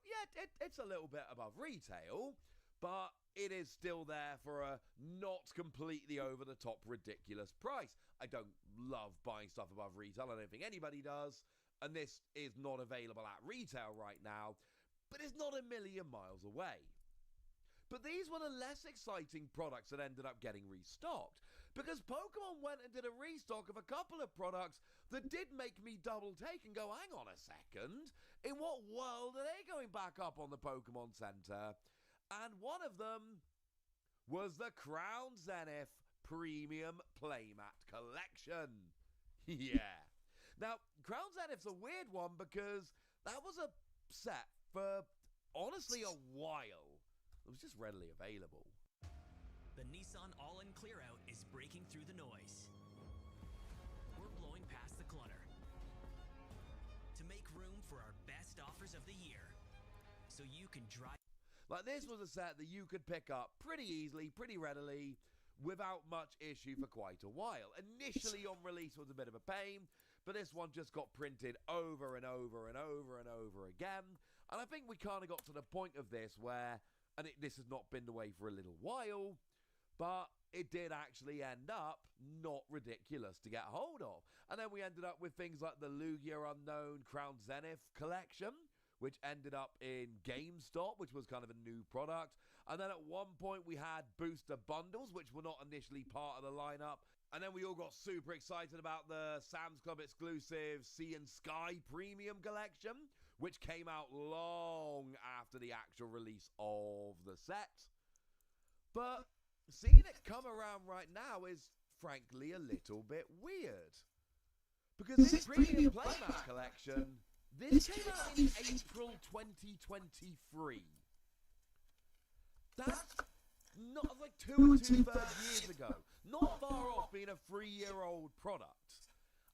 yeah, it's a little bit above retail, but it is still there for a not completely over-the-top ridiculous price. I don't love buying stuff above retail. I don't think anybody does. And this is not available at retail right now, but it's not a million miles away. But these were the less exciting products that ended up getting restocked, because Pokemon went and did a restock of a couple of products that did make me double take and go, hang on a second, in what world are they going back up on the Pokemon Center? And one of them was the Crown Zenith Premium Playmat Collection. Yeah. Now, Crown Zenith's a weird one because that was a set for, honestly, a while It was just readily available. The Nissan All-In Clear-Out is breaking through the noise. We're blowing past the clutter to make room for our best offers of the year, so you can drive. Like, this was a set that you could pick up pretty easily, pretty readily, without much issue for quite a while. Initially on release was a bit of a pain, but this one just got printed over and over and over and over again. And I think we kind of got to the point of this where, and this has not been the way for a little while, but it did actually end up not ridiculous to get hold of. And then we ended up with things like the Lugia Unknown Crown Zenith collection, which ended up in GameStop, which was kind of a new product. And then at one point we had booster bundles, which were not initially part of the lineup. And then we all got super excited about the Sam's Club exclusive Sea and Sky Premium collection, which came out long after the actual release of the set. But seeing it come around right now is frankly a little bit weird. Because this Premium Playmat collection, this came out in April 2023. That's not like 2 and 2/3 years ago. Not far off being a 3-year-old product.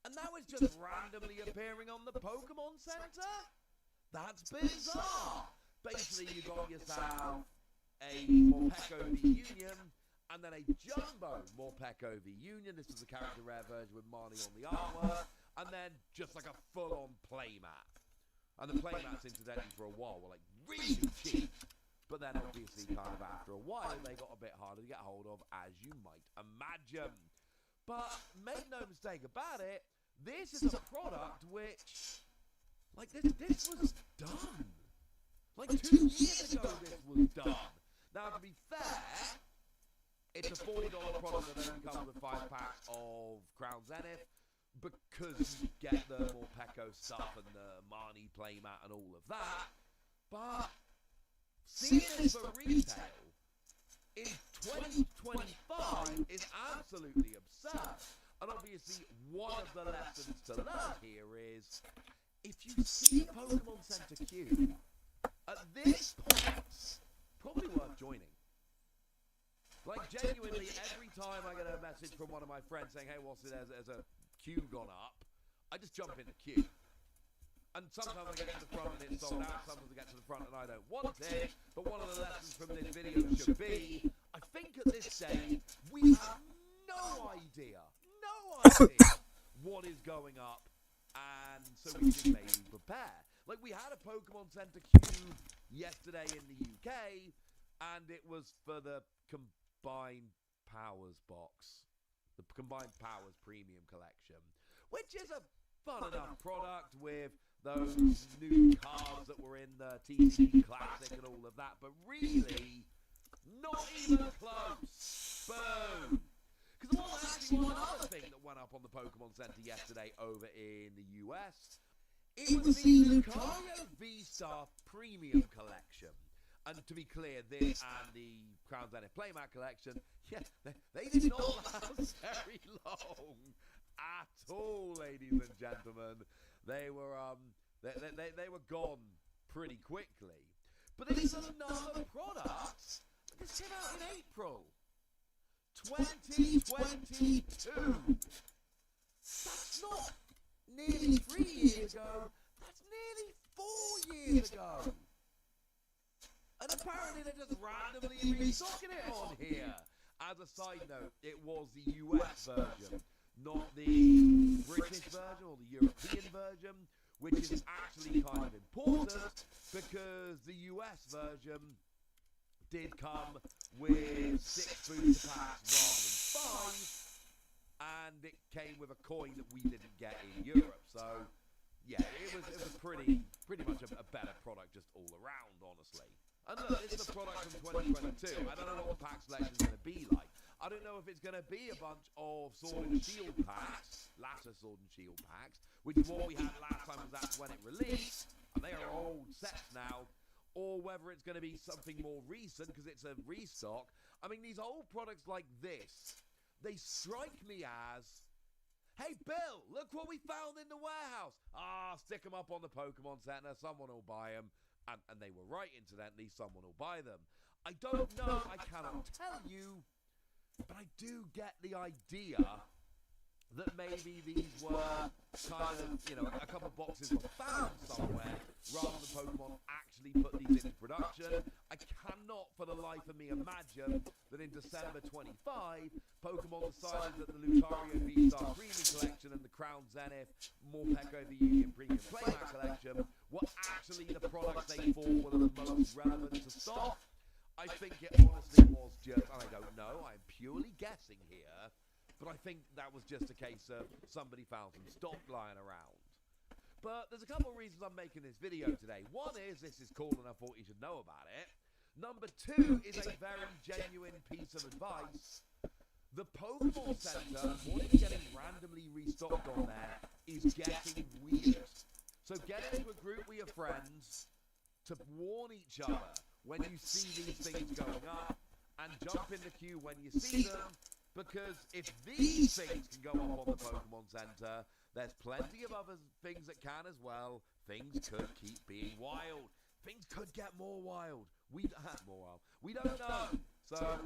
And now it's just randomly appearing on the Pokemon Center? That's bizarre. Basically, you got yourself a Morpeko V Union, and then a Jumbo Morpeko V Union. This was a character rare version with Marnie on the artwork, and then just like a full-on playmat. And the playmats, incidentally, for a while were like really cheap. But then obviously kind of after a while they got a bit harder to get hold of, as you might imagine. But make no mistake about it, this is a product which, like, this was done. Like 2 years ago this was done. Now to be fair, it's a $40 product that only comes with 5 packs of Crown Zenith, because you get the Morpeko stuff and the Marnie playmat and all of that. But seeing this for retail in 2025 is absolutely absurd. And obviously, one of the lessons to learn here is, if you see a Pokemon Center queue, at this point, probably worth joining. Like, genuinely, every time I get a message from one of my friends saying, hey, what's it, there's a queue gone up, I just jump in the queue. And sometimes I get to the front and it's sold out, sometimes I get to the front and I don't want it, but one of the lessons from this video should be, I think at this stage, we have no idea what is going up, and so we should maybe prepare. Like, we had a Pokemon Center queue yesterday in the UK, and it was for the Combined Powers box, the Combined Powers Premium Collection, which is a fun enough product with those new cards that were in the TCG Classic and all of that, but really, not even close. Boom! Because there was actually one other thing that went up on the Pokemon Center yesterday over in the US. It was the Lucario V-Star Premium Collection. And to be clear, this and the Crown Zenith Playmat Collection, yeah, they did not last very long at all, ladies and gentlemen. They were they were gone pretty quickly. But this is another product. This came out in April 2022. That's not nearly 3 years ago. That's nearly 4 years ago. And apparently they're just randomly restocking it on here. As a side note, it was the US version, not the British version or the European version, which is actually kind of important because the US version did come with 6 booster packs rather than 5, and it came with a coin that we didn't get in Europe. So yeah, it was pretty much a better product just all around, honestly. And look, this is a product from 2022. I don't know what the pack selection is going to be like. I don't know if it's going to be a bunch of Sword and Shield packs, latter Sword and Shield packs, which is what we had last time, because that's when it released, and they are old sets now, or whether it's going to be something more recent, because it's a restock. I mean, these old products like this, they strike me as, hey, Bill, look what we found in the warehouse. Stick them up on the Pokemon Center, someone will buy them. And they were right, incidentally, someone will buy them. I don't know, I cannot tell you, but I do get the idea that maybe these were kind of, a couple of boxes were found somewhere rather than Pokemon actually put these into production. I cannot for the life of me imagine that in December 25, Pokemon decided that the Lucario V-Star Premium Collection and the Crown Zenith Morpeko the Union Premium Playmat Collection were actually the products they thought were the most relevant to stock. I think it honestly was just, and I don't know, I'm purely guessing here, but I think that was just a case of somebody found some stock lying around. But there's a couple of reasons I'm making this video today. One is this is cool and I thought you should know about it. Number two is a very genuine piece of advice. The Pokemon Center, what is getting randomly restocked on there, is getting weird. So get into a group with your friends to warn each other when you see these things going up, and jump in the queue when you see them. Because if these things can go up on the Pokemon Center, there's plenty of other things that can as well. Things could keep being wild. Things could get more wild. We don't know. So,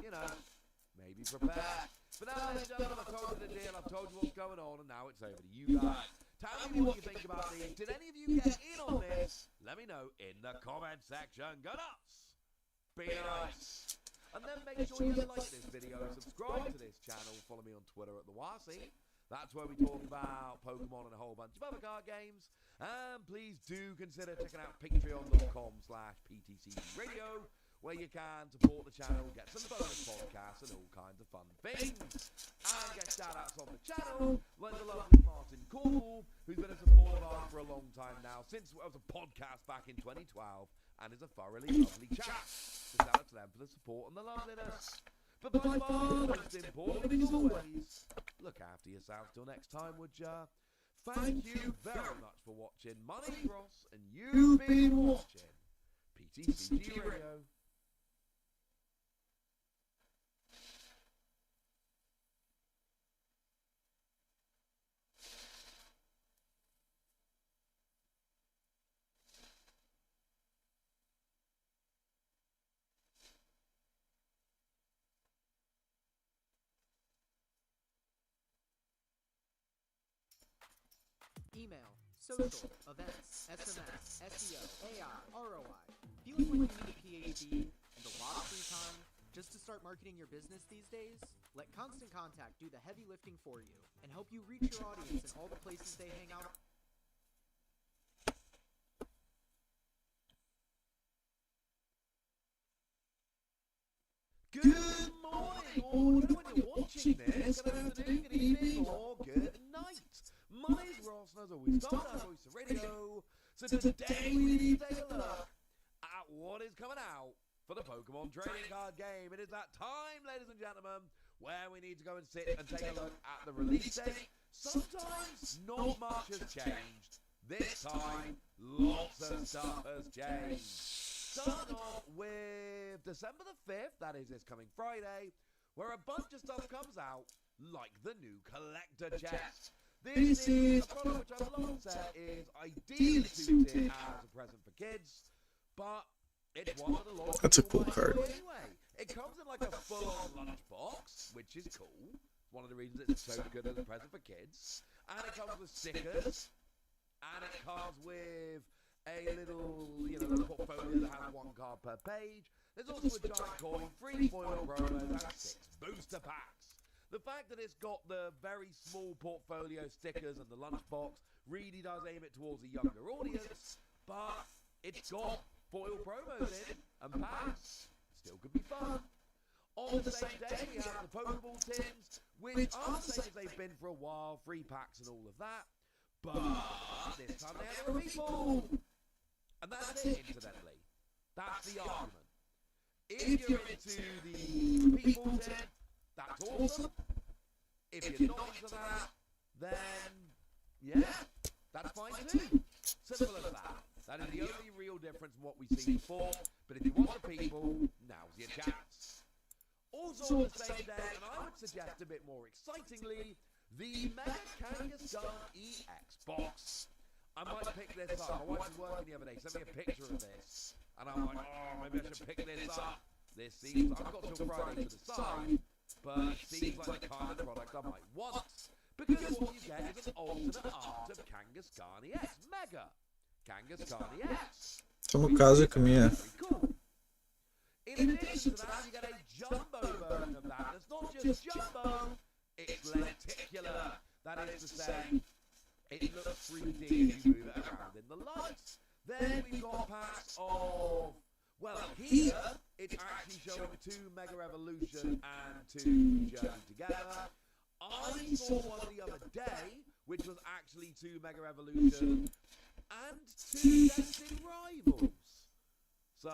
maybe prepare. But now, ladies and gentlemen, I've told you the deal. I've told you what's going on, and now it's over to you guys. Tell me what you think about these. Did any of you get in on this? Let me know in the comment section. Go nuts! Be nice! And then make sure you like this video, subscribe to this channel, follow me on Twitter at @TheWasi. That's where we talk about Pokemon and a whole bunch of other card games. And please do consider checking out patreon.com/PTCradio, where you can support the channel, get some bonus podcasts and all kinds of fun things. And get shout-outs on the channel, like the lovely Martin Cornwall, who's been a supporter of ours for a long time now, since it was a podcast back in 2012, and is a thoroughly lovely chap. So shout out to them for the support and the loveliness. But by far the most important thing as always, look after yourselves till next time, would ya? Thank you very much for watching. My name's Ross, and you've been watching PTCG Radio. Email, social, events, SMS, SEO, AI, ROI. Feeling like you need a PhD and a lot of free time just to start marketing your business these days? Let Constant Contact do the heavy lifting for you and help you reach your audience in all the places they hang out. Good morning, or when you're watching this, good afternoon, good evening, or good night. My name's Ross, and as always, start our voice of radio. So today we need to take a look at what is coming out for the Pokemon trading card game. It is that time, ladies and gentlemen, where we need to go and sit and take a look at the release date. Sometimes not much has changed. This time, lots of stuff has changed. Starting off with December the 5th, that is this coming Friday, where a bunch of stuff comes out, like the new collector chest. This is a product which I've long said is ideally suited as a present for kids, but it's one that a lot of That's a people cool might card. enjoy anyway. It comes in like a full-on lunchbox, which is cool. One of the reasons it's so good as a present for kids. And it comes with stickers, and it comes with a little, little portfolio that has one card per page. There's also a giant coin, 3 foil promos, and 6 booster packs. The fact that it's got the very small portfolio stickers and the lunchbox really does aim it towards a younger audience, but it's got foil promos in and packs. Still could be fun. On the same day, we have the Pokeball tins, which are the same as they've been for a while, 3 packs and all of that. But this time they have a repeat ball. And that's it, incidentally. That's the argument. If you're into the repeat ball tin, that's awesome. If you're not into that, then, yeah, that's fine too. Simple as that. That is the only real difference from what we've seen before. But if you want the people, now's your chance. Also on the same day, and I would suggest a bit more excitingly, the Mega Kangaskhan EX box. I might pick this up. My wife was working the other day, sent me a picture of this. And I'm like, oh, maybe I should pick this up. This seems, I've got till Friday to decide, but it seems like the kind of product I might want. Because what you get is an alternate art of Kangaskhan EX Mega. Kangaskhan EX. Isso no caso é que minha. Very cool. In addition to that, you get a jumbo version of that. It's not just jumbo, it's lenticular. That is to say, it looks 3D as you move it around in the lights. Then we've got packs of, well, here it's actually showing 2 Mega Evolution and 2 Journey Together. I saw one the other day, which was actually 2 Mega Evolution and 2 Destined Rivals. So,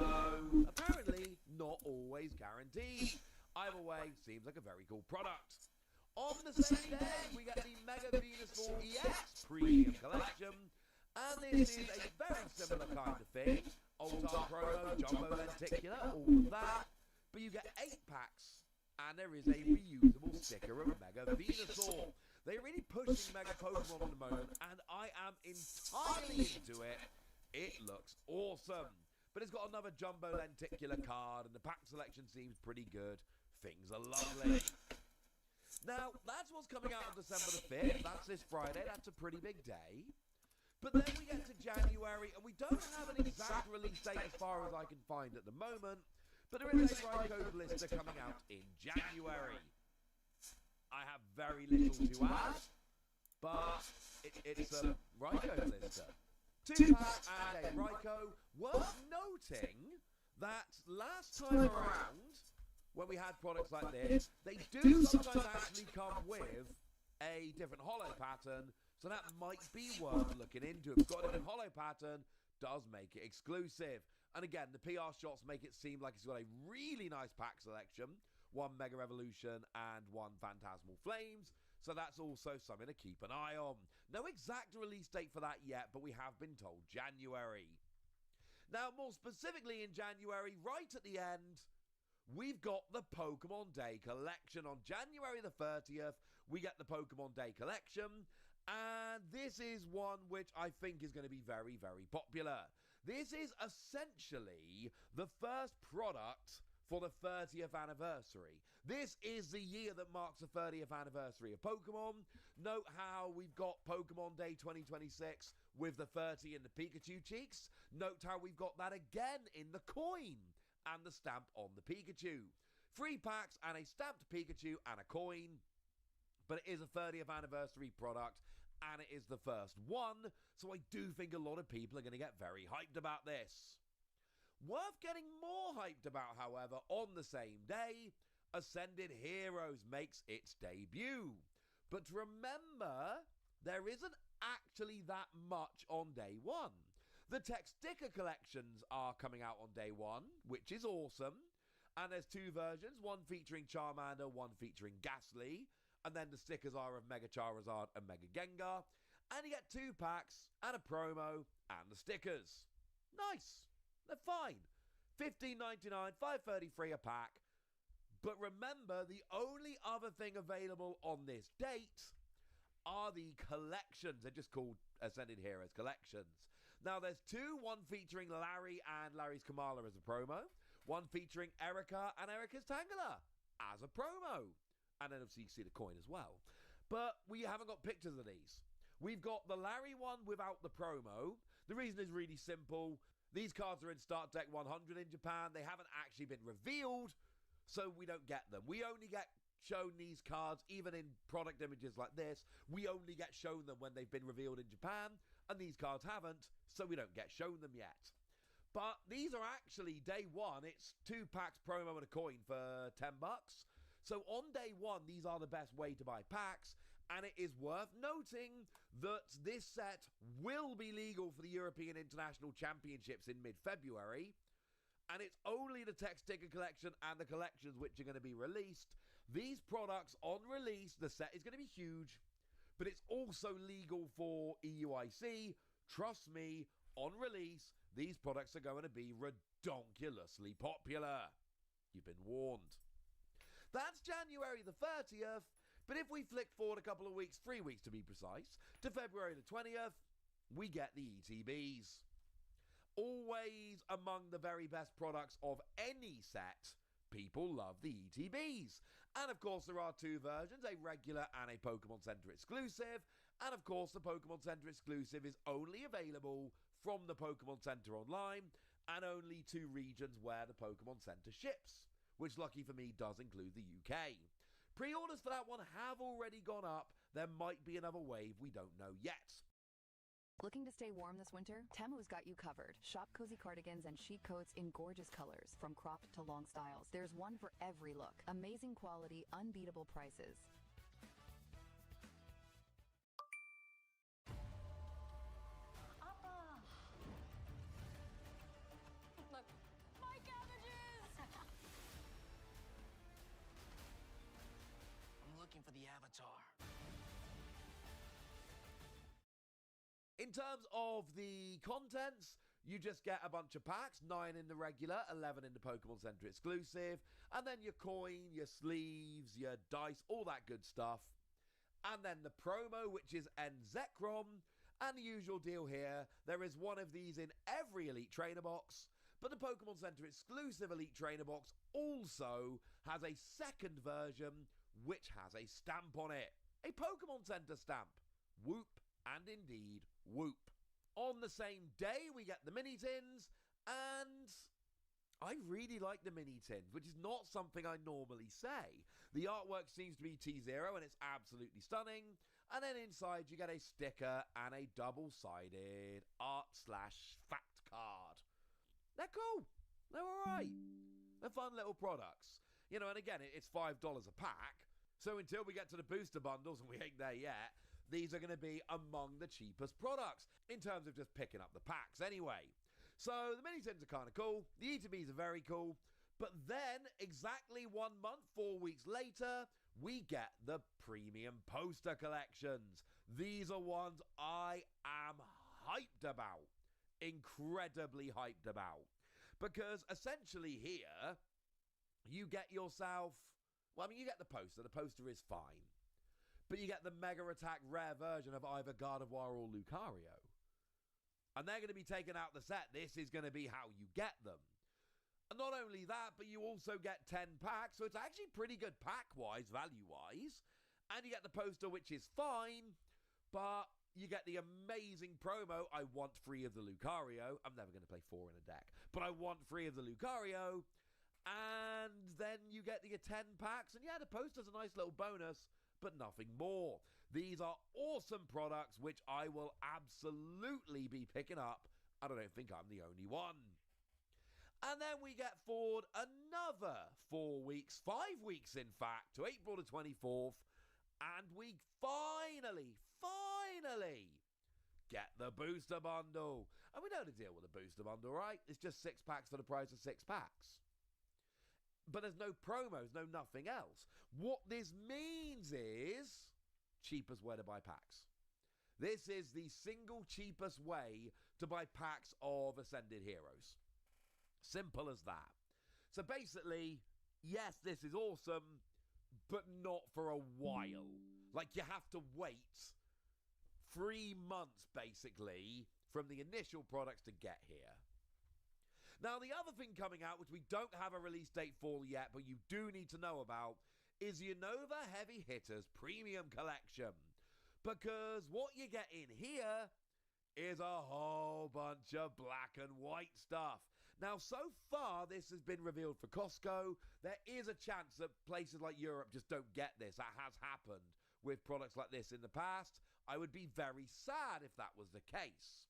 apparently, not always guaranteed. Either way, seems like a very cool product. On the same day, we get the Mega Venusaur EX Premium Collection. And this is a very similar kind of thing. Old Art Promo, Jumbo Lenticular, all of that. But you get 8 packs, and there is a reusable sticker of Mega Venusaur. They're really pushing Mega Pokemon at the moment, and I am entirely into it. It looks awesome. But it's got another Jumbo Lenticular card, and the pack selection seems pretty good. Things are lovely. Now, that's what's coming out on December the 5th. That's this Friday. That's a pretty big day. But then we get to January, and we don't have an exact release date as far as I can find at the moment. But there is a Raikou blister coming out in January. I have very little to add, but it's a Raikou blister. 2 packs and a Raikou. Worth noting that last time around, when we had products like this, they do sometimes actually come with a different holo pattern, so that might be worth looking into. If it's got a different holo pattern, does make it exclusive. And again, the PR shots make it seem like it's got a really nice pack selection. 1 Mega Evolution and 1 Phantasmal Flames. So that's also something to keep an eye on. No exact release date for that yet, but we have been told January. Now, more specifically in January, right at the end, we've got the Pokemon Day Collection. On January the 30th, we get the Pokemon Day Collection. And this is one which I think is going to be very, very popular. This is essentially the first product for the 30th anniversary. This is the year that marks the 30th anniversary of Pokemon. Note how we've got Pokemon Day 2026 with the 30 in the Pikachu cheeks. Note how we've got that again in the coin and the stamp on the Pikachu. 3 packs and a stamped Pikachu and a coin. But it is a 30th anniversary product, and it is the first one, so I do think a lot of people are going to get very hyped about this. Worth getting more hyped about, however, on the same day, Ascended Heroes makes its debut. But remember, there isn't actually that much on day one. The tech sticker collections are coming out on day one, which is awesome. And there's 2 versions, one featuring Charmander, one featuring Ghastly. And then the stickers are of Mega Charizard and Mega Gengar. And you get 2 packs and a promo and the stickers. Nice. They're fine. $15.99, $5.33 a pack. But remember, the only other thing available on this date are the collections. They're just called Ascended Heroes Collections. Now, there's 2, one featuring Larry and Larry's Kamala as a promo. One featuring Erica and Erica's Tangela as a promo. And then obviously you can see the coin as well. But we haven't got pictures of these. We've got the Larry one without the promo. The reason is really simple. These cards are in Start Deck 100 in Japan. They haven't actually been revealed, so we don't get them. We only get shown these cards, even in product images like this. We only get shown them when they've been revealed in Japan, and these cards haven't, so we don't get shown them yet. But these are actually day one. It's 2 packs, promo, and a coin for $10. So on day one, these are the best way to buy packs, and it is worth noting that this set will be legal for the European International Championships in mid-February, and it's only the tech sticker collection and the collections which are going to be released. These products on release, the set is going to be huge, but it's also legal for EUIC. Trust me, on release, these products are going to be redonkulously popular. You've been warned. That's January the 30th, but if we flick forward a couple of weeks, 3 weeks to be precise, to February the 20th, we get the ETBs. Always among the very best products of any set people love the ETBs. And of course, there are two versions, a regular and a Pokemon Center exclusive. And of course, the Pokemon Center exclusive is only available from the Pokemon Center online and only to regions where the Pokemon Center ships, which, lucky for me, does include the UK. Pre-orders for that one have already gone up. There might be another wave, we don't know yet. Looking to stay warm this winter? Temu's got you covered. Shop cozy cardigans and chic coats in gorgeous colors, from cropped to long styles. There's one for every look. Amazing quality, unbeatable prices. Appa! Look, my cabbages! I'm looking for the avatar. In terms of the contents, you just get a bunch of packs, 9 in the regular, 11 in the Pokemon Center exclusive, and then your coin, your sleeves, your dice, all that good stuff. And then the promo, which is Zekrom, and the usual deal here, there is one of these in every Elite Trainer box, but the Pokemon Center exclusive Elite Trainer box also has a second version, which has a stamp on it. A Pokemon Center stamp. Whoop, and indeed, whoop. On the same day, we get the mini tins, and I really like the mini tins, which is not something I normally say. The artwork seems to be T0, and it's absolutely stunning. And then inside, you get a sticker and a double-sided art/fact card. They're cool. They're all right. They're fun little products. You know, and again, it's $5 a pack. So until we get to the booster bundles, and we ain't there yet, these are going to be among the cheapest products in terms of just picking up the packs anyway. So the mini tins are kind of cool. The ETBs are very cool. But then, exactly 1 month, 4 weeks later, we get the premium poster collections. These are ones I am hyped about. Incredibly hyped about. Because essentially here, you get yourself... Well, I mean, you get the poster. The poster is fine. But you get the Mega Attack rare version of either Gardevoir or Lucario. And they're going to be taken out the set. This is going to be how you get them. And not only that, but you also get 10 packs. So it's actually pretty good pack-wise, value-wise. And you get the poster, which is fine. But you get the amazing promo, I want 3 of the Lucario. I'm never going to play 4 in a deck. But I want 3 of the Lucario. And then you get the 10 packs. And yeah, the poster's a nice little bonus, but nothing more. These are awesome products, which I will absolutely be picking up. And I don't think I'm the only one. And then we get forward another 4 weeks, 5 weeks in fact, to April the 24th. And we finally get the booster bundle. And we know the deal with the booster bundle, right? It's just 6 packs for the price of 6 packs. But there's no promos, no nothing else. What this means is cheapest way to buy packs. This is the single cheapest way to buy packs of Ascended Heroes. Simple as that. So basically, yes, this is awesome, but not for a while. Like, you have to wait 3 months, basically, from the initial products to get here. Now, the other thing coming out, which we don't have a release date for yet, but you do need to know about, is Unova Heavy Hitters Premium Collection. Because what you get in here is a whole bunch of black and white stuff. Now, so far, this has been revealed for Costco. There is a chance that places like Europe just don't get this. That has happened with products like this in the past. I would be very sad if that was the case.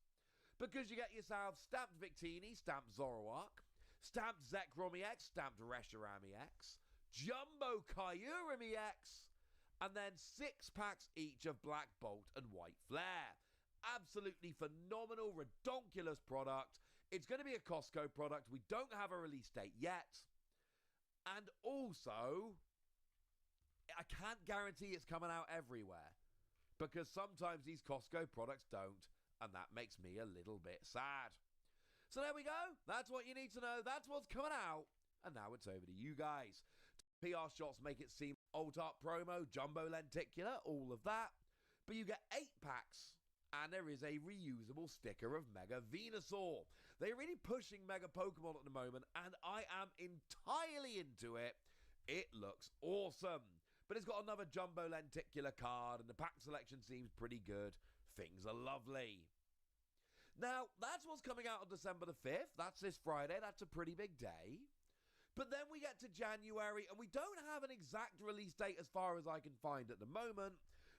Because you get yourself stamped Victini, stamped Zoroark, stamped Zekrom EX, stamped Reshiram EX, Jumbo Kyurem EX, and then 6 packs each of Black Bolt and White Flare. Absolutely phenomenal, redonkulous product. It's going to be a Costco product. We don't have a release date yet. And also, I can't guarantee it's coming out everywhere. Because sometimes these Costco products don't. And that makes me a little bit sad. So there we go. That's what you need to know. That's what's coming out. And now it's over to you guys. PR shots make it seem Alt Art promo, Jumbo Lenticular, all of that. But you get 8 packs And there is a reusable sticker of Mega Venusaur. They're really pushing Mega Pokemon at the moment, and I am entirely into it. It looks awesome. But it's got another Jumbo Lenticular card, and the pack selection seems pretty good. Things are lovely. Now, that's what's coming out on December the 5th. That's this Friday. That's a pretty big day. But then we get to January, and we don't have an exact release date as far as I can find at the moment,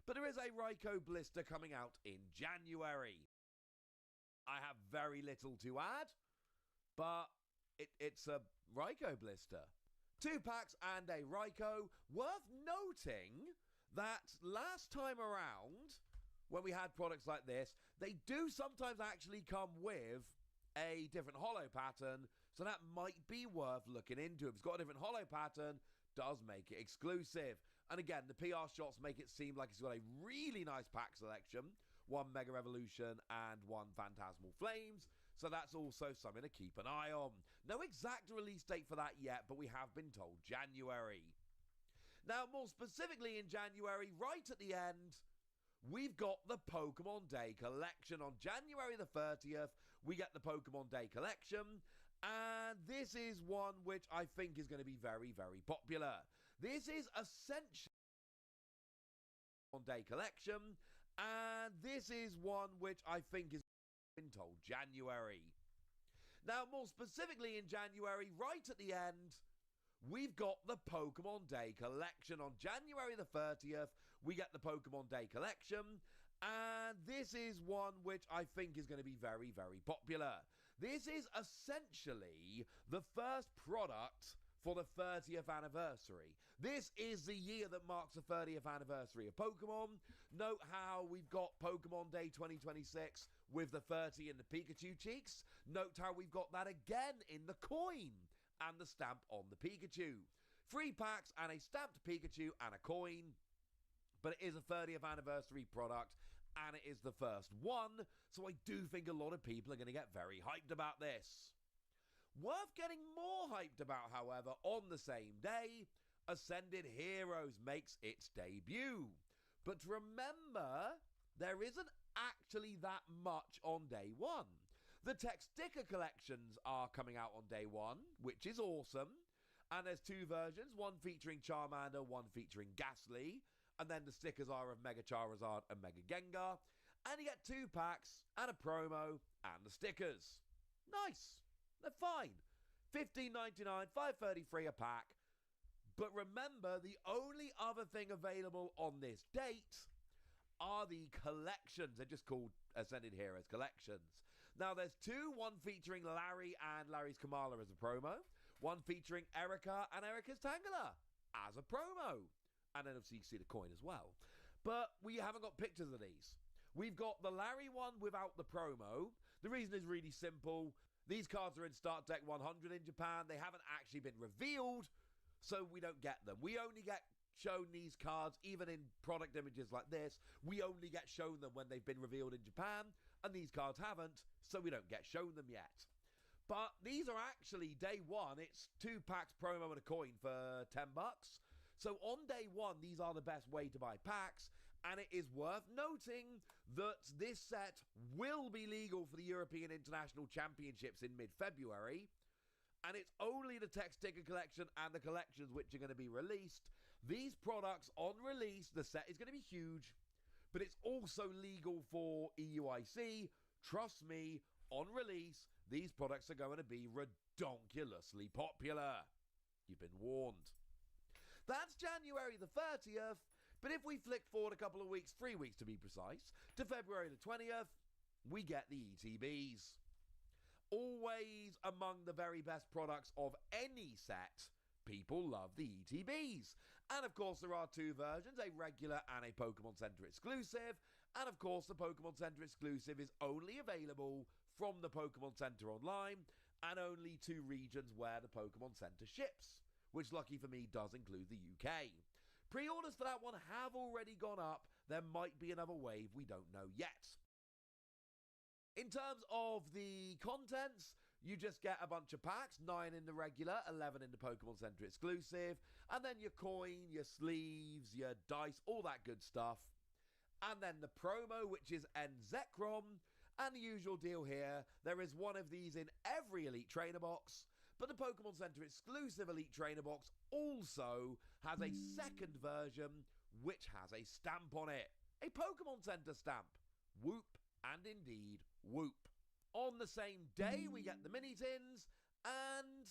but there is a Raikou blister coming out in January. I have very little to add, but it's a Raikou blister. 2 packs and a Raikou. Worth noting that last time around, when we had products like this, they do sometimes actually come with a different holo pattern, so that might be worth looking into. If it's got a different holo pattern, does make it exclusive. And again, the PR shots make it seem like it's got a really nice pack selection, 1 Mega Revolution and 1 Phantasmal Flames, so that's also something to keep an eye on. No exact release date for that yet, but we have been told January. Now, more specifically in January, right at the end, we've got the Pokemon Day Collection. On January the 30th, we get the Pokemon Day Collection, and this is one which I think is going to be very, very popular. This is essentially Pokemon Day Collection, and this is one which I think is been told January. Now, more specifically in January, right at the end, we've got the Pokemon Day Collection. On January the 30th, we get the Pokemon Day Collection, and this is one which I think is going to be very, very popular. This is essentially the first product for the 30th anniversary. This is the year that marks the 30th anniversary of Pokemon. Note how we've got Pokemon Day 2026 with the 30 in the Pikachu cheeks. Note how we've got that again in the coin and the stamp on the Pikachu. 3 packs and a stamped Pikachu and a coin. But it is a 30th anniversary product, and it is the first one, so I do think a lot of people are going to get very hyped about this. Worth getting more hyped about, however, on the same day, Ascended Heroes makes its debut. But remember, there isn't actually that much on day one. The tech sticker collections are coming out on day one, which is awesome. And there's 2 versions, one featuring Charmander, one featuring Ghastly. And then the stickers are of Mega Charizard and Mega Gengar. And you get 2 packs and a promo and the stickers. Nice. They're fine. $15.99, $5.33 a pack. But remember, the only other thing available on this date are the collections. They're just called Ascended Heroes collections. Now, there's 2, one featuring Larry and Larry's Kamala as a promo, one featuring Erica and Erica's Tangela as a promo. And then obviously you see the coin as well. But we haven't got pictures of these. We've got the Larry one without the promo. The reason is really simple. These cards are in Start Deck 100 in Japan. They haven't actually been revealed, so we don't get them. We only get shown these cards, even in product images like this. We only get shown them when they've been revealed in Japan, and these cards haven't, so we don't get shown them yet. But these are actually day one. It's 2 packs promo and a coin for $10. So on day one, these are the best way to buy packs, and it is worth noting that this set will be legal for the European International Championships in mid-February, and it's only the tech sticker collection and the collections which are going to be released. These products on release, the set is going to be huge, but it's also legal for EUIC. Trust me, on release, these products are going to be redonkulously popular. You've been warned. That's January the 30th, but if we flick forward a couple of weeks, 3 weeks to be precise, to February the 20th, we get the ETBs. Always among the very best products of any set, people love the ETBs. And of course there are 2 versions, a regular and a Pokemon Center exclusive, and of course the Pokemon Center exclusive is only available from the Pokemon Center online, and only 2 regions where the Pokemon Center ships, which, lucky for me, does include the UK. Pre-orders for that one have already gone up. There might be another wave, we don't know yet. In terms of the contents, you just get a bunch of packs, 9 in the regular, 11 in the Pokemon Center exclusive, and then your coin, your sleeves, your dice, all that good stuff. And then the promo, which is Nzekrom. And the usual deal here, there is one of these in every Elite Trainer box, but the Pokemon Center exclusive Elite Trainer box also has a second version which has a stamp on it. A Pokemon Center stamp. Whoop, and indeed, whoop. On the same day, we get the mini tins, and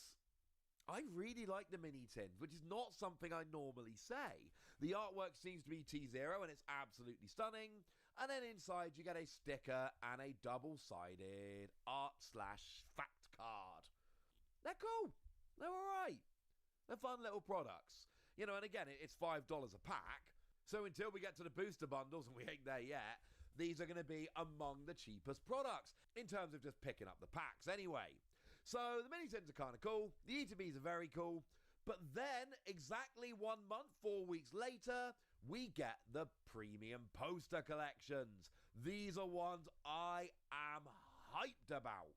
I really like the mini tins, which is not something I normally say. The artwork seems to be T0, and it's absolutely stunning. And then inside, you get a sticker and a double-sided art/fact card. They're cool. They're all right. They're fun little products. You know, and again, it's $5 a pack. So until we get to the booster bundles, and we ain't there yet, these are going to be among the cheapest products in terms of just picking up the packs anyway. So the mini tins are kind of cool. The ETBs are very cool. But then, exactly 1 month, 4 weeks later, we get the premium poster collections. These are ones I am hyped about.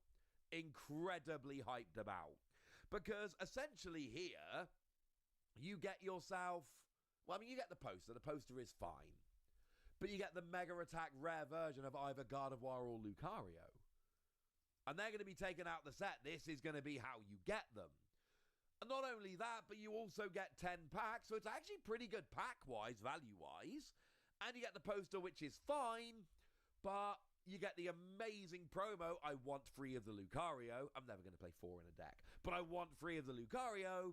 Incredibly hyped about. Because essentially here, you get yourself... Well, I mean, you get the poster. The poster is fine. But you get the Mega Attack rare version of either Gardevoir or Lucario. And they're going to be taken out the set. This is going to be how you get them. And not only that, but you also get 10 packs. So it's actually pretty good pack-wise, value-wise. And you get the poster, which is fine. But you get the amazing promo. I want 3 of the Lucario. I'm never going to play 4 in a deck. But I want 3 of the Lucario.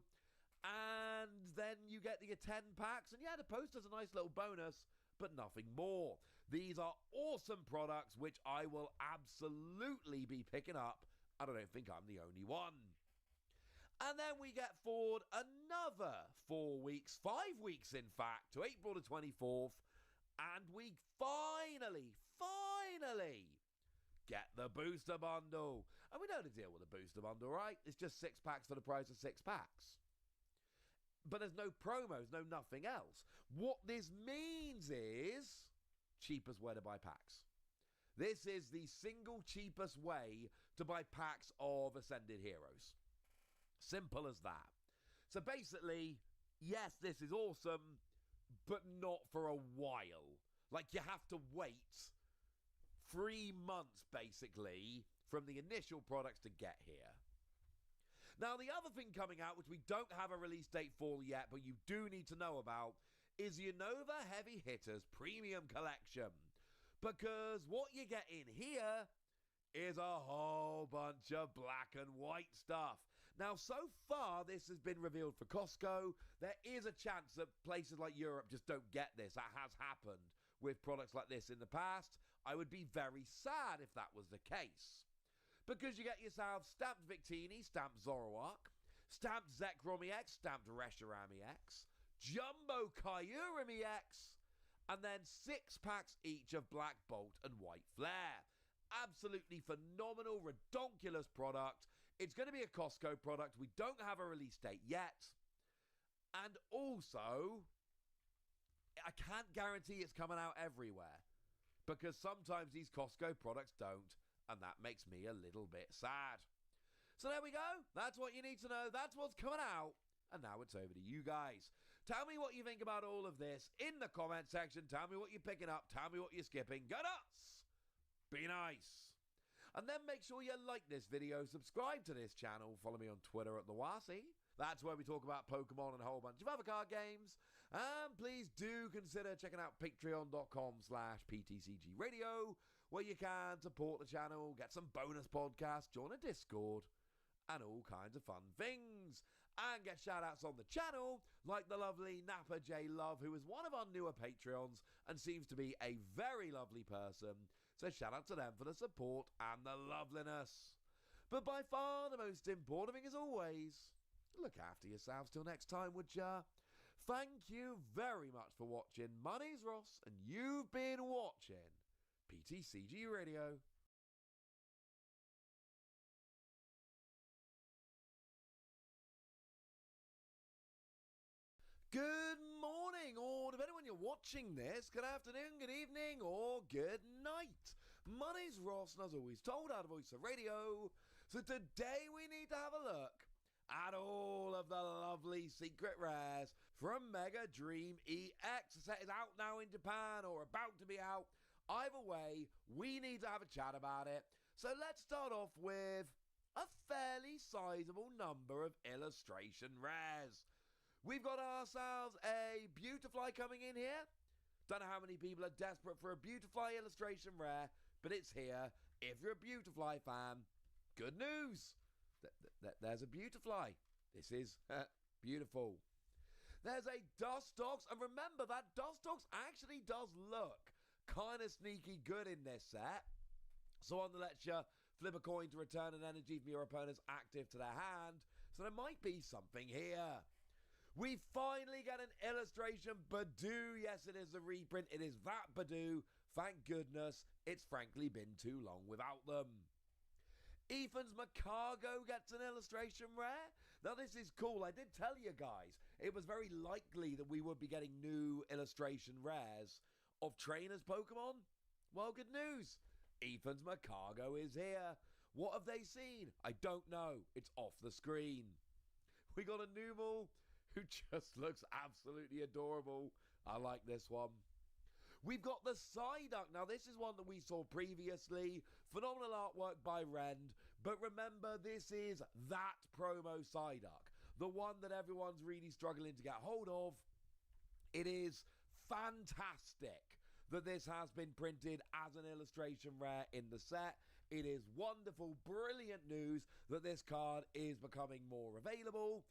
And then you get the 10 packs. And yeah, the poster's a nice little bonus, but nothing more. These are awesome products, which I will absolutely be picking up. And I don't think I'm the only one. And then we get forward another 4 weeks, 5 weeks in fact, to April the 24th. And we finally get the booster bundle. And we know the deal with the booster bundle, right? It's just 6 packs for the price of 6 packs. But there's no promos, no nothing else. What this means is cheapest way to buy packs. This is the single cheapest way to buy packs of Ascended Heroes. Simple as that. So basically, yes, this is awesome, but not for a while. Like, you have to wait 3 months, basically, from the initial products to get here. Now, the other thing coming out, which we don't have a release date for yet, but you do need to know about, is the Unova Heavy Hitters Premium Collection. Because what you get in here is a whole bunch of black and white stuff. Now, so far, this has been revealed for Costco. There is a chance that places like Europe just don't get this. That has happened with products like this in the past. I would be very sad if that was the case. Because you get yourself stamped Victini, stamped Zoroark, stamped Zekrom EX, stamped Reshiram EX, Jumbo Kyurem EX, and then 6 packs each of Black Bolt and White Flare. Absolutely phenomenal, redonkulous product. It's going to be a Costco product. We don't have a release date yet. And also, I can't guarantee it's coming out everywhere. Because sometimes these Costco products don't. And that makes me a little bit sad. So there we go. That's what you need to know. That's what's coming out. And now it's over to you guys. Tell me what you think about all of this in the comment section. Tell me what you're picking up. Tell me what you're skipping. Go nuts! Be nice. And then make sure you like this video, subscribe to this channel, follow me on Twitter at @TheWasi. That's where we talk about Pokemon and a whole bunch of other card games. And please do consider checking out patreon.com/PTCGradio, where you can support the channel, get some bonus podcasts, join a Discord, and all kinds of fun things. And get shout-outs on the channel, like the lovely Napa J Love, who is one of our newer Patreons and seems to be a very lovely person. So shout out to them for the support and the loveliness. But by far the most important thing, as always, look after yourselves till next time, would ya? Thank you very much for watching. My name's Ross, and you've been watching PTCG Radio. Good morning, or depending when you're watching this, good afternoon, good evening, or good night. My name's Ross, and as always told, out of Voice of Radio. So today we need to have a look and all of the lovely secret rares from Mega Dream EX. The set is out now in Japan, or about to be out. Either way, we need to have a chat about it. So let's start off with a fairly sizable number of illustration rares. We've got ourselves a Beautifly coming in here. Don't know how many people are desperate for a Beautifly illustration rare, but it's here. If you're a Beautifly fan, good news. There's a Beautifly. This is beautiful. There's a Dustox, and remember that Dustox actually does look kind of sneaky good in this set. So one that lets you flip a coin to return an energy from your opponent's active to their hand. So there might be something here. We finally get an illustration Badoo. Yes, it is a reprint. It is that Badoo. Thank goodness. It's frankly been too long without them. Ethan's Macargo gets an illustration rare. Now this is cool. I did tell you guys it was very likely that we would be getting new illustration rares of trainers Pokemon. Well, good news. Ethan's Macargo is here. What have they seen? I don't know. It's off the screen. We got a Numel who just looks absolutely adorable. I like this one. We've got the Psyduck. Now, this is one that we saw previously. Phenomenal artwork by Rend. But remember, this is that promo Psyduck. The one that everyone's really struggling to get hold of. It is fantastic that this has been printed as an illustration rare in the set. It is wonderful, brilliant news that this card is becoming more available.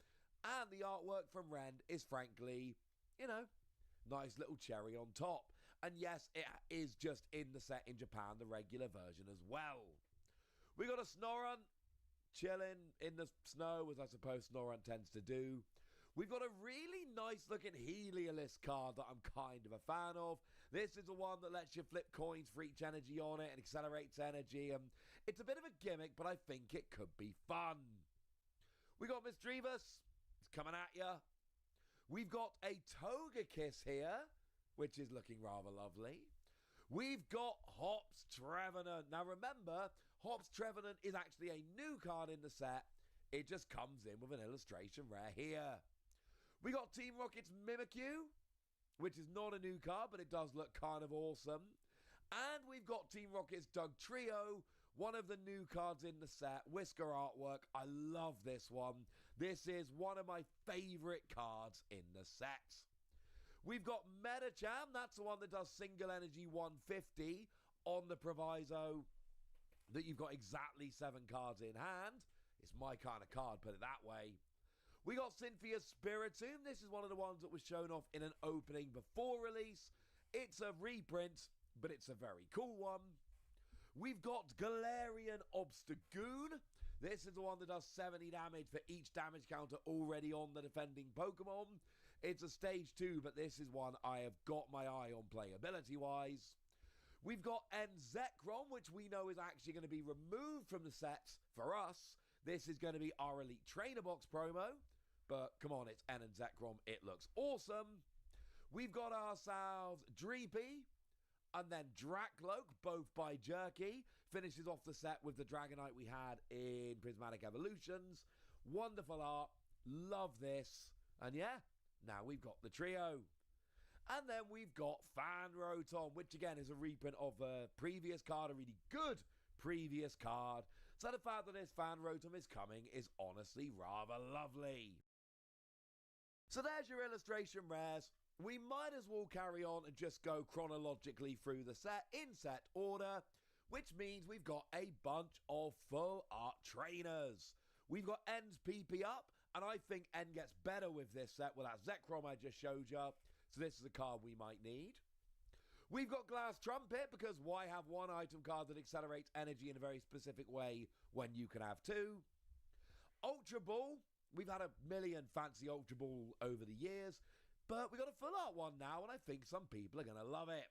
And the artwork from Rend is frankly, nice little cherry on top. And yes, it is just in the set in Japan, the regular version as well. We got a Snorunt chilling in the snow, as I suppose Snorunt tends to do. We've got a really nice looking Heliolisk card that I'm kind of a fan of. This is the one that lets you flip coins for each energy on it and accelerates energy. It's a bit of a gimmick, but I think it could be fun. We got Misdreavus. It's coming at you. We've got a Togekiss here, which is looking rather lovely. We've got Hops Trevenant. Now remember, Hops Trevenant is actually a new card in the set. It just comes in with an illustration rare here. We got Team Rocket's Mimikyu, which is not a new card, but it does look kind of awesome. And we've got Team Rocket's Doug Trio, one of the new cards in the set. Whisker artwork. I love this one. This is one of my favorite cards in the set. We've got Metacham. That's the one that does single energy 150 on the proviso that you've got exactly 7 cards in hand. It's my kind of card, put it that way. We got Cynthia Spiritomb. This is one of the ones that was shown off in an opening before release. It's a reprint, but it's a very cool one. We've got Galarian Obstagoon. This is the one that does 70 damage for each damage counter already on the defending Pokemon. It's a stage 2, but this is one I have got my eye on playability-wise. We've got Zekrom, which we know is actually going to be removed from the sets for us. This is going to be our Elite Trainer Box promo. But come on, it's Zekrom. It looks awesome. We've got ourselves Dreepy and then Dracloak, both by Jerky. Finishes off the set with the Dragonite we had in Prismatic Evolutions. Wonderful art. Love this. And yeah, now we've got the trio. And then we've got Fan Rotom, which again is a reprint of a previous card, a really good previous card. So the fact that this Fan Rotom is coming is honestly rather lovely. So there's your illustration rares. We might as well carry on and just go chronologically through the set in set order, which means we've got a bunch of full art trainers. We've got N's PP up, and I think N gets better with this set with that Zekrom I just showed you. So this is a card we might need. We've got Glass Trumpet, because why have one item card that accelerates energy in a very specific way when you can have 2? Ultra Ball. We've had a million fancy Ultra Ball over the years, but we got a full art one now, and I think some people are going to love it.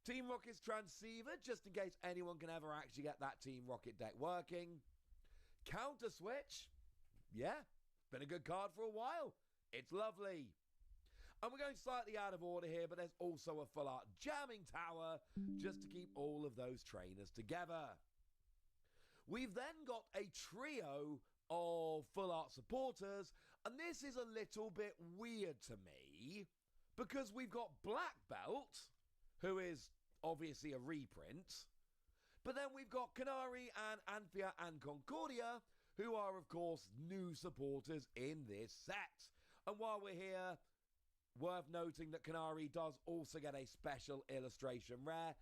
Team Rocket's Transceiver, just in case anyone can ever actually get that Team Rocket deck working. Counter Switch. Yeah, been a good card for a while. It's lovely. And we're going slightly out of order here, but there's also a full art Jamming Tower, just to keep all of those trainers together. We've then got a trio of full art supporters, and this is a little bit weird to me because we've got Black Belt, who is obviously a reprint, but then we've got Canary and Anthea and Concordia, who are of course new supporters in this set. And while we're here, worth noting that Canary does also get a special illustration rare,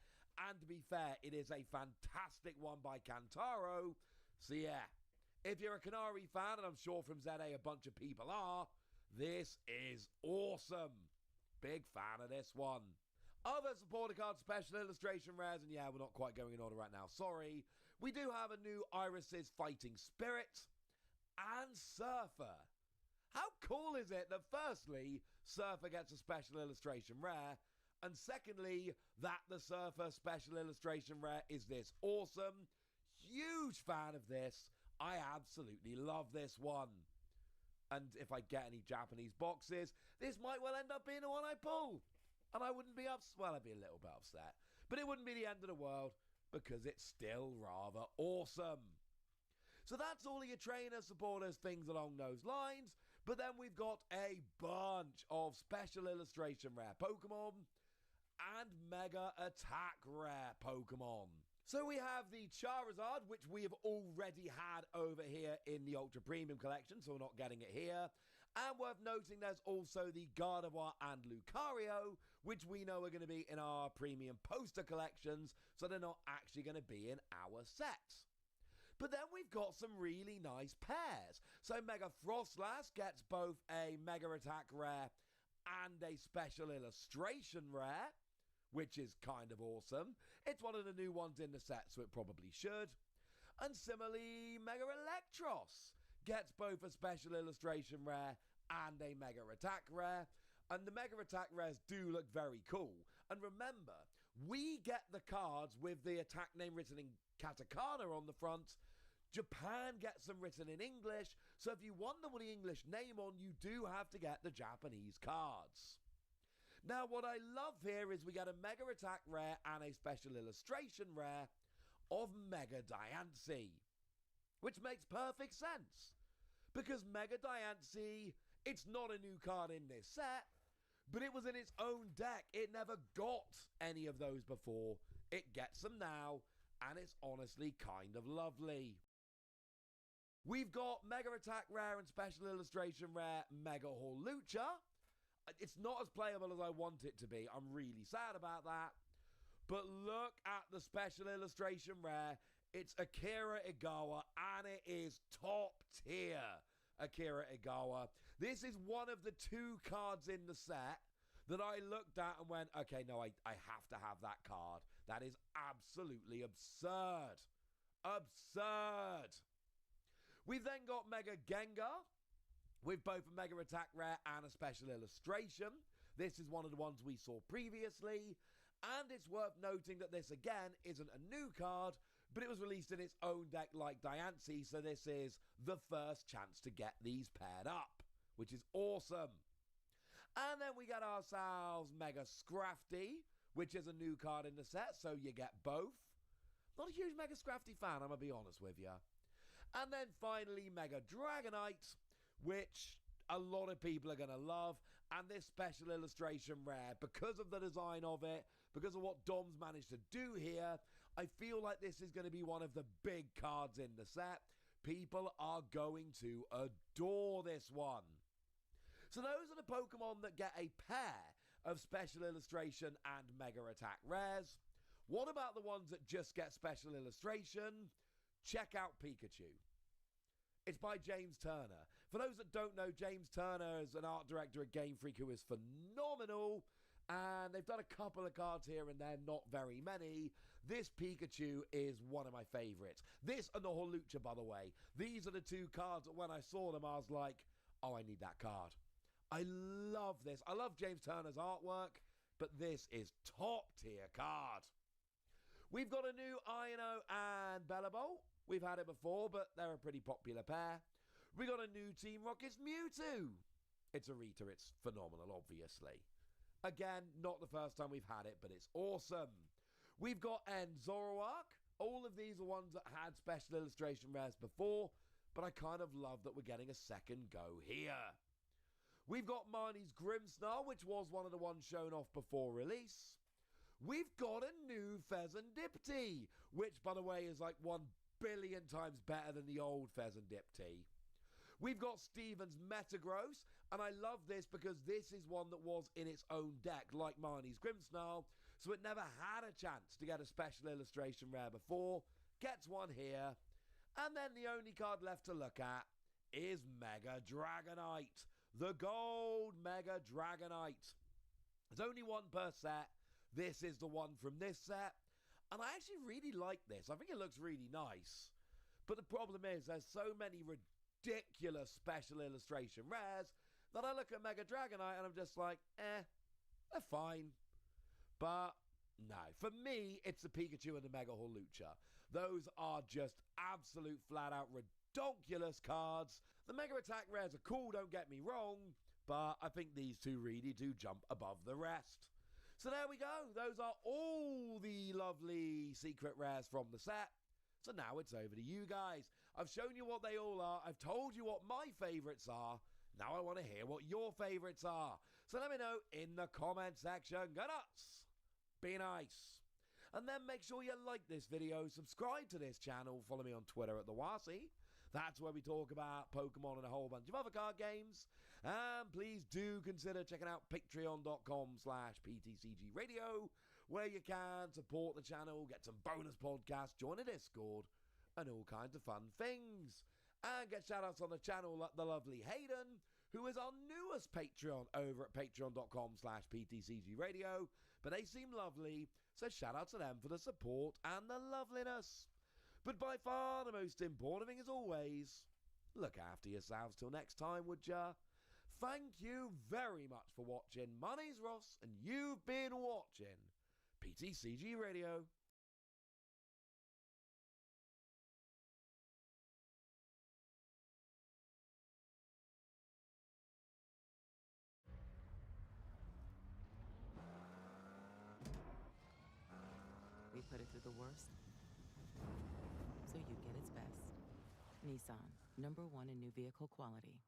and to be fair, it is a fantastic one by Kantaro. So yeah, if you're a Canary fan, and I'm sure from ZA a bunch of people are, this is awesome. Big fan of this one. Other supporter card special illustration rares, and yeah, we're not quite going in order right now, sorry. We do have a new Iris's Fighting Spirit and Surfer. How cool is it that firstly, Surfer gets a special illustration rare, and secondly, that the Surfer special illustration rare is this awesome? Huge fan of this. I absolutely love this one. And if I get any Japanese boxes, this might well end up being the one I pull. And I wouldn't be upset. Well, I'd be a little bit upset. But it wouldn't be the end of the world because it's still rather awesome. So that's all of your trainer supporters, things along those lines. But then we've got a bunch of special illustration rare Pokemon and Mega Attack rare Pokemon. So we have the Charizard, which we have already had over here in the Ultra Premium collection, so we're not getting it here. And worth noting, there's also the Gardevoir and Lucario, which we know are going to be in our premium poster collections, so they're not actually going to be in our sets. But then we've got some really nice pairs. So Mega Frostlass gets both a Mega Attack rare and a special illustration rare, which is kind of awesome. It's one of the new ones in the set, so it probably should. And similarly, Mega Electros gets both a special illustration rare and a Mega Attack rare. And the Mega Attack rares do look very cool. And remember, we get the cards with the attack name written in katakana on the front. Japan gets them written in English, so if you want them with the English name on, you do have to get the Japanese cards. Now, what I love here is we get a Mega Attack rare and a special illustration rare of Mega Diancie, which makes perfect sense, because Mega Diancie, it's not a new card in this set, but it was in its own deck. It never got any of those before. It gets them now, and it's honestly kind of lovely. We've got Mega Attack rare and special illustration rare Mega Hawlucha. It's not as playable as I want it to be. I'm really sad about that. But look at the special illustration rare. It's Akira Igawa, and it is top tier Akira Igawa. This is one of the two cards in the set that I looked at and went, okay, no, I have to have that card. That is absolutely absurd. Absurd. We've then got Mega Gengar, with both a Mega Attack rare and a special illustration. This is one of the ones we saw previously, and it's worth noting that this again isn't a new card, but it was released in its own deck like Diancie, so this is the first chance to get these paired up, which is awesome. And then we get ourselves Mega Scrafty, which is a new card in the set, so you get both. Not a huge Mega Scrafty fan, I'm going to be honest with you. And then finally Mega Dragonite, which a lot of people are going to love, and this special illustration rare, because of the design of it, because of what Dom's managed to do here, I feel like this is going to be one of the big cards in the set. People are going to adore this one. So those are the Pokemon that get a pair of special illustration and Mega Attack rares. What about the ones that just get special illustration? Check out Pikachu. It's by James Turner. For those that don't know, James Turner is an art director at Game Freak who is phenomenal, and they've done a couple of cards here and there, not very many. This Pikachu is one of my favourites. This and the Hawlucha, by the way. These are the two cards that when I saw them, I was like, oh, I need that card. I love this. I love James Turner's artwork, but this is top tier card. We've got a new Ino and Bellebolt. We've had it before, but they're a pretty popular pair. We got a new Team Rocket's Mewtwo. It's a Rita, it's phenomenal, obviously. Again, not the first time we've had it, but it's awesome. We've got Zoroark. All of these are ones that had special illustration rares before, but I kind of love that we're getting a second go here. We've got Marnie's Grimmsnarl, which was one of the ones shown off before release. We've got a new Pheasantipty, which, by the way, is like 1 billion times better than the old Pheasantipty. We've got Steven's Metagross, and I love this because this is one that was in its own deck, like Marnie's Grimmsnarl, so it never had a chance to get a special illustration rare before. Gets one here. And then the only card left to look at is Mega Dragonite, the gold Mega Dragonite. There's only one per set. This is the one from this set. And I actually really like this. I think it looks really nice. But the problem is there's so many ridiculous special illustration rares that I look at Mega Dragonite and I'm just like, they're fine. But no, for me, it's the Pikachu and the Mega Hawlucha. Those are just absolute flat-out ridiculous cards. The Mega Attack rares are cool, don't get me wrong, but I think these two really do jump above the rest. So there we go. Those are all the lovely secret rares from the set. So now it's over to you guys. I've shown you what they all are. I've told you what my favourites are. Now I want to hear what your favourites are. So let me know in the comment section. Go nuts! Be nice. And then make sure you like this video, subscribe to this channel, follow me on Twitter at TheWasi. That's where we talk about Pokemon and a whole bunch of other card games. And please do consider checking out patreon.com/PTCGradio, where you can support the channel, get some bonus podcasts, join a Discord, and all kinds of fun things. And get shout-outs on the channel like the lovely Hayden, who is our newest Patreon over at patreon.com/PTCGradio. But they seem lovely, so shout-out to them for the support and the loveliness. But by far the most important thing is always, look after yourselves till next time, would ya? Thank you very much for watching. My name's Ross, and you've been watching PTCG Radio. We put it through the worst, so you get its best. Nissan, #1 in new vehicle quality.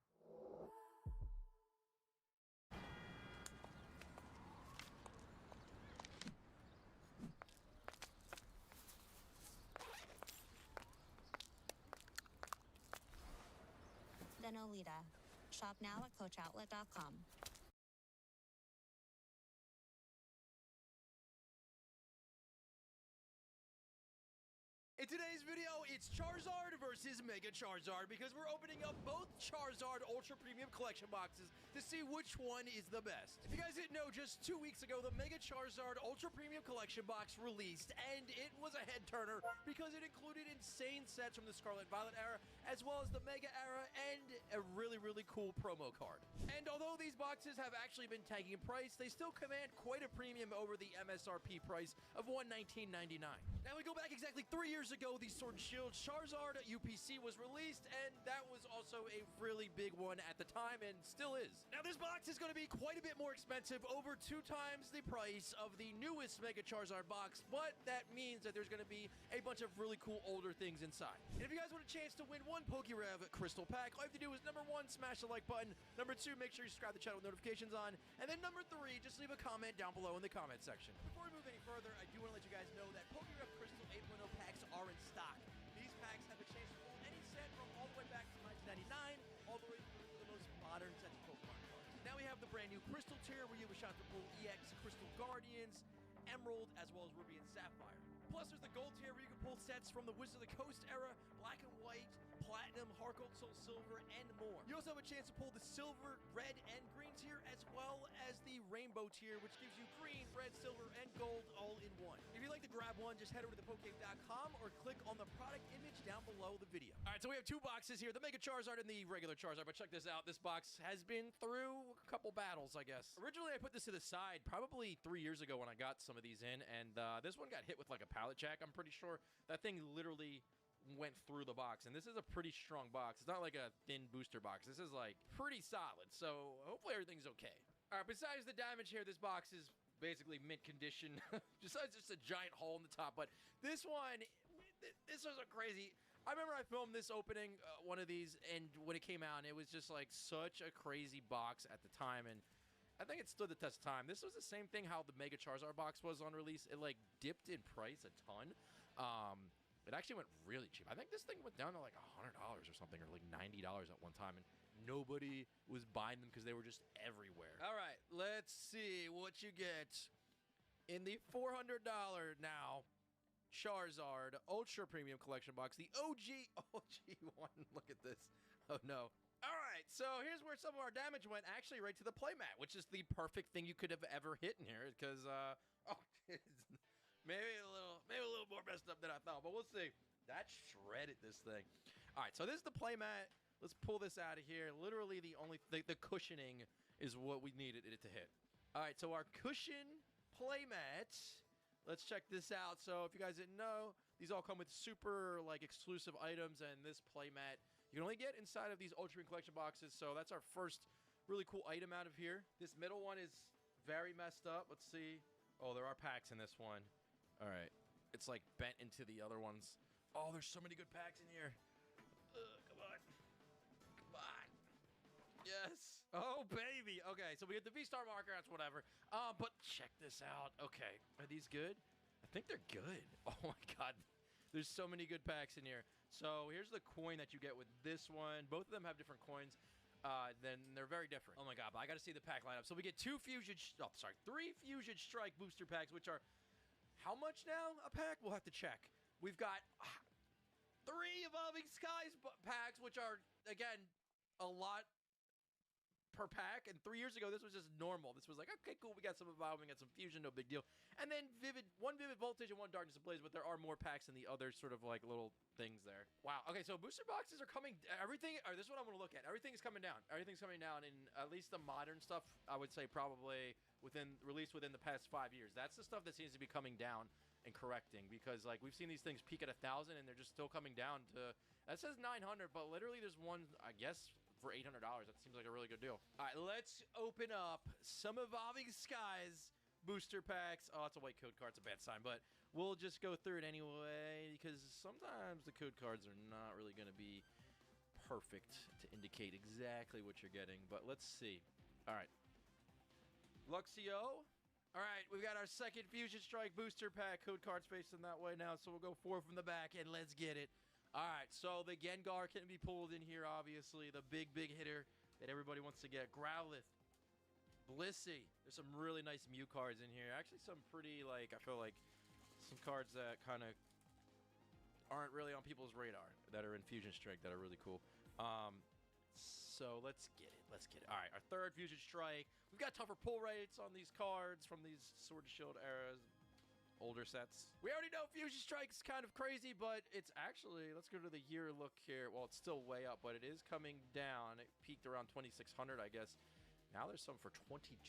Then Olita. Shop now at CoachOutlet.com. In today's video, it's Charizard versus Mega Charizard because we're opening up both Charizard Ultra Premium Collection boxes to see which one is the best. If you guys didn't know, just 2 weeks ago, the Mega Charizard Ultra Premium Collection box released, and it was a head-turner because it included insane sets from the Scarlet Violet era, as well as the Mega era, and a really, really cool promo card. And although these boxes have actually been tagging in price, they still command quite a premium over the MSRP price of $119.99. Now we go back exactly 3 years ago, the Sword and Shield Charizard UPC was released, and that was also a really big one at the time, and still is. Now this box is going to be quite a bit more expensive, over 2 times the price of the newest Mega Charizard box, but that means that there's going to be a bunch of really cool older things inside. And if you guys want a chance to win one Pokérev Crystal Pack, all you have to do is #1, smash the like button, #2, make sure you subscribe to the channel with notifications on, and then #3, just leave a comment down below in the comment section. Before we move any further, I do want to let you guys know that Pokérev Crystal 8.0 packs are in stock. These packs have a chance to pull any set from all the way back to 1999, all the way through the most modern sets of Pokemon cards. Now we have the brand new Crystal tier where you have a shot to pull EX, Crystal Guardians, Emerald, as well as Ruby and Sapphire. Plus, there's the Gold tier where you can pull sets from the Wizard of the Coast era, Black and White, Platinum, Heart Gold, Soul Silver, and more. You also have a chance to pull the Silver, Red, and Green tier, as well as the Rainbow tier, which gives you Green, Red, Silver, and Gold all in one. If you'd like to grab one, just head over to thepokecave.com or click on the product image down below the video. All right, so we have 2 boxes here, the Mega Charizard and the regular Charizard, but check this out. This box has been through a couple battles, I guess. Originally, I put this to the side probably 3 years ago when I got some of these in, and this one got hit with like a pallet jack. I'm pretty sure that thing literally went through the box, and this is a pretty strong box. It's not like a thin booster box. This is like pretty solid, so hopefully everything's okay. All right, besides the damage here, this box is basically mint condition, besides just a giant hole in the top. But this one, this was a crazy. I remember I filmed this opening, one of these, and when it came out, and it was just like such a crazy box at the time, and I think it stood the test of time. This was the same thing how the Mega Charizard box was on release. It like dipped in price a ton. It actually went really cheap. I think this thing went down to like $100 or something, or like $90 at one time, and nobody was buying them because they were just everywhere. All right, let's see what you get in the $400 now Charizard Ultra Premium Collection box, the OG one. Look at this. Oh no. All right, so here's where some of our damage went, actually right to the playmat, which is the perfect thing you could have ever hit in here, because it's maybe a little more messed up than I thought, but we'll see. That shredded this thing. All right, so this is the playmat. Let's pull this out of here. Literally the only the cushioning is what we needed it to hit. All right, so our cushion playmat. Let's check this out. So if you guys didn't know, these all come with super like exclusive items, and this playmat you can only get inside of these Ultra Premium Collection boxes. So that's our first really cool item out of here. This middle one is very messed up. Let's see. Oh, there are packs in this one. All right, it's like bent into the other ones. Oh, there's so many good packs in here. Come on. Come on. Yes. Oh, baby. Okay, so we get the V-Star marker. That's whatever. But check this out. Okay, are these good? I think they're good. Oh, my God. There's so many good packs in here. So here's the coin that you get with this one. Both of them have different coins. Then they're very different. Oh, my God. But I got to see the pack lineup. So we get three Fusion Strike booster packs, which are how much now a pack? We'll have to check. We've got 3 Evolving Skies packs, which are, again, a lot per pack, and 3 years ago this was just normal. This was like, okay, cool, we got some Evolving, got some Fusion, no big deal. And then one Vivid Voltage and one Darkness Ablaze, but there are more packs than the other sort of like little things there. Wow. Okay, so booster boxes are coming, everything, or this is what I'm gonna look at. Everything is coming down. Everything's coming down, in at least the modern stuff, I would say probably released within the past 5 years. That's the stuff that seems to be coming down and correcting, because like we've seen these things peak at 1,000 and they're just still coming down to, that says 900, but literally there's one, I guess, for $800. That seems like a really good deal. All right, let's open up some Evolving Skies booster packs. Oh, it's a white code card. It's a bad sign, but we'll just go through it anyway, because sometimes the code cards are not really going to be perfect to indicate exactly what you're getting, but let's see. All right. Luxio. All right, we've got our second Fusion Strike booster pack. Code cards facing that way now, so we'll go 4 from the back, and let's get it. All right, so the Gengar can be pulled in here, obviously. The big hitter that everybody wants to get. Growlithe. Blissey. There's some really nice Mew cards in here. Actually, some pretty, like, I feel like some cards that kind of aren't really on people's radar that are in Fusion Strike that are really cool. So let's get it. Let's get it. All right, our third Fusion Strike. We've got tougher pull rates on these cards from these Sword and Shield eras. Older sets. We already know Fusion Strike's kind of crazy, but it's actually, let's go to the year look here. Well, it's still way up, but it is coming down. It peaked around 2,600, I guess. Now there's some for 2,200.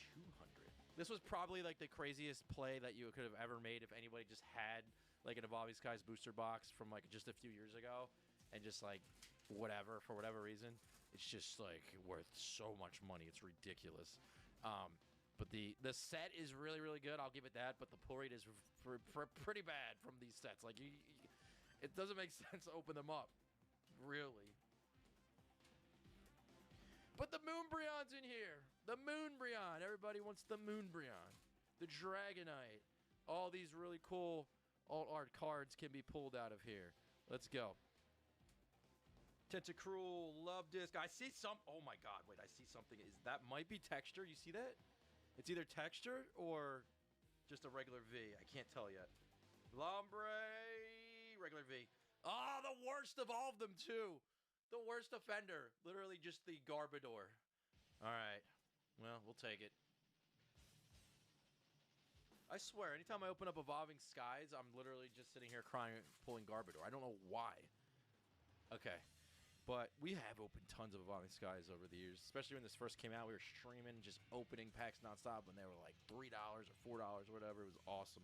This was probably like the craziest play that you could have ever made if anybody just had like an Evolving Skies booster box from like just a few years ago, and just like whatever, for whatever reason, it's just like worth so much money. It's ridiculous. But the set is really, really good. I'll give it that. But the pull rate is pretty bad from these sets. Like, it doesn't make sense to open them up, really. But the Moonbreon's in here. The Moonbreon. Everybody wants the Moonbreon. The Dragonite. All these really cool alt art cards can be pulled out of here. Let's go. Tentacruel, Love Disc. I see some. Oh my God! Wait, I see something. That might be texture? You see that? It's either texture or just a regular V. I can't tell yet. Lombre, regular V. Oh, the worst of all of them, too. The worst offender. Literally just the Garbodor. All right. Well, we'll take it. I swear, anytime I open up Evolving Skies, I'm literally just sitting here crying, pulling Garbodor. I don't know why. Okay. But we have opened tons of Evolving Skies over the years, especially when this first came out. We were streaming, just opening packs nonstop when they were like $3 or $4 or whatever. It was awesome.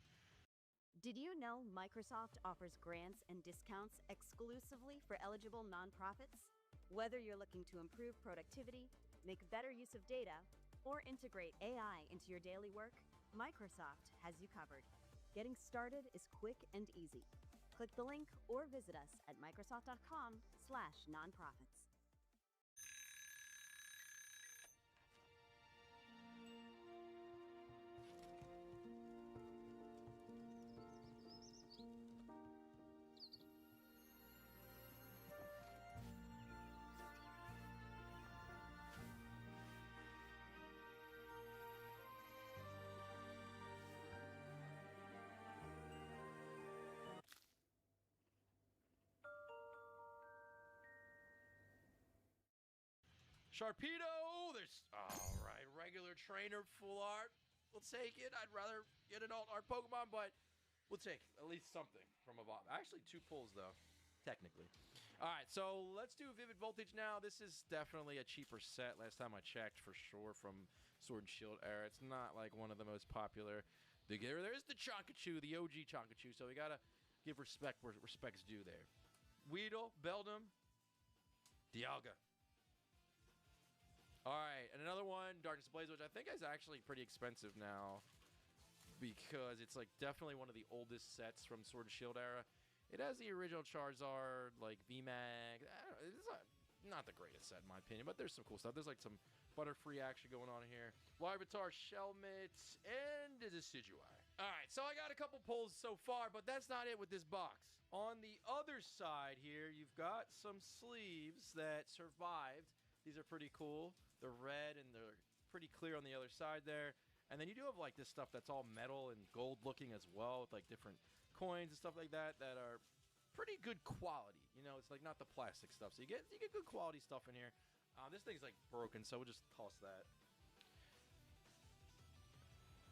Did you know Microsoft offers grants and discounts exclusively for eligible nonprofits? Whether you're looking to improve productivity, make better use of data, or integrate AI into your daily work, Microsoft has you covered. Getting started is quick and easy. Click the link or visit us at Microsoft.com/nonprofits. Sharpedo, there's, all right, regular trainer, full art. We'll take it. I'd rather get an alt art Pokemon, but we'll take at least something from a Bob. Actually, 2 pulls, though, technically. All right, so let's do Vivid Voltage now. This is definitely a cheaper set. Last time I checked, for sure, from Sword and Shield era. It's not like one of the most popular. There's the Chonkachu, the OG Chonkachu, so we got to give respect where respect's due there. Weedle, Beldum, Dialga. All right, and another one, Darkness Ablaze, which I think is actually pretty expensive now because it's like definitely one of the oldest sets from Sword and Shield era. It has the original Charizard, like VMAX. It's not the greatest set in my opinion, but there's some cool stuff. There's like some Butterfree action going on here. Larvitar, Shelmet, and a Decidueye. All right, so I got a couple pulls so far, but that's not it with this box. On the other side here, you've got some sleeves that survived. These are pretty cool. They're red and they're pretty clear on the other side there. And then you do have like this stuff that's all metal and gold looking as well with like different coins and stuff like that that are pretty good quality. You know, it's like not the plastic stuff. So you get good quality stuff in here. This thing's like broken, so we'll just toss that.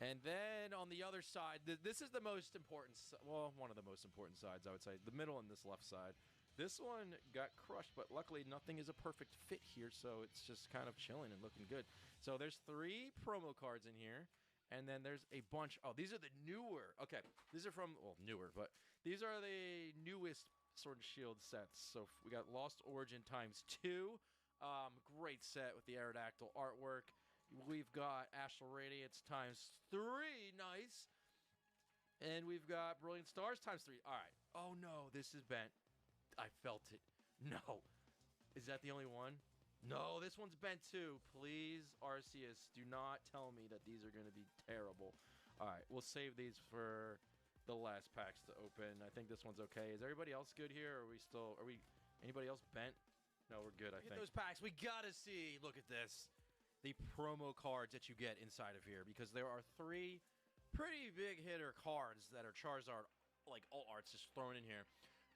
And then on the other side, this is the most important, well, one of the most important sides, I would say. The middle and this left side. This one got crushed, but luckily nothing is a perfect fit here, so it's just kind of chilling and looking good. So there's 3 promo cards in here, and then there's a bunch. Oh, these are the newer. Okay, these are from, well, newer, but these are the newest Sword and Shield sets. So we got Lost Origin ×2. Great set with the Aerodactyl artwork. We've got Astral Radiance ×3. Nice. And we've got Brilliant Stars ×3. All right. Oh, no, this is bent. I felt it. No. Is that the only one? No, this one's bent too. Please, Arceus, do not tell me that these are going to be terrible. All right, we'll save these for the last packs to open. I think this one's okay. Is everybody else good here? Or are we, anybody else bent? No, we're good, I think. Those packs, we got to see, look at this, the promo cards that you get inside of here, because there are 3 pretty big hitter cards that are Charizard, like alt arts just thrown in here.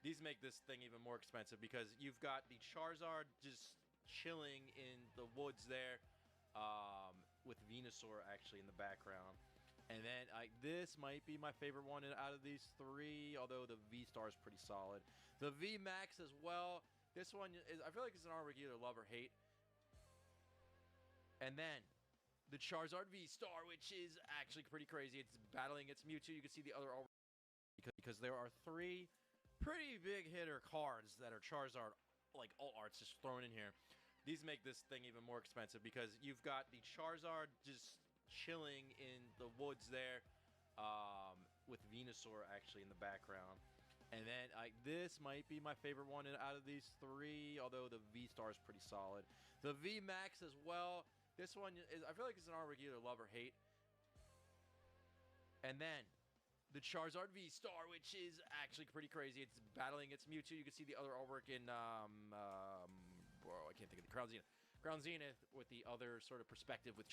These make this thing even more expensive because you've got the Charizard just chilling in the woods there with Venusaur actually in the background. And then this might be my favorite one out of these 3, although the V-Star is pretty solid. The V-Max as well. This one, is, I feel like it's an artwork you either love or hate. And then the Charizard V-Star, which is actually pretty crazy. It's battling its Mewtwo. You can see the other artwork because there are 3 pretty big hitter cards that are Charizard, like alt arts just thrown in here. These make this thing even more expensive because you've got the Charizard just chilling in the woods there with Venusaur actually in the background. And then this might be my favorite one out of these 3, although the V-Star is pretty solid. The V-Max as well. This one, is, I feel like it's an artwork you either love or hate. And then the Charizard V-Star, which is actually pretty crazy. It's battling its Mewtwo. You can see the other artwork in, I can't think of the Crown Zenith. Crown Zenith with the other sort of perspective with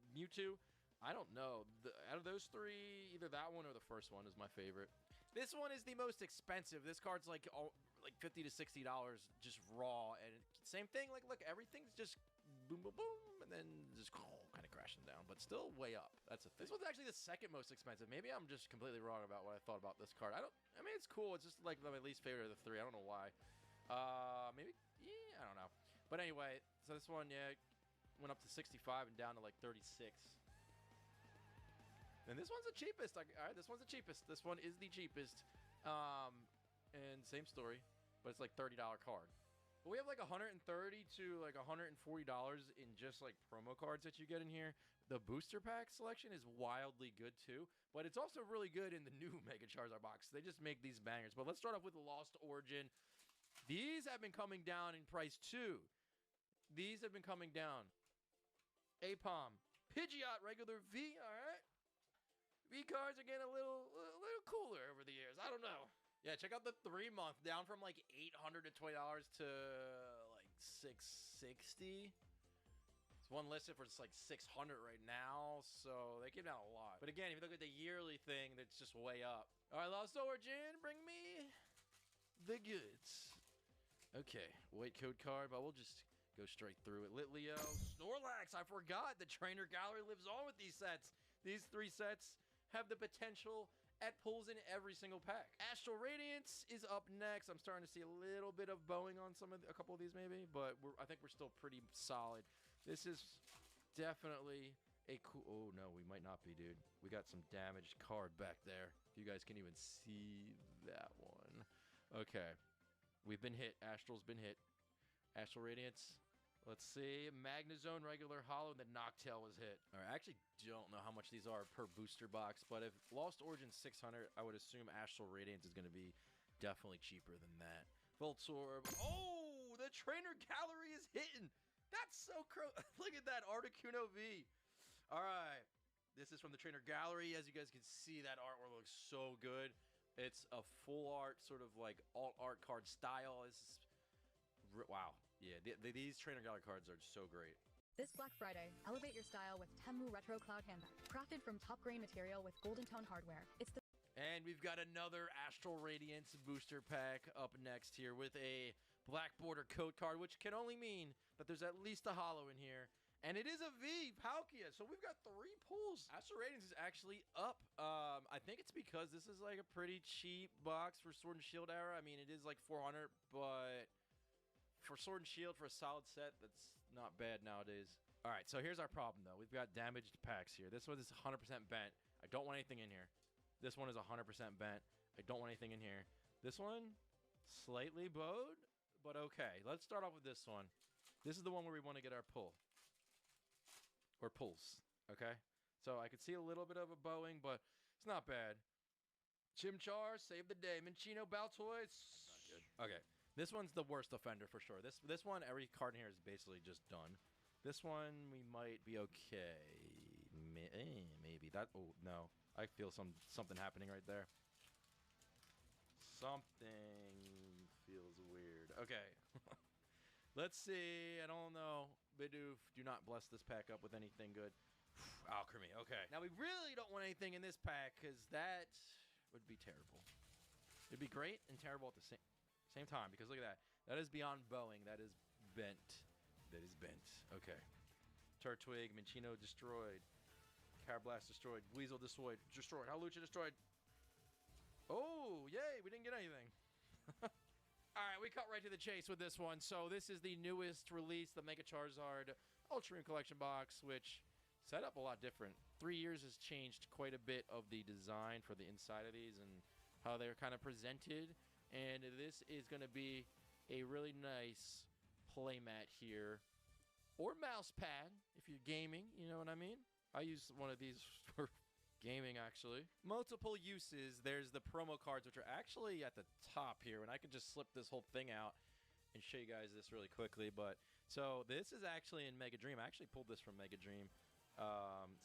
Mewtwo. I don't know. Out of those 3, either that one or the first one is my favorite. This one is the most expensive. This card's like $50 to $60 just raw. And same thing. Like, look, everything's just boom, boom, boom, and then just kind of crashing down, but still way up. That's a thing. This one's actually the 2nd most expensive. Maybe I'm just completely wrong about what I thought about this card. I mean, it's cool. It's just like my least favorite of the 3. I don't know why. Maybe, yeah, I don't know. But anyway, so this one, yeah, went up to 65 and down to like 36. And this one's the cheapest. All right, this one's the cheapest. This one is the cheapest. And same story, but it's like $30 card. But we have like $130 to like $140 in just like promo cards that you get in here. The booster pack selection is wildly good too, but it's also really good in the new Mega Charizard box. They just make these bangers. But let's start off with the Lost Origin. These have been coming down in price too. These have been coming down. Apom, Pidgeot, regular V, all right. V cards are getting a little cooler over the years. I don't know. Yeah, check out the 3-month, down from like $820 to like $660. It's one listed for just like $600 right now, so they came down a lot. But again, if you look at the yearly thing, that's just way up. All right, Lost Origin, bring me the goods. Okay, white code card, but we'll just go straight through it. Litleo, Snorlax, I forgot the trainer gallery lives on with these sets. These 3 sets have the potential at pulls in every single pack. Astral Radiance is up next. I'm starting to see a little bit of bowing on a couple of these maybe, but I think we're still pretty solid. This is definitely a cool... Oh, no, we might not be, dude. We got some damaged card back there. If you guys can even see that one. Okay. We've been hit. Astral's been hit. Astral Radiance. Let's see. Magnezone, regular holo, and then Noctowl was hit. All right, I actually don't know how much these are per booster box, but if Lost Origin's 600, I would assume Astral Radiance is going to be definitely cheaper than that. Voltorb. Oh, the trainer gallery is hitting. That's so Look at that Articuno V. All right. This is from the trainer gallery. As you guys can see, that artwork looks so good. It's a full art, sort of like alt art card style. This is... Wow. Yeah, these trainer gallery cards are so great. This Black Friday, elevate your style with Temu Retro Cloud Handbag. Crafted from top grain material with golden tone hardware. It's the... And we've got another Astral Radiance booster pack up next here with a black border code card, which can only mean that there's at least a holo in here. And it is a V, Palkia. So we've got 3 pulls. Astral Radiance is actually up. I think it's because this is like a pretty cheap box for Sword and Shield era. I mean, it is like 400, but... for Sword and Shield, for a solid set, that's not bad nowadays. All right, so here's our problem, though. We've got damaged packs here. This one is 100% bent. I don't want anything in here. This one is 100% bent. I don't want anything in here. This one, slightly bowed, but okay. Let's start off with this one. This is the one where we want to get our pull. Or pulls, okay? So I could see a little bit of a bowing, but it's not bad. Chimchar, save the day. Minccino, Baltoy, not good. Okay. This one's the worst offender for sure. This one, every card in here is basically just done. This one, we might be okay. Maybe. That... Oh, no. I feel something happening right there. Something feels weird. Okay. Let's see. I don't know. Bidoof, do not bless this pack up with anything good. Alchemy. Okay. Now, we really don't want anything in this pack because that would be terrible. It'd be great and terrible at the same time, because look at that. That is beyond bowing. That is bent. That is bent. Okay. Turtwig, Minccino destroyed. Carablast destroyed. Weasel destroyed. Hawlucha destroyed. Oh, yay. We didn't get anything. All right, we cut right to the chase with this one. So this is the newest release, the Mega Charizard Ultra Rune Collection box, which set up a lot different. 3 years has changed quite a bit of the design for the inside of these and how they're kind of presented. And this is going to be a really nice playmat here. Or mouse pad, if you're gaming, you know what I mean? I use one of these for gaming, actually. Multiple uses. There's the promo cards, which are actually at the top here. And I can just slip this whole thing out and show you guys this really quickly. But so this is actually in Mega Dream. I actually pulled this from Mega Dream.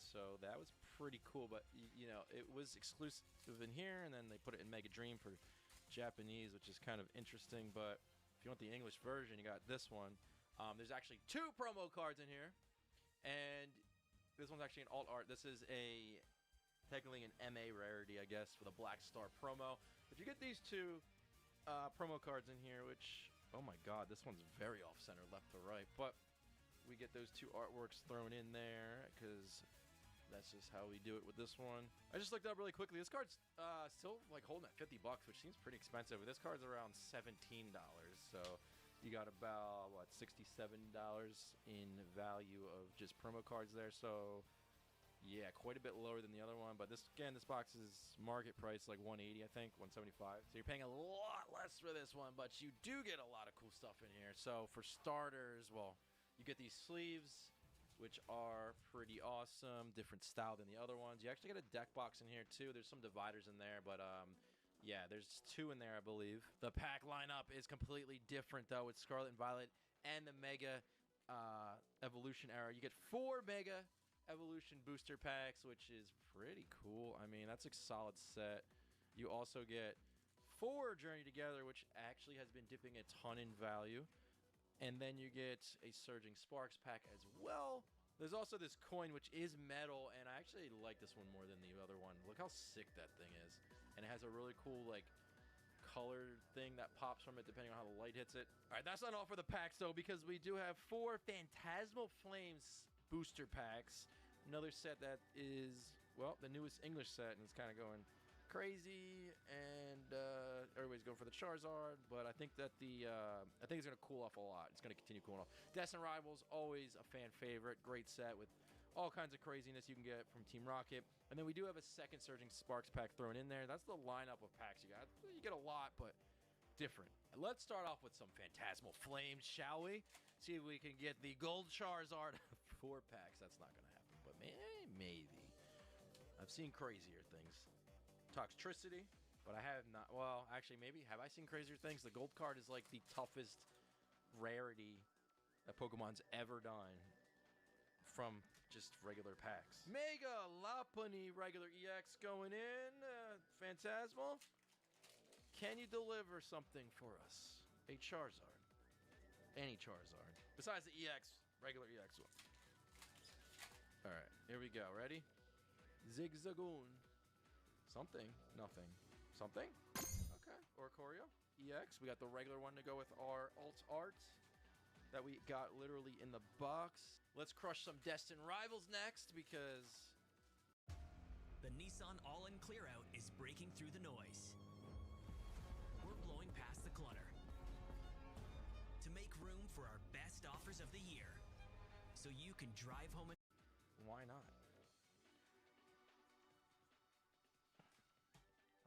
So that was pretty cool. But, you know, it was exclusive in here. And then they put it in Mega Dream for Japanese, which is kind of interesting. But if you want the English version, you got this one. There's actually 2 promo cards in here. And this one's actually an alt art. This is technically an MA rarity, I guess, for the Black Star promo. But you get these 2 promo cards in here, which, oh my god, this one's very off-center, left to right. But we get those 2 artworks thrown in there, because that's just how we do it with this one. I just looked up really quickly. This card's still like holding at $50, which seems pretty expensive. But this card's around $17, so you got about, what, $67 in value of just promo cards there. So Yeah, quite a bit lower than the other one, but this box is market price like 180, I think, 175. So you're paying a lot less for this one, but you do get a lot of cool stuff in here. So for starters, well, you get these sleeves, which are pretty awesome, different style than the other ones. You actually get a deck box in here too. There's some dividers in there, but yeah, there's 2 in there, I believe. The pack lineup is completely different though, with Scarlet and Violet and the Mega Evolution era. You get 4 Mega Evolution booster packs, which is pretty cool. I mean, that's a solid set. You also get 4 Journey Together, which actually has been dipping a ton in value. And then you get a Surging Sparks pack as well. There's also this coin, which is metal, and I actually like this one more than the other one. Look how sick that thing is. And it has a really cool, like, color thing that pops from it depending on how the light hits it. All right, that's not all for the packs, though, because we do have 4 Phantasmal Flames booster packs. Another set that is, well, the newest English set, and it's kind of going crazy, and everybody's going for the Charizard, but I think that I think it's going to cool off a lot. It's going to continue cooling off. Destined Rivals, always a fan favorite. Great set with all kinds of craziness you can get from Team Rocket. And then we do have a second Surging Sparks pack thrown in there. That's the lineup of packs you got. You get a lot, but different. Let's start off with some Phantasmal Flames, shall we? See if we can get the Gold Charizard 4 packs. That's not going to happen, but maybe. I've seen crazier things. Toxtricity, but I have not. Well, actually, maybe. Have I seen crazier things? The gold card is like the toughest rarity that Pokemon's ever done from just regular packs. Mega Lopunny regular EX going in. Phantasmal. Can you deliver something for us? A Charizard. Any Charizard. Besides the EX, regular EX one. Alright, here we go. Ready? Zigzagoon. Something. Nothing. Something? Okay. Oricorio. EX. We got the regular one to go with our alt art that we got literally in the box. Let's crush some Destined Rivals next because The Nissan All-In Clear Out is breaking through the noise. We're blowing past the clutter to make room for our best offers of the year, so you can drive home. Why not?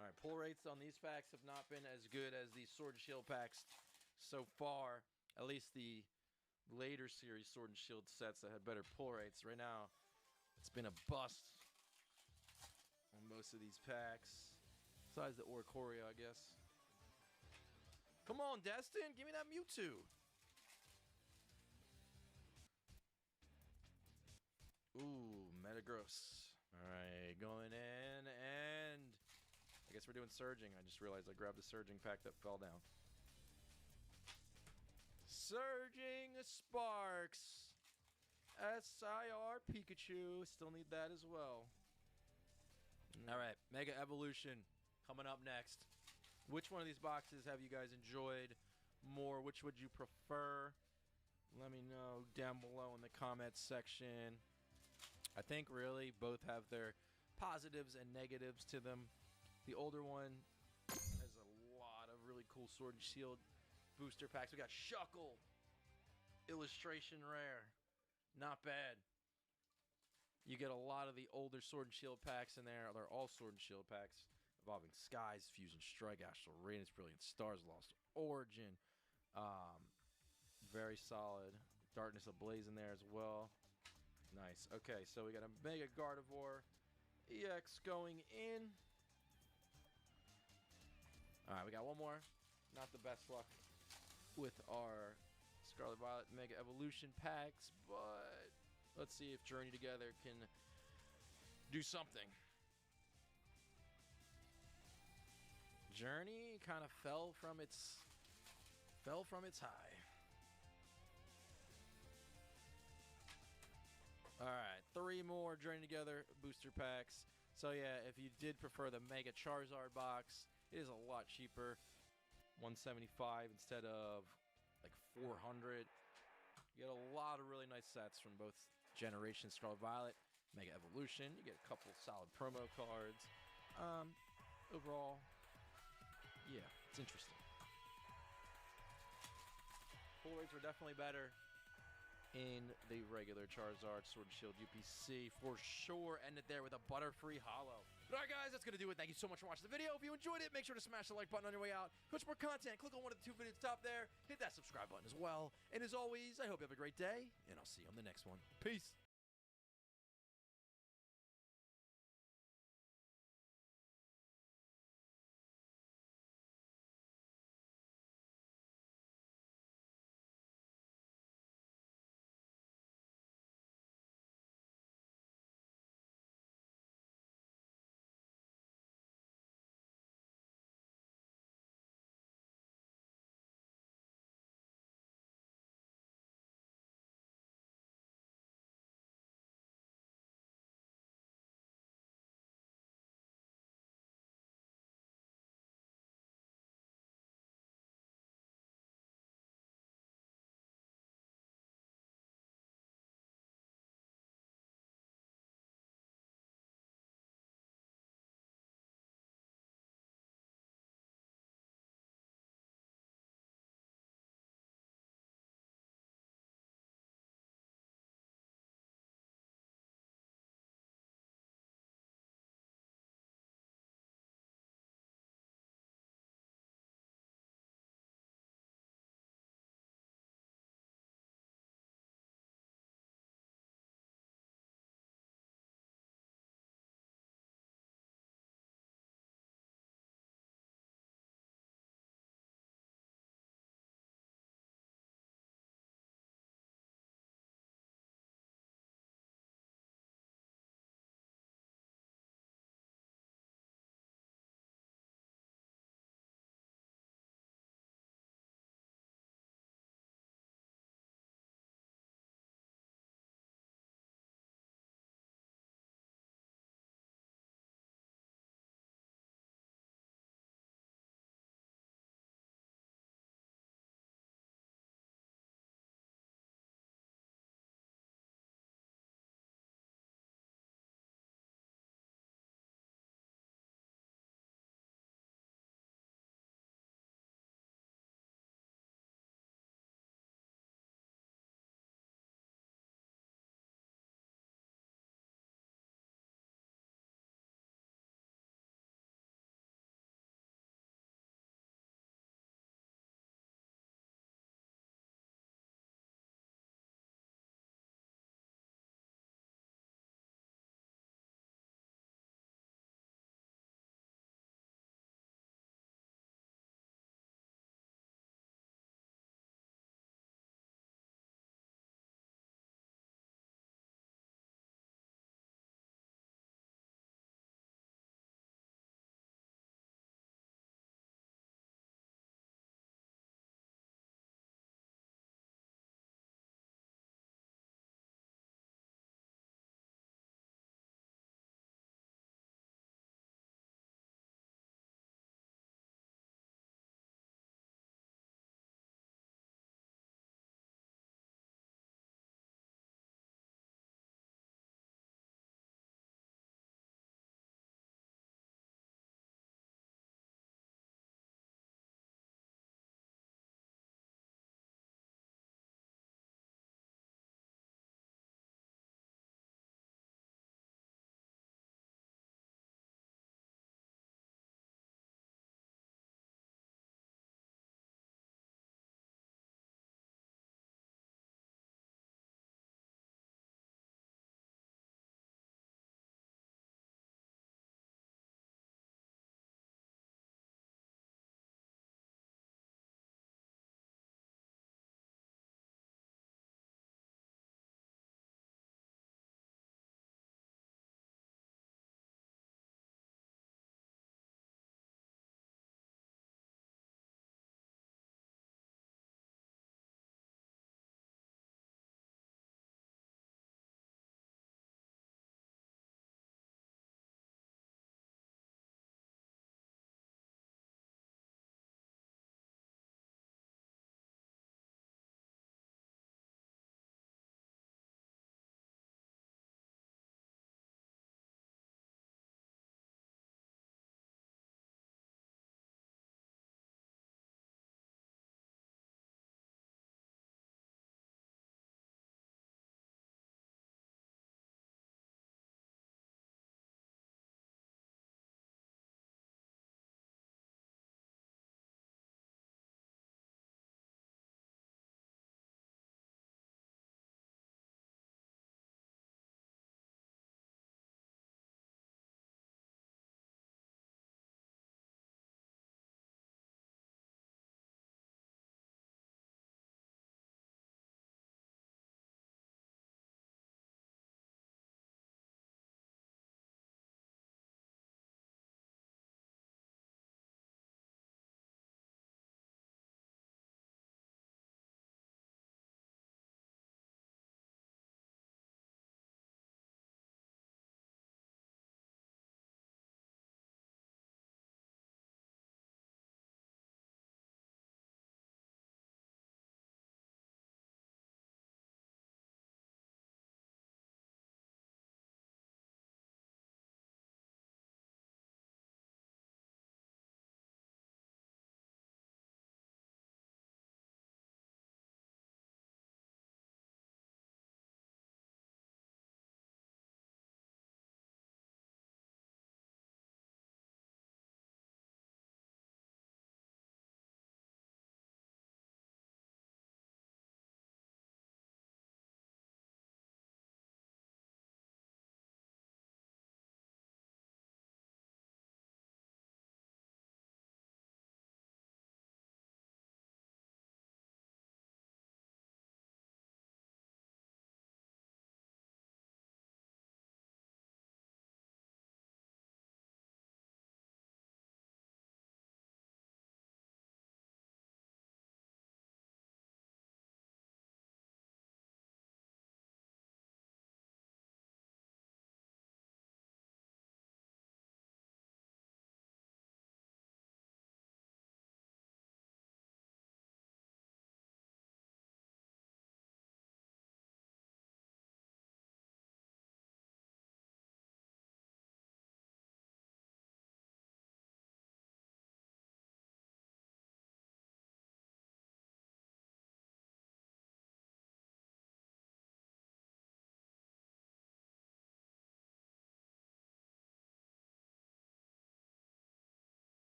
All right, pull rates on these packs have not been as good as the Sword and Shield packs so far. At least the later series Sword and Shield sets that had better pull rates. Right now, it's been a bust on most of these packs. Besides the Oricorio, I guess. Come on, Destin, give me that Mewtwo. Ooh, Metagross. All right, going in, and I guess we're doing Surging. I just realized I grabbed a Surging pack that fell down. Surging Sparks. SIR Pikachu. Still need that as well. All right, Mega Evolution coming up next. Which one of these boxes have you guys enjoyed more? Which would you prefer? Let me know down below in the comments section. I think really both have their positives and negatives to them. The older one has a lot of really cool Sword and Shield booster packs. We got Shuckle, illustration rare, not bad. You get a lot of the older Sword and Shield packs in there. They're all Sword and Shield packs. Evolving Skies, Fusion Strike, Astral Radiance, Brilliant Stars, Lost Origin. Very solid. Darkness Ablaze in there as well. Nice. Okay, so we got a Mega Gardevoir EX going in. All right, we got one more. Not the best luck with our Scarlet Violet Mega Evolution packs, but let's see if Journey Together can do something. Journey kind of fell from its high. All right, 3 more Journey Together booster packs. So yeah, if you did prefer the Mega Charizard box, it is a lot cheaper. $175 instead of like $400. You get a lot of really nice sets from both generations. Scarlet Violet, Mega Evolution. You get a couple solid promo cards. Overall, yeah, it's interesting. Pull rates were definitely better in the regular Charizard Sword and Shield UPC for sure. End it there with a Butterfree Hollow. But alright guys, that's going to do it. Thank you so much for watching the video. If you enjoyed it, make sure to smash the like button on your way out. For much more content, click on one of the 2 videos top there. Hit that subscribe button as well. And as always, I hope you have a great day, and I'll see you on the next one. Peace.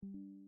you